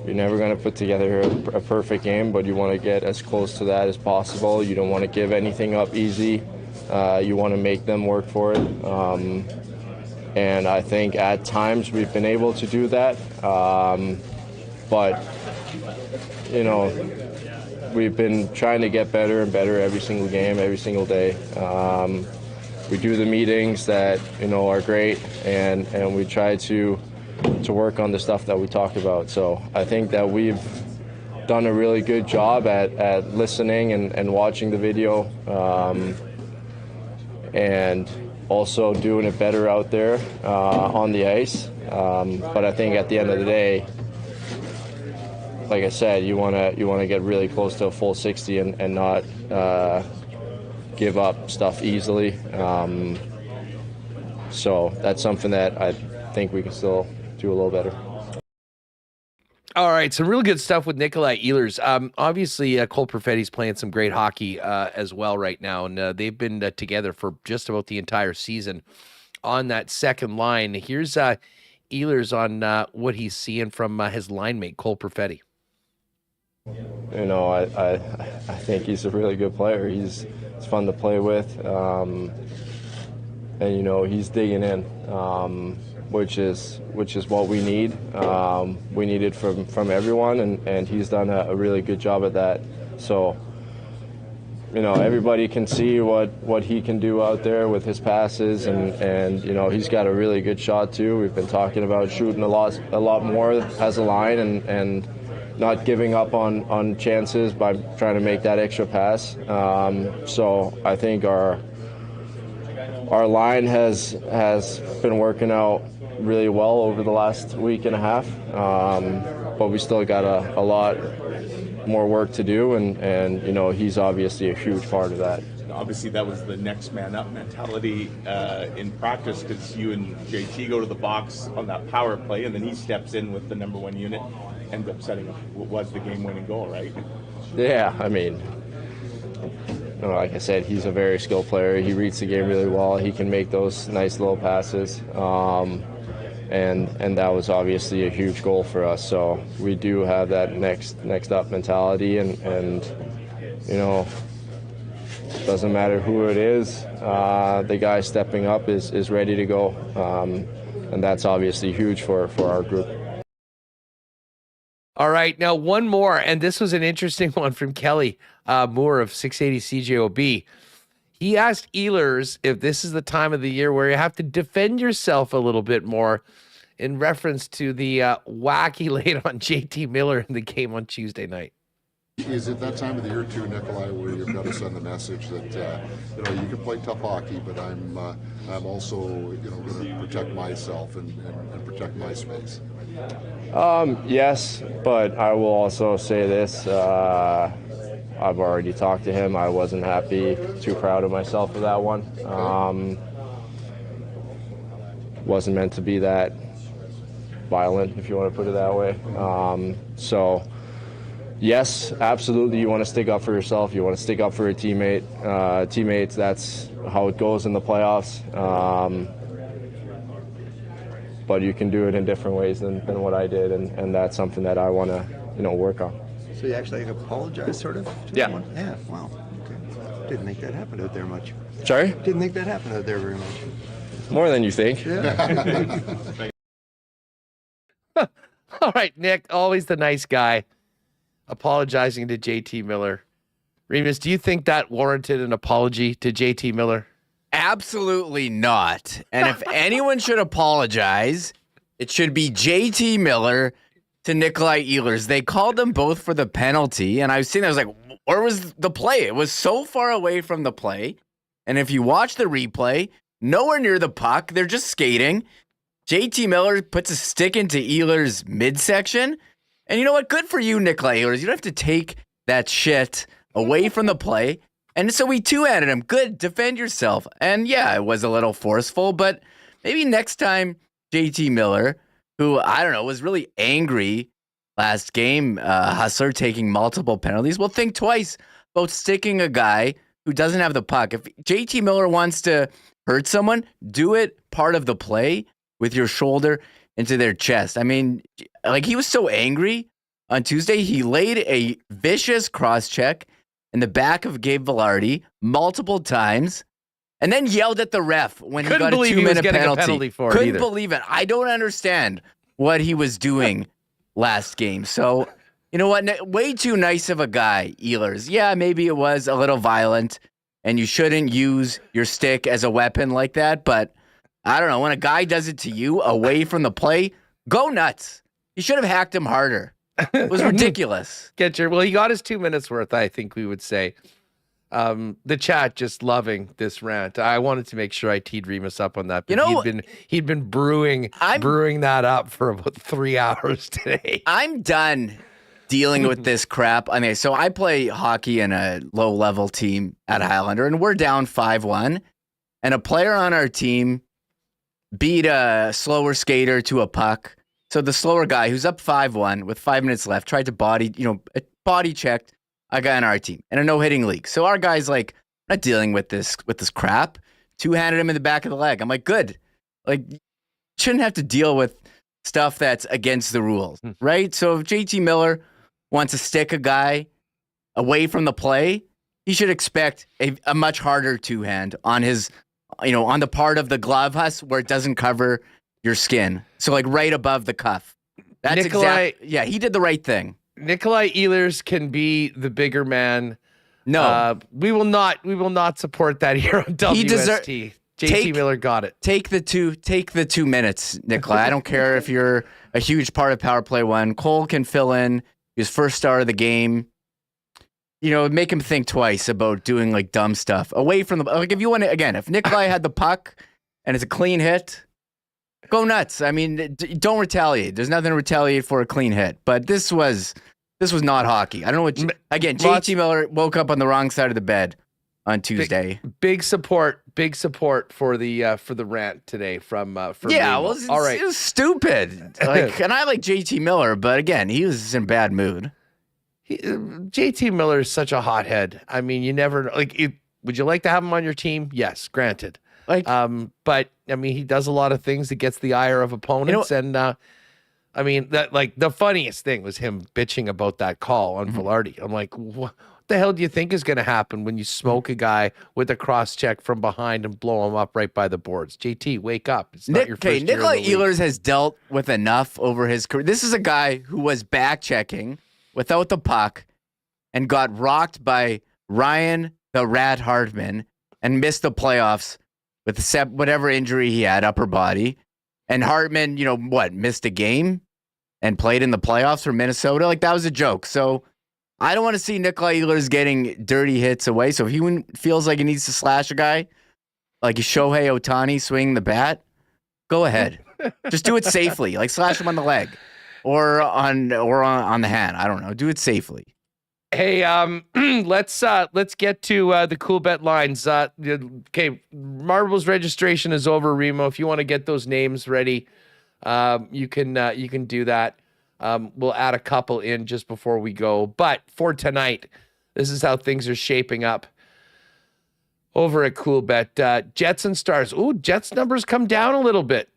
you're never going to put together a perfect game, but you want to get as close to that as possible. You don't want to give anything up easy. You want to make them work for it. And I think at times we've been able to do that. But, we've been trying to get better and better every single game, every single day. We do the meetings that, are great, and we try to work on the stuff that we talk about. So I think that we've done a really good job at listening and watching the video. And also doing it better out there on the ice. But I think at the end of the day, like I said, you want to get really close to a full 60 and not give up stuff easily. So that's something that I think we can still do a little better. All right, some real good stuff with Nikolai Ehlers. Obviously, Cole Perfetti's playing some great hockey as well right now, and they've been together for just about the entire season on that second line. Here's Ehlers on what he's seeing from his line mate, Cole Perfetti. I think he's a really good player. He's fun to play with, and he's digging in. Which is what we need. We need it from everyone, and he's done a really good job at that. So, everybody can see what he can do out there with his passes, and he's got a really good shot too. We've been talking about shooting a lot more as a line and not giving up on chances by trying to make that extra pass. So I think our line has been working out really well over the last week and a half, but we still got a lot more work to do, and he's obviously a huge part of that. Obviously, that was the next man up mentality in practice, because you and JT go to the box on that power play, and then he steps in with the number one unit, ends up setting what was the game-winning goal, right? Yeah, like I said, he's a very skilled player. He reads the game really well. He can make those nice little passes. And that was obviously a huge goal for us. So we do have that next up mentality, and doesn't matter who it is, the guy stepping up is ready to go, and that's obviously huge for our group. All right, now one more, and this was an interesting one from Kelly Moore of 680 CJOB. He asked Ehlers if this is the time of the year where you have to defend yourself a little bit more, in reference to the whack he laid on JT Miller in the game on Tuesday night. Is it that time of the year too, Nikolai, where you've got to send the message that you can play tough hockey, but I'm also going to protect myself and protect my space? Yes, but I will also say this. I've already talked to him. I wasn't happy, too proud of myself for that one. Wasn't meant to be that violent, if you want to put it that way. So, yes, absolutely, you want to stick up for yourself. You want to stick up for your teammates. That's how it goes in the playoffs. But you can do it in different ways than what I did, and that's something that I want to, work on. So you actually apologize, sort of? Yeah. Yeah, wow. Okay. Didn't think that happened out there much. Sorry? Didn't think that happened out there very much. More than you think. Yeah. All right, Nick, always the nice guy, apologizing to JT Miller. Remis, do you think that warranted an apology to JT Miller? Absolutely not. And if anyone should apologize, it should be JT Miller to Nikolai Ehlers. They called them both for the penalty, and I was sitting there, I was like, where was the play? It was so far away from the play. And if you watch the replay, nowhere near the puck. They're just skating. JT Miller puts a stick into Ehlers' midsection. And you know what? Good for you, Nikolai Ehlers. You don't have to take that shit away from the play. And so we two-handed him. Good. Defend yourself. And yeah, it was a little forceful, but maybe next time JT Miller, who, I don't know, was really angry last game, Hustler taking multiple penalties, will think twice about sticking a guy who doesn't have the puck. If JT Miller wants to hurt someone, do it part of the play with your shoulder into their chest. I mean, like, he was so angry on Tuesday, he laid a vicious cross-check in the back of Gabe Vilardi multiple times and then yelled at the ref when he got a 2-minute penalty. Couldn't believe it. I don't understand what he was doing last game. So, you know what? Way too nice of a guy, Ehlers. Yeah, maybe it was a little violent, and you shouldn't use your stick as a weapon like that. But I don't know. When a guy does it to you away from the play, go nuts. You should have hacked him harder. It was ridiculous. Well, he got his 2 minutes worth, I think we would say. The chat just loving this rant. I wanted to make sure I teed Remis up on that. But he'd been brewing that up for about 3 hours today. I'm done dealing with this crap. I mean, so I play hockey in a low-level team at Highlander, and we're down 5-1. And a player on our team beat a slower skater to a puck. So the slower guy, who's up 5-1 with 5 minutes left, tried to body checked a guy on our team in a no-hitting league. So our guy's like, I'm not dealing with this crap. Two-handed him in the back of the leg. I'm like, good. Like, shouldn't have to deal with stuff that's against the rules, right? So if JT Miller wants to stick a guy away from the play, he should expect a much harder two-hand on his, on the part of the glove husk where it doesn't cover your skin. So like right above the cuff. That's yeah, he did the right thing. Nikolai Ehlers can be the bigger man. No, we will not support that here on WST. JT Miller got it. Take the 2 minutes, Nikolai. I don't care if you're a huge part of Power Play 1. Cole can fill in his first star of the game. Make him think twice about doing like dumb stuff away from the, like, if you want to, again, if Nikolai had the puck and it's a clean hit, go nuts. I mean, don't retaliate. There's nothing to retaliate for a clean hit. But this was not hockey. I don't know what. Again, JT Miller woke up on the wrong side of the bed on Tuesday. Big support for the rant today from yeah. Neal. Well, all right. It was stupid. And I like JT Miller, but again, he was in bad mood. JT Miller is such a hothead. I mean, you never would you like to have him on your team? Yes, granted. But I mean, he does a lot of things that gets the ire of opponents, and I mean, that the funniest thing was him bitching about that call on Vilardi. I'm like, what the hell do you think is going to happen when you smoke a guy with a cross check from behind and blow him up right by the boards? JT, wake up! It's not your first year. Nikolai Ehlers has dealt with enough over his career. This is a guy who was back checking without the puck and got rocked by Ryan the Rat Hartman and missed the playoffs with whatever injury he had, upper body. And Hartman, missed a game and played in the playoffs for Minnesota. Like, that was a joke. So I don't want to see Nikolai Ehlers getting dirty hits away. So if he feels like he needs to slash a guy, like Shohei Ohtani swinging the bat, go ahead. Just do it safely. Like slash him on the leg or on the hand. I don't know. Do it safely. Hey, let's get to the Coolbet lines. Okay, Marbles registration is over, Remo. If you want to get those names ready, you can do that. We'll add a couple in just before we go. But for tonight, this is how things are shaping up over at Coolbet. Jets and Stars. Ooh, Jets numbers come down a little bit.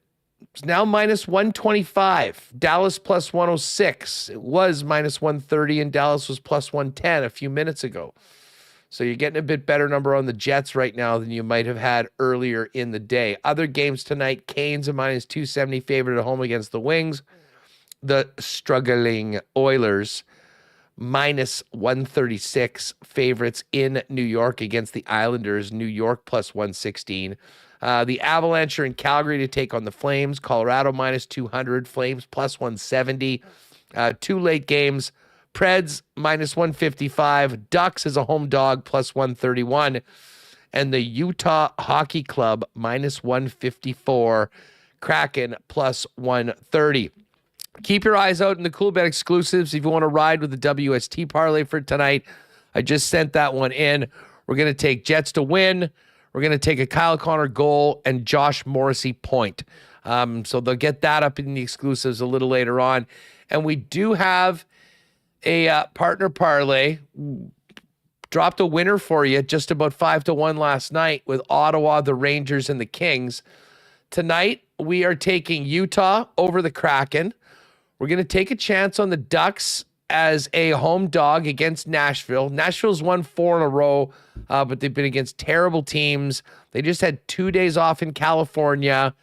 It's now minus 125. Dallas plus 106. It was minus 130, and Dallas was plus 110 a few minutes ago. So you're getting a bit better number on the Jets right now than you might have had earlier in the day. Other games tonight, Canes a minus 270 favorite at home against the Wings. The struggling Oilers minus 136 favorites in New York against the Islanders. New York plus 116. The Avalanche are in Calgary to take on the Flames. Colorado minus 200. Flames plus 170. Two late games. Preds minus 155. Ducks as a home dog plus 131. And the Utah Hockey Club minus 154. Kraken plus 130. Keep your eyes out in the Coolbet exclusives if you want to ride with the WST parlay for tonight. I just sent that one in. We're going to take Jets to win. We're going to take a Kyle Connor goal and Josh Morrissey point. So they'll get that up in the exclusives a little later on. And we do have a partner parlay. Dropped a winner for you just about 5-1 last night with Ottawa, the Rangers, and the Kings. Tonight, we are taking Utah over the Kraken. We're going to take a chance on the Ducks as a home dog against Nashville. Nashville's won 4 in a row, but they've been against terrible teams. They just had 2 days off in California.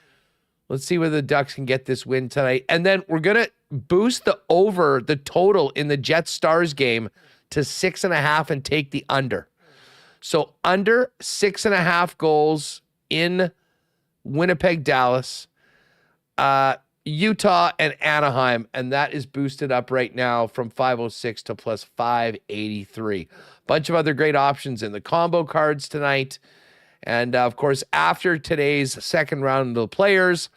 Let's see whether the Ducks can get this win tonight. And then we're going to boost the total in the Jets Stars game to 6.5 and take the under. So under 6.5 goals in Winnipeg, Dallas, Utah, and Anaheim, and that is boosted up right now from 506 to plus 583. Bunch of other great options in the combo cards tonight. And of course, after today's second round of the players,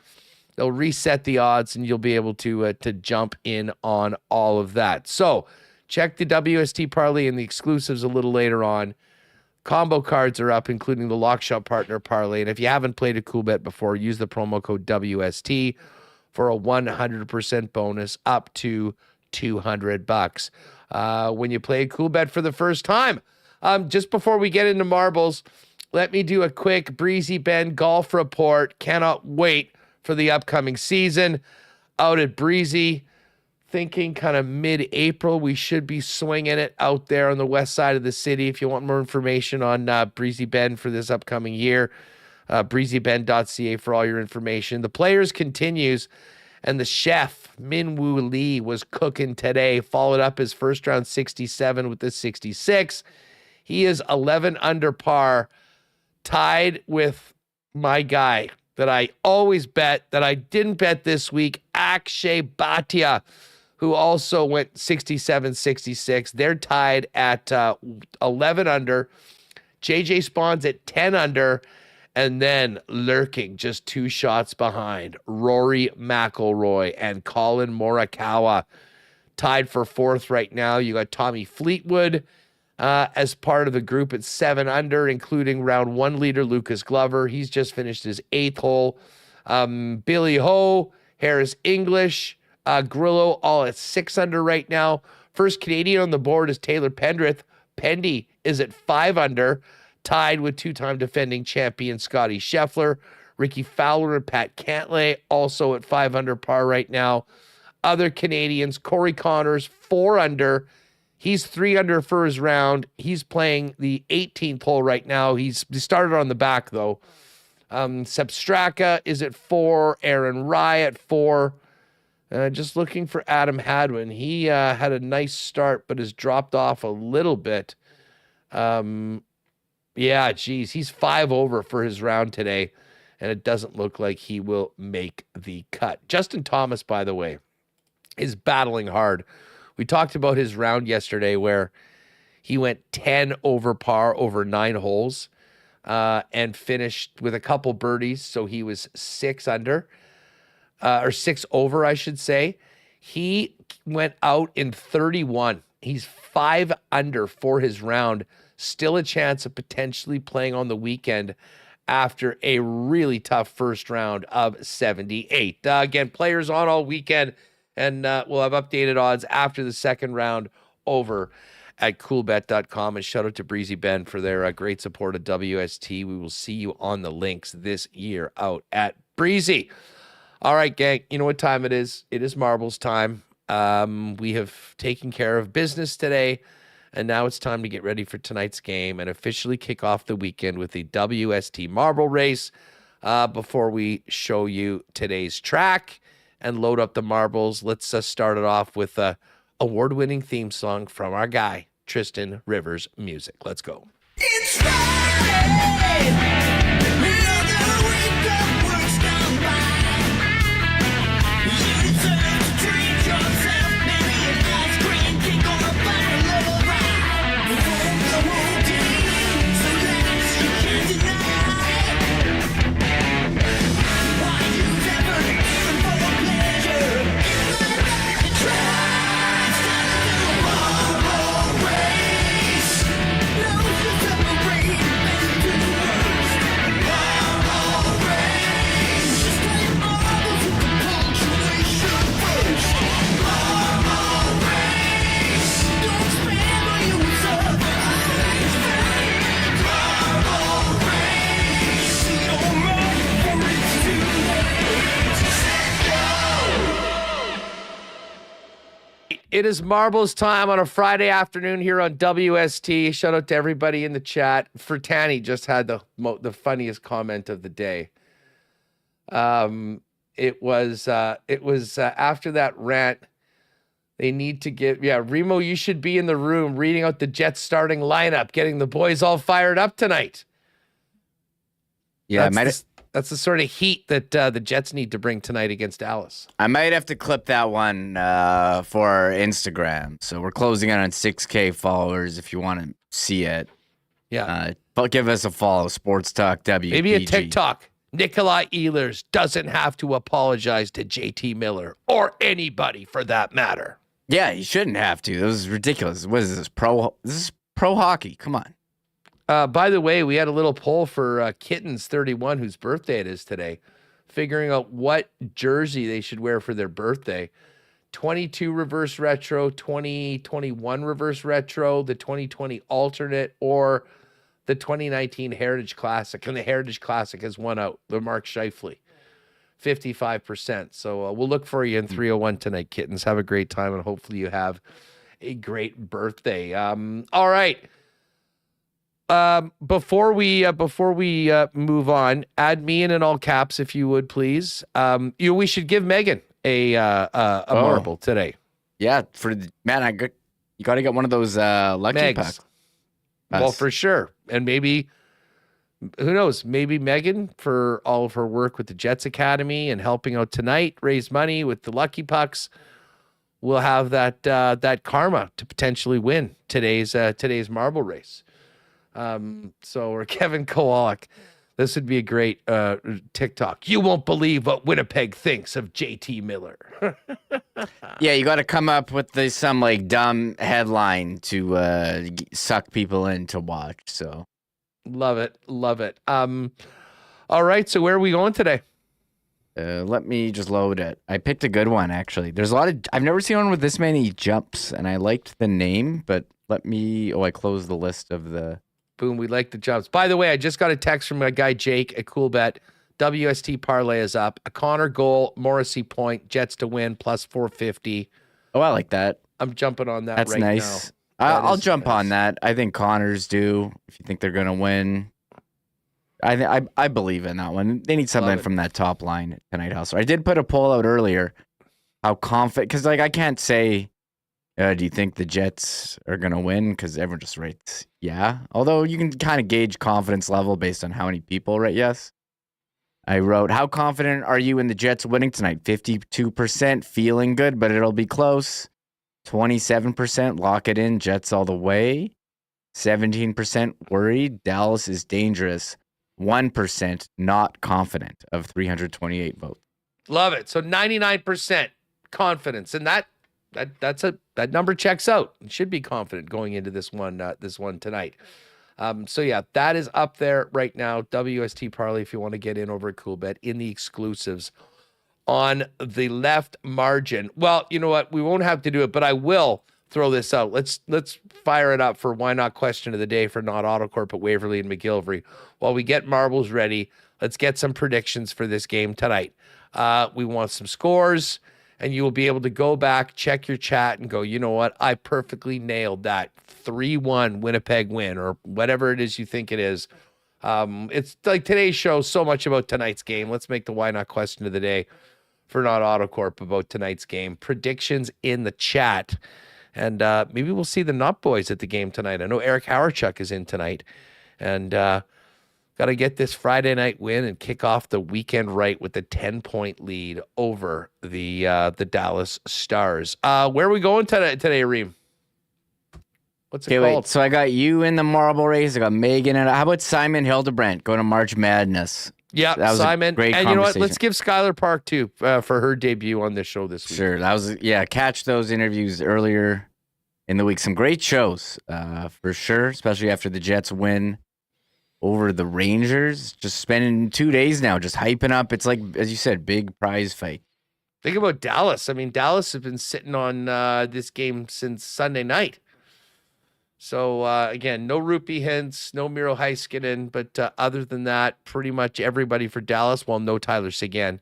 they'll reset the odds and you'll be able to jump in on all of that. So check the WST parlay and the exclusives a little later on. Combo cards are up, including the Lock Shop Partner Parlay. And if you haven't played a Coolbet before, use the promo code WST for a 100% bonus up to $200 when you play Coolbet for the first time. Just before we get into marbles, let me do a quick Breezy Bend golf report. Cannot wait for the upcoming season. Out at Breezy, thinking kind of mid-April, we should be swinging it out there on the west side of the city. If you want more information on Breezy Bend for this upcoming year, breezybend.ca for all your information. The Players continues, and the chef, Min Woo Lee, was cooking today, followed up his first round 67 with the 66. He is 11 under par, tied with my guy that I always bet, that I didn't bet this week, Akshay Bhatia, who also went 67-66. They're tied at 11 under. JJ Spawn's at 10 under. And then lurking just 2 shots behind, Rory McIlroy and Colin Morikawa tied for 4th right now. You got Tommy Fleetwood as part of the group at 7 under, including round 1 leader Lucas Glover. He's just finished his 8th hole. Billy Ho, Harris English, Grillo all at 6 under right now. First Canadian on the board is Taylor Pendrith. Pendy is at 5 under. Tied with 2-time defending champion Scotty Scheffler. Ricky Fowler and Pat Cantlay also at 5 under par right now. Other Canadians, Corey Connors, 4 under. He's 3 under for his round. He's playing the 18th hole right now. He started on the back, though. Sepp Straka is at 4. Aaron Rye at 4. Just looking for Adam Hadwin. He had a nice start, but has dropped off a little bit. Yeah, geez, he's 5 over for his round today, and it doesn't look like he will make the cut. Justin Thomas, by the way, is battling hard We talked about his round yesterday where he went 10 over par over 9 holes and finished with a couple birdies. So he was 6 under, or 6 over, I should say. He went out in 31. He's 5 under for his round. Still a chance of potentially playing on the weekend after a really tough first round of 78. Again, players on all weekend, and we'll have updated odds after the second round over at coolbet.com. And shout out to Breezy Ben for their great support of WST. We will see you on the links this year out at Breezy. All right, gang, you know what time it is. It is marbles time. We have taken care of business today, and now it's time to get ready for tonight's game and officially kick off the weekend with the WST marble race. Before we show you today's track and load up the marbles, let's start it off with a award-winning theme song from our guy, Tristan Rivers Music. Let's go. It's Friday. It is marbles time on a Friday afternoon here on WST. Shout out to everybody in the chat. Fertani just had the funniest comment of the day. It was after that rant. They need to get Remo. You should be in the room reading out the Jets starting lineup, getting the boys all fired up tonight. Yeah, that's the sort of heat that the Jets need to bring tonight against Dallas. I might have to clip that one for our Instagram. So we're closing in on 6K followers if you want to see it. Yeah. But give us a follow, Sports Talk WPG. Maybe a TikTok. Nikolai Ehlers doesn't have to apologize to JT Miller or anybody for that matter. Yeah, he shouldn't have to. That was ridiculous. What is this? This is pro hockey. Come on. By the way, we had a little poll for Kittens 31, whose birthday it is today, figuring out what jersey they should wear for their birthday. 22 reverse retro, 2021 reverse retro, the 2020 alternate, or the 2019 Heritage Classic. And the Heritage Classic has won out, the Mark Scheifele, 55%. So we'll look for you in 301 tonight, Kittens. Have a great time, and hopefully you have a great birthday. All right. Before we move on, add me in all caps if you would, please. We should give Megan a marble today. Yeah, you got to get one of those lucky Megs. packs. Well, for sure, and maybe who knows? Maybe Megan, for all of her work with the Jets Academy and helping out tonight, raise money with the Lucky Pucks, will have that karma to potentially win today's marble race. Or Kevin Kowalik, this would be a great TikTok. You won't believe what Winnipeg thinks of JT Miller. Yeah, you got to come up with some like dumb headline to suck people in to watch. So love it. All right, so where are we going today? Let me just load it. I picked a good one, actually. There's a lot of... I've never seen one with this many jumps, and I liked the name, but I closed the list of the... Boom, we like the jumps. By the way, I just got a text from my guy Jake at Coolbet. WST parlay is up. A Connor goal, Morrissey point, Jets to win, plus 450. Oh, I like that. I'm jumping on that. That's right nice. now. I'll jump on that. I think Connors do, if you think they're going to win. I believe in that one. They need something from that top line tonight, Hustler. I did put a poll out earlier. How confident... Because, I can't say... do you think the Jets are going to win? Because everyone just writes yeah. Although you can kind of gauge confidence level based on how many people write yes. I wrote, how confident are you in the Jets winning tonight? 52%, feeling good, but it'll be close. 27% lock it in, Jets all the way. 17% worried, Dallas is dangerous. 1% not confident of 328 votes. Love it. So 99% confidence, and that number checks out. You should be confident going into this one tonight. So yeah, that is up there right now. WST parlay if you want to get in over at Coolbet in the exclusives on the left margin. Well, you know what? We won't have to do it, but I will throw this out. Let's fire it up for why not question of the day for Not Autocorp at Waverly and McGillivray. While we get marbles ready, let's get some predictions for this game tonight. We want some scores, and you will be able to go back, check your chat, and go, you know what? I perfectly nailed that 3-1 Winnipeg win, or whatever it is you think it is. It's like today's show, so much about tonight's game. Let's make the why not question of the day for Not Autocorp about tonight's game. Predictions in the chat. And maybe we'll see the Not Boys at the game tonight. I know Eric Howarchuk is in tonight. And got to get this Friday night win and kick off the weekend right with a 10-point lead over the Dallas Stars. Where are we going today, Reem? What's it called? Wait, so I got you in the marble race. I got Megan. And how about Simon Hildebrandt going to March Madness? Yeah, that was Simon. A great and you know what? conversation. Let's give Skylar Park, too, for her debut on this show this week. Sure. That was, catch those interviews earlier in the week. Some great shows, for sure, especially after the Jets win over the Rangers. Just spending 2 days now, just hyping up. It's like, as you said, big prize fight. Think about Dallas. I mean, Dallas has been sitting on this game since Sunday night. So, again, no Rupi Hintz, no Miro Heiskanen, but other than that, pretty much everybody for Dallas. Well, no Tyler Seguin.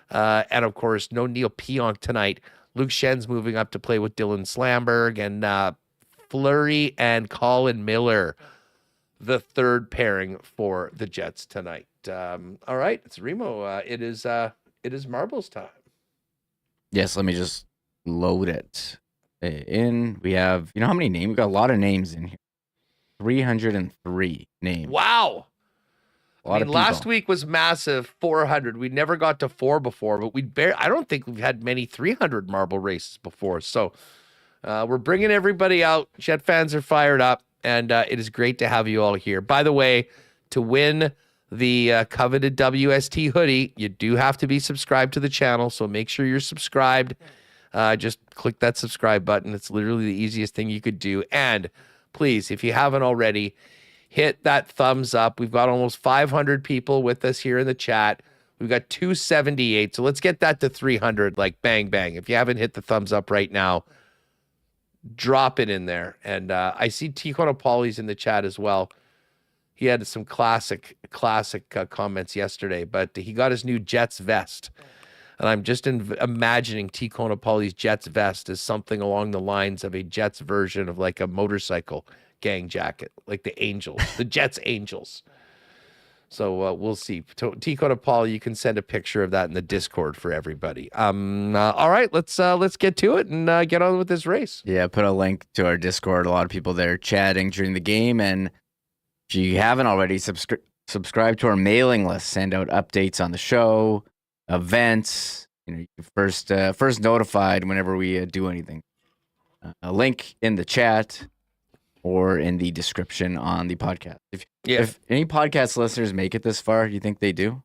And, of course, no Neal Pionk tonight. Luke Schen's moving up to play with Dylan Samberg, and Fleury and Colin Miller, the third pairing for the Jets tonight. All right, it's Remo. It is marbles time. Yes, let me just load it in. We have, you know how many names? We've got a lot of names in here. 303 names. Wow. I mean, of last people. week was massive, 400. We never got to 4 before, but I don't think we've had many 300 marble races before. So we're bringing everybody out. Jet fans are fired up, and it is great to have you all here. By the way, to win the coveted WST hoodie, you do have to be subscribed to the channel, so make sure you're subscribed. Just click that subscribe button. It's literally the easiest thing you could do. And please, if you haven't already, hit that thumbs up. We've got almost 500 people with us here in the chat. We've got 278. So let's get that to 300, like bang, bang. If you haven't hit the thumbs up right now, drop it in there. And I see Tijuana Pauly's in the chat as well. He had some classic comments yesterday, but he got his new Jets vest. And I'm just imagining T. Conopoli's Jets vest as something along the lines of a Jets version of like a motorcycle gang jacket, like the Angels, the Jets Angels. So we'll see. T. Conopoli, you can send a picture of that in the Discord for everybody. All right, let's get to it and get on with this race. Yeah, put a link to our Discord. A lot of people there chatting during the game. And if you haven't already, subscribe to our mailing list. Send out updates on the show, events. You know, you're first notified whenever we do anything. A link in the chat or in the description on the podcast. If any podcast listeners make it this far, you think they do?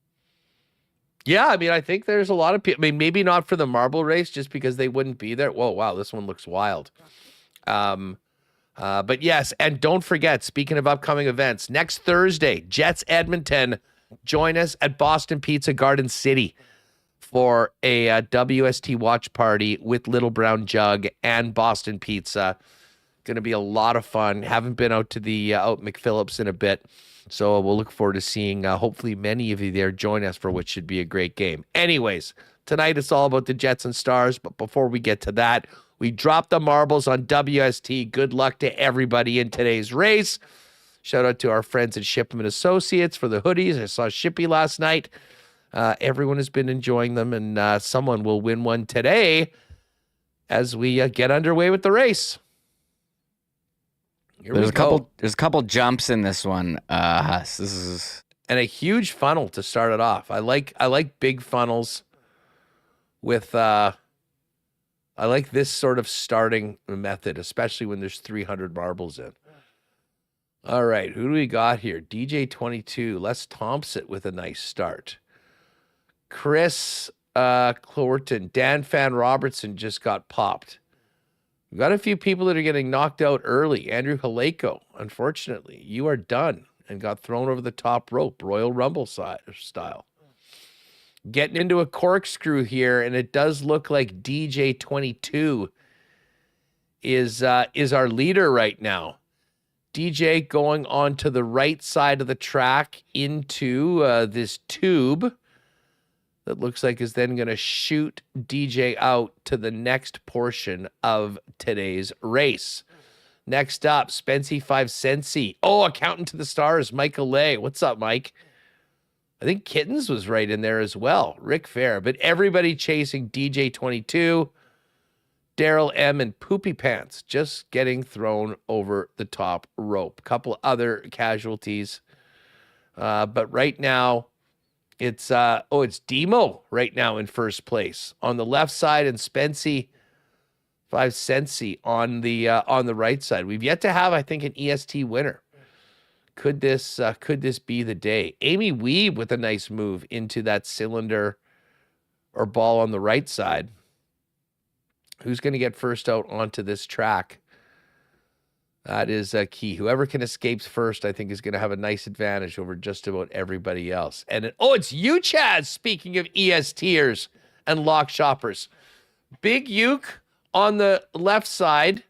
Yeah, I mean, I think there's a lot of people. I mean, maybe not for the marble race, just because they wouldn't be there. Whoa, wow, this one looks wild. But yes, and don't forget, speaking of upcoming events, next Thursday, Jets Edmonton, join us at Boston Pizza Garden City for a WST watch party with Little Brown Jug and Boston Pizza. Going to be a lot of fun. Haven't been out to the out McPhillips in a bit, so we'll look forward to seeing hopefully many of you there join us for what should be a great game. Anyways, tonight it's all about the Jets and Stars, but before we get to that, we dropped the marbles on WST. Good luck to everybody in today's race. Shout out to our friends at Shipman Associates for the hoodies. I saw Shippy last night. Everyone has been enjoying them, and someone will win one today as we get underway with the race. There's a couple jumps in this one. This is and a huge funnel to start it off. I like big funnels with I like this sort of starting method, especially when there's 300 marbles in. All right, who do we got here? DJ22, Les Thompson with a nice start. Chris Clorton, Dan Fan Robertson just got popped. We've got a few people that are getting knocked out early. Andrew Haleko, unfortunately, you are done and got thrown over the top rope, Royal Rumble style. Getting into a corkscrew here, and it does look like DJ22 is our leader right now. DJ going on to the right side of the track into this tube that looks like is then going to shoot DJ out to the next portion of today's race. Next up, Spency 5 Sensi. Oh, accountant to the stars, Michael Lay. What's up, Mike? I think Kittens was right in there as well. Rick Fair. But everybody chasing DJ22, Daryl M, and Poopy Pants just getting thrown over the top rope. Couple other casualties. But right now, it's Demo right now in first place. On the left side, and Spency 5 Sensi on the right side. We've yet to have, I think, an EST winner. Could this be the day? Amy Weeb with a nice move into that cylinder or ball on the right side. Who's going to get first out onto this track? That is key. Whoever can escape first, I think, is going to have a nice advantage over just about everybody else. And it's you, Chaz, speaking of ESTers and lock shoppers. Big Uke on the left side,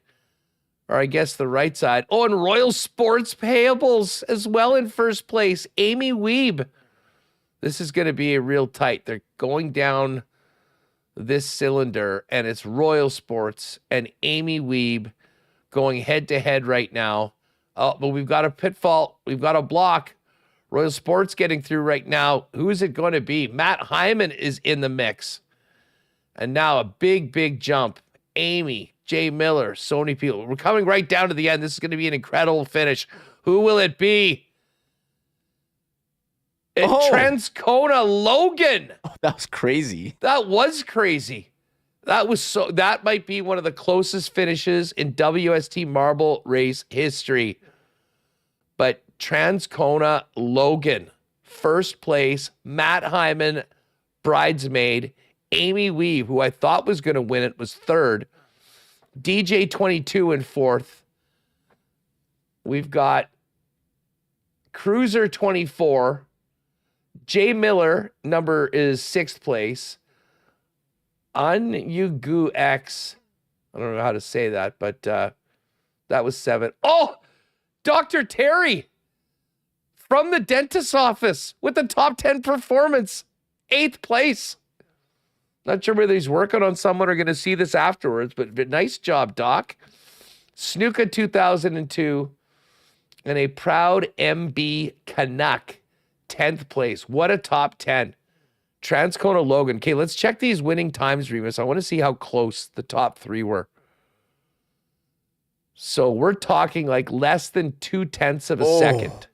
or I guess the right side. Oh, and Royal Sports Payables as well in first place. Amy Weeb. This is going to be a real tight. They're going down this cylinder, and it's Royal Sports and Amy Weeb going head-to-head right now. Oh, but we've got a pitfall. We've got a block. Royal Sports getting through right now. Who is it going to be? Matt Hyman is in the mix. And now a big, big jump. Amy, Jay Miller, Sony Peel. We're coming right down to the end. This is going to be an incredible finish. Who will it be? Transcona Logan. Oh, that was crazy. That was crazy. That might be one of the closest finishes in WST marble race history. But Transcona Logan, first place. Matt Hyman, bridesmaid. Amy Weave, who I thought was going to win it, was third. DJ 22 in fourth. We've got Cruiser 24. Jay Miller, number is sixth place. Anyugu X, I don't know how to say that, but that was 7. Oh, Dr. Terry from the dentist's office with the top 10 performance, 8th place. Not sure whether he's working on someone or going to see this afterwards, but nice job, Doc. Snuka 2002 and a proud MB Canuck, 10th place. What a top 10. Transcona Logan. Okay, let's check these winning times, Remis. I want to see how close the top 3 were. So we're talking like less than 0.2 of a second.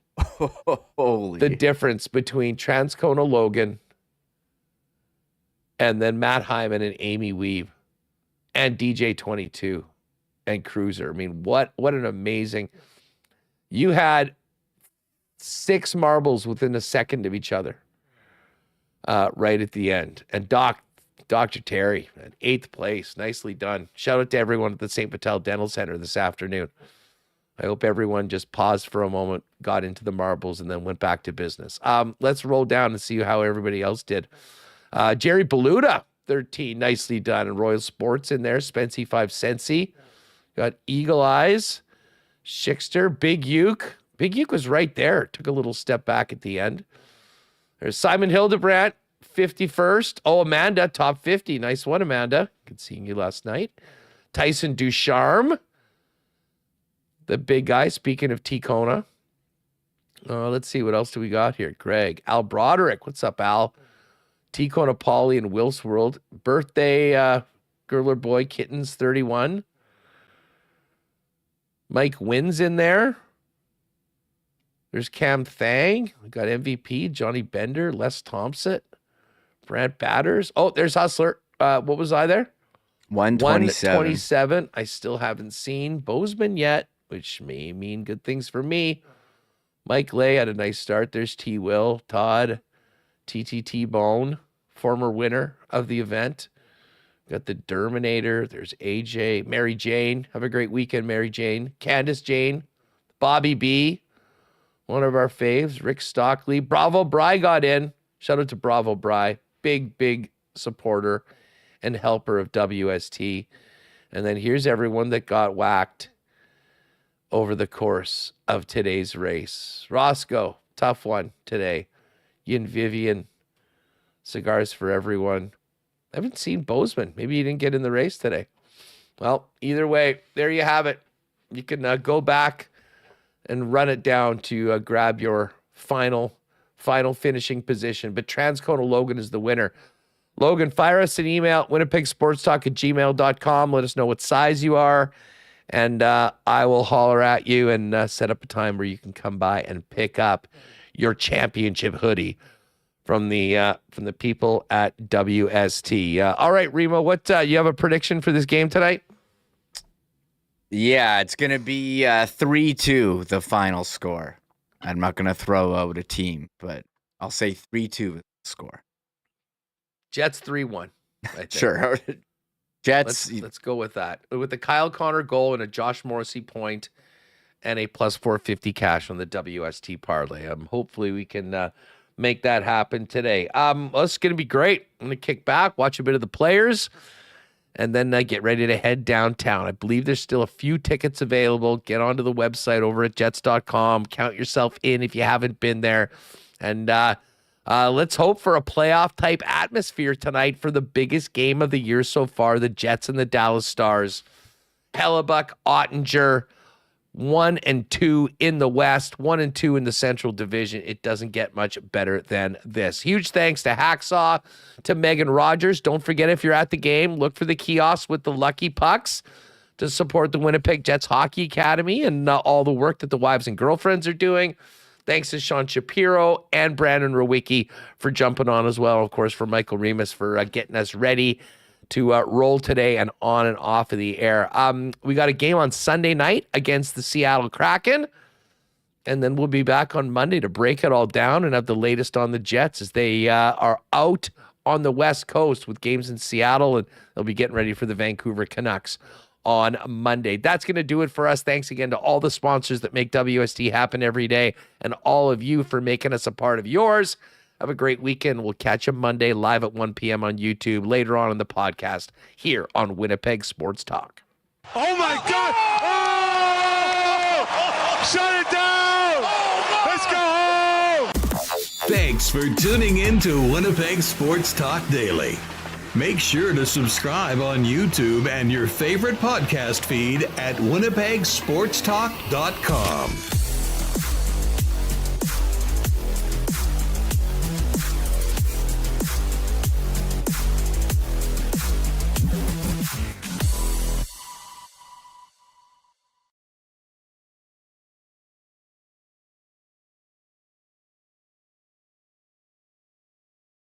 Holy. The difference between Transcona Logan and then Matt Hyman and Amy Weave and DJ 22 and Cruiser. I mean, what an amazing. You had 6 marbles within a second of each other. Right at the end. And Dr. Terry, 8th place. Nicely done. Shout out to everyone at the St. Patel Dental Center this afternoon. I hope everyone just paused for a moment, got into the marbles, and then went back to business. Let's roll down and see how everybody else did. Jerry Beluda, 13. Nicely done. And Royal Sports in there. Spency 5 Sensi. Got Eagle Eyes. Schickster. Big Uke. Big Uke was right there. Took a little step back at the end. There's Simon Hildebrandt, 51st. Oh, Amanda, top 50. Nice one, Amanda. Good seeing you last night. Tyson Ducharme, the big guy. Speaking of Ticona. Let's see, what else do we got here? Greg. Al Broderick. What's up, Al? Ticona Polly and Wills World. Birthday girler boy, Kittens, 31. Mike Wynn's in there. There's Cam Thang. We got MVP, Johnny Bender, Les Thompson, Brant Batters. Oh, there's Hustler. What was I there? 127. I still haven't seen Bozeman yet, which may mean good things for me. Mike Lay had a nice start. There's T. Will, Todd, TTT Bone, former winner of the event. Got the Derminator. There's AJ, Mary Jane. Have a great weekend, Mary Jane. Candace Jane, Bobby B, one of our faves. Rick Stockley. Bravo Bry got in. Shout out to Bravo Bry. Big supporter and helper of WST. And then here's everyone that got whacked over the course of today's race. Roscoe, tough one today. Yin Vivian, cigars for everyone. I haven't seen Bozeman. Maybe he didn't get in the race today. Well, either way, there you have it. You can go back and run it down to grab your final finishing position. But Transcona Logan is the winner. Logan, fire us an email, winnipegsportstalk@gmail.com. Let us know what size you are, and I will holler at you and set up a time where you can come by and pick up your championship hoodie from the people at WST. All right, Remo, what you have a prediction for this game tonight? Yeah, it's going to be 3-2, the final score. I'm not going to throw out a team, but I'll say 3-2 score. Jets 3-1. Sure. Jets. Let's go with that. With the Kyle Connor goal and a Josh Morrissey point and a plus 450 cash on the WST parlay. Hopefully we can make that happen today. It's going to be great. I'm going to kick back, watch a bit of the players, and then get ready to head downtown. I believe there's still a few tickets available. Get onto the website over at jets.com. Count yourself in if you haven't been there. And let's hope for a playoff-type atmosphere tonight for the biggest game of the year so far, the Jets and the Dallas Stars. Hellebuck, Ottinger, 1 and 2 in the West, 1 and 2 in the Central Division. It doesn't get much better than this. Huge thanks to Hacksaw, to Megan Rodgers. Don't forget, if you're at the game, look for the kiosks with the lucky pucks to support the Winnipeg Jets Hockey Academy and all the work that the wives and girlfriends are doing. Thanks to Sean Shapiro and Brandon Rewucki for jumping on as well. Of course, for Michael Remis for getting us ready to roll today and on and off of the air. We got a game on Sunday night against the Seattle Kraken, and then we'll be back on Monday to break it all down and have the latest on the Jets as they are out on the West Coast with games in Seattle, and they'll be getting ready for the Vancouver Canucks on Monday. That's going to do it for us. Thanks again to all the sponsors that make WST happen every day and all of you for making us a part of yours. Have a great weekend. We'll catch you Monday live at 1 p.m. on YouTube, later on in the podcast here on Winnipeg Sports Talk. Oh, my God! Oh! Shut it down! Let's go home! Thanks for tuning in to Winnipeg Sports Talk Daily. Make sure to subscribe on YouTube and your favorite podcast feed at winnipegsportstalk.com.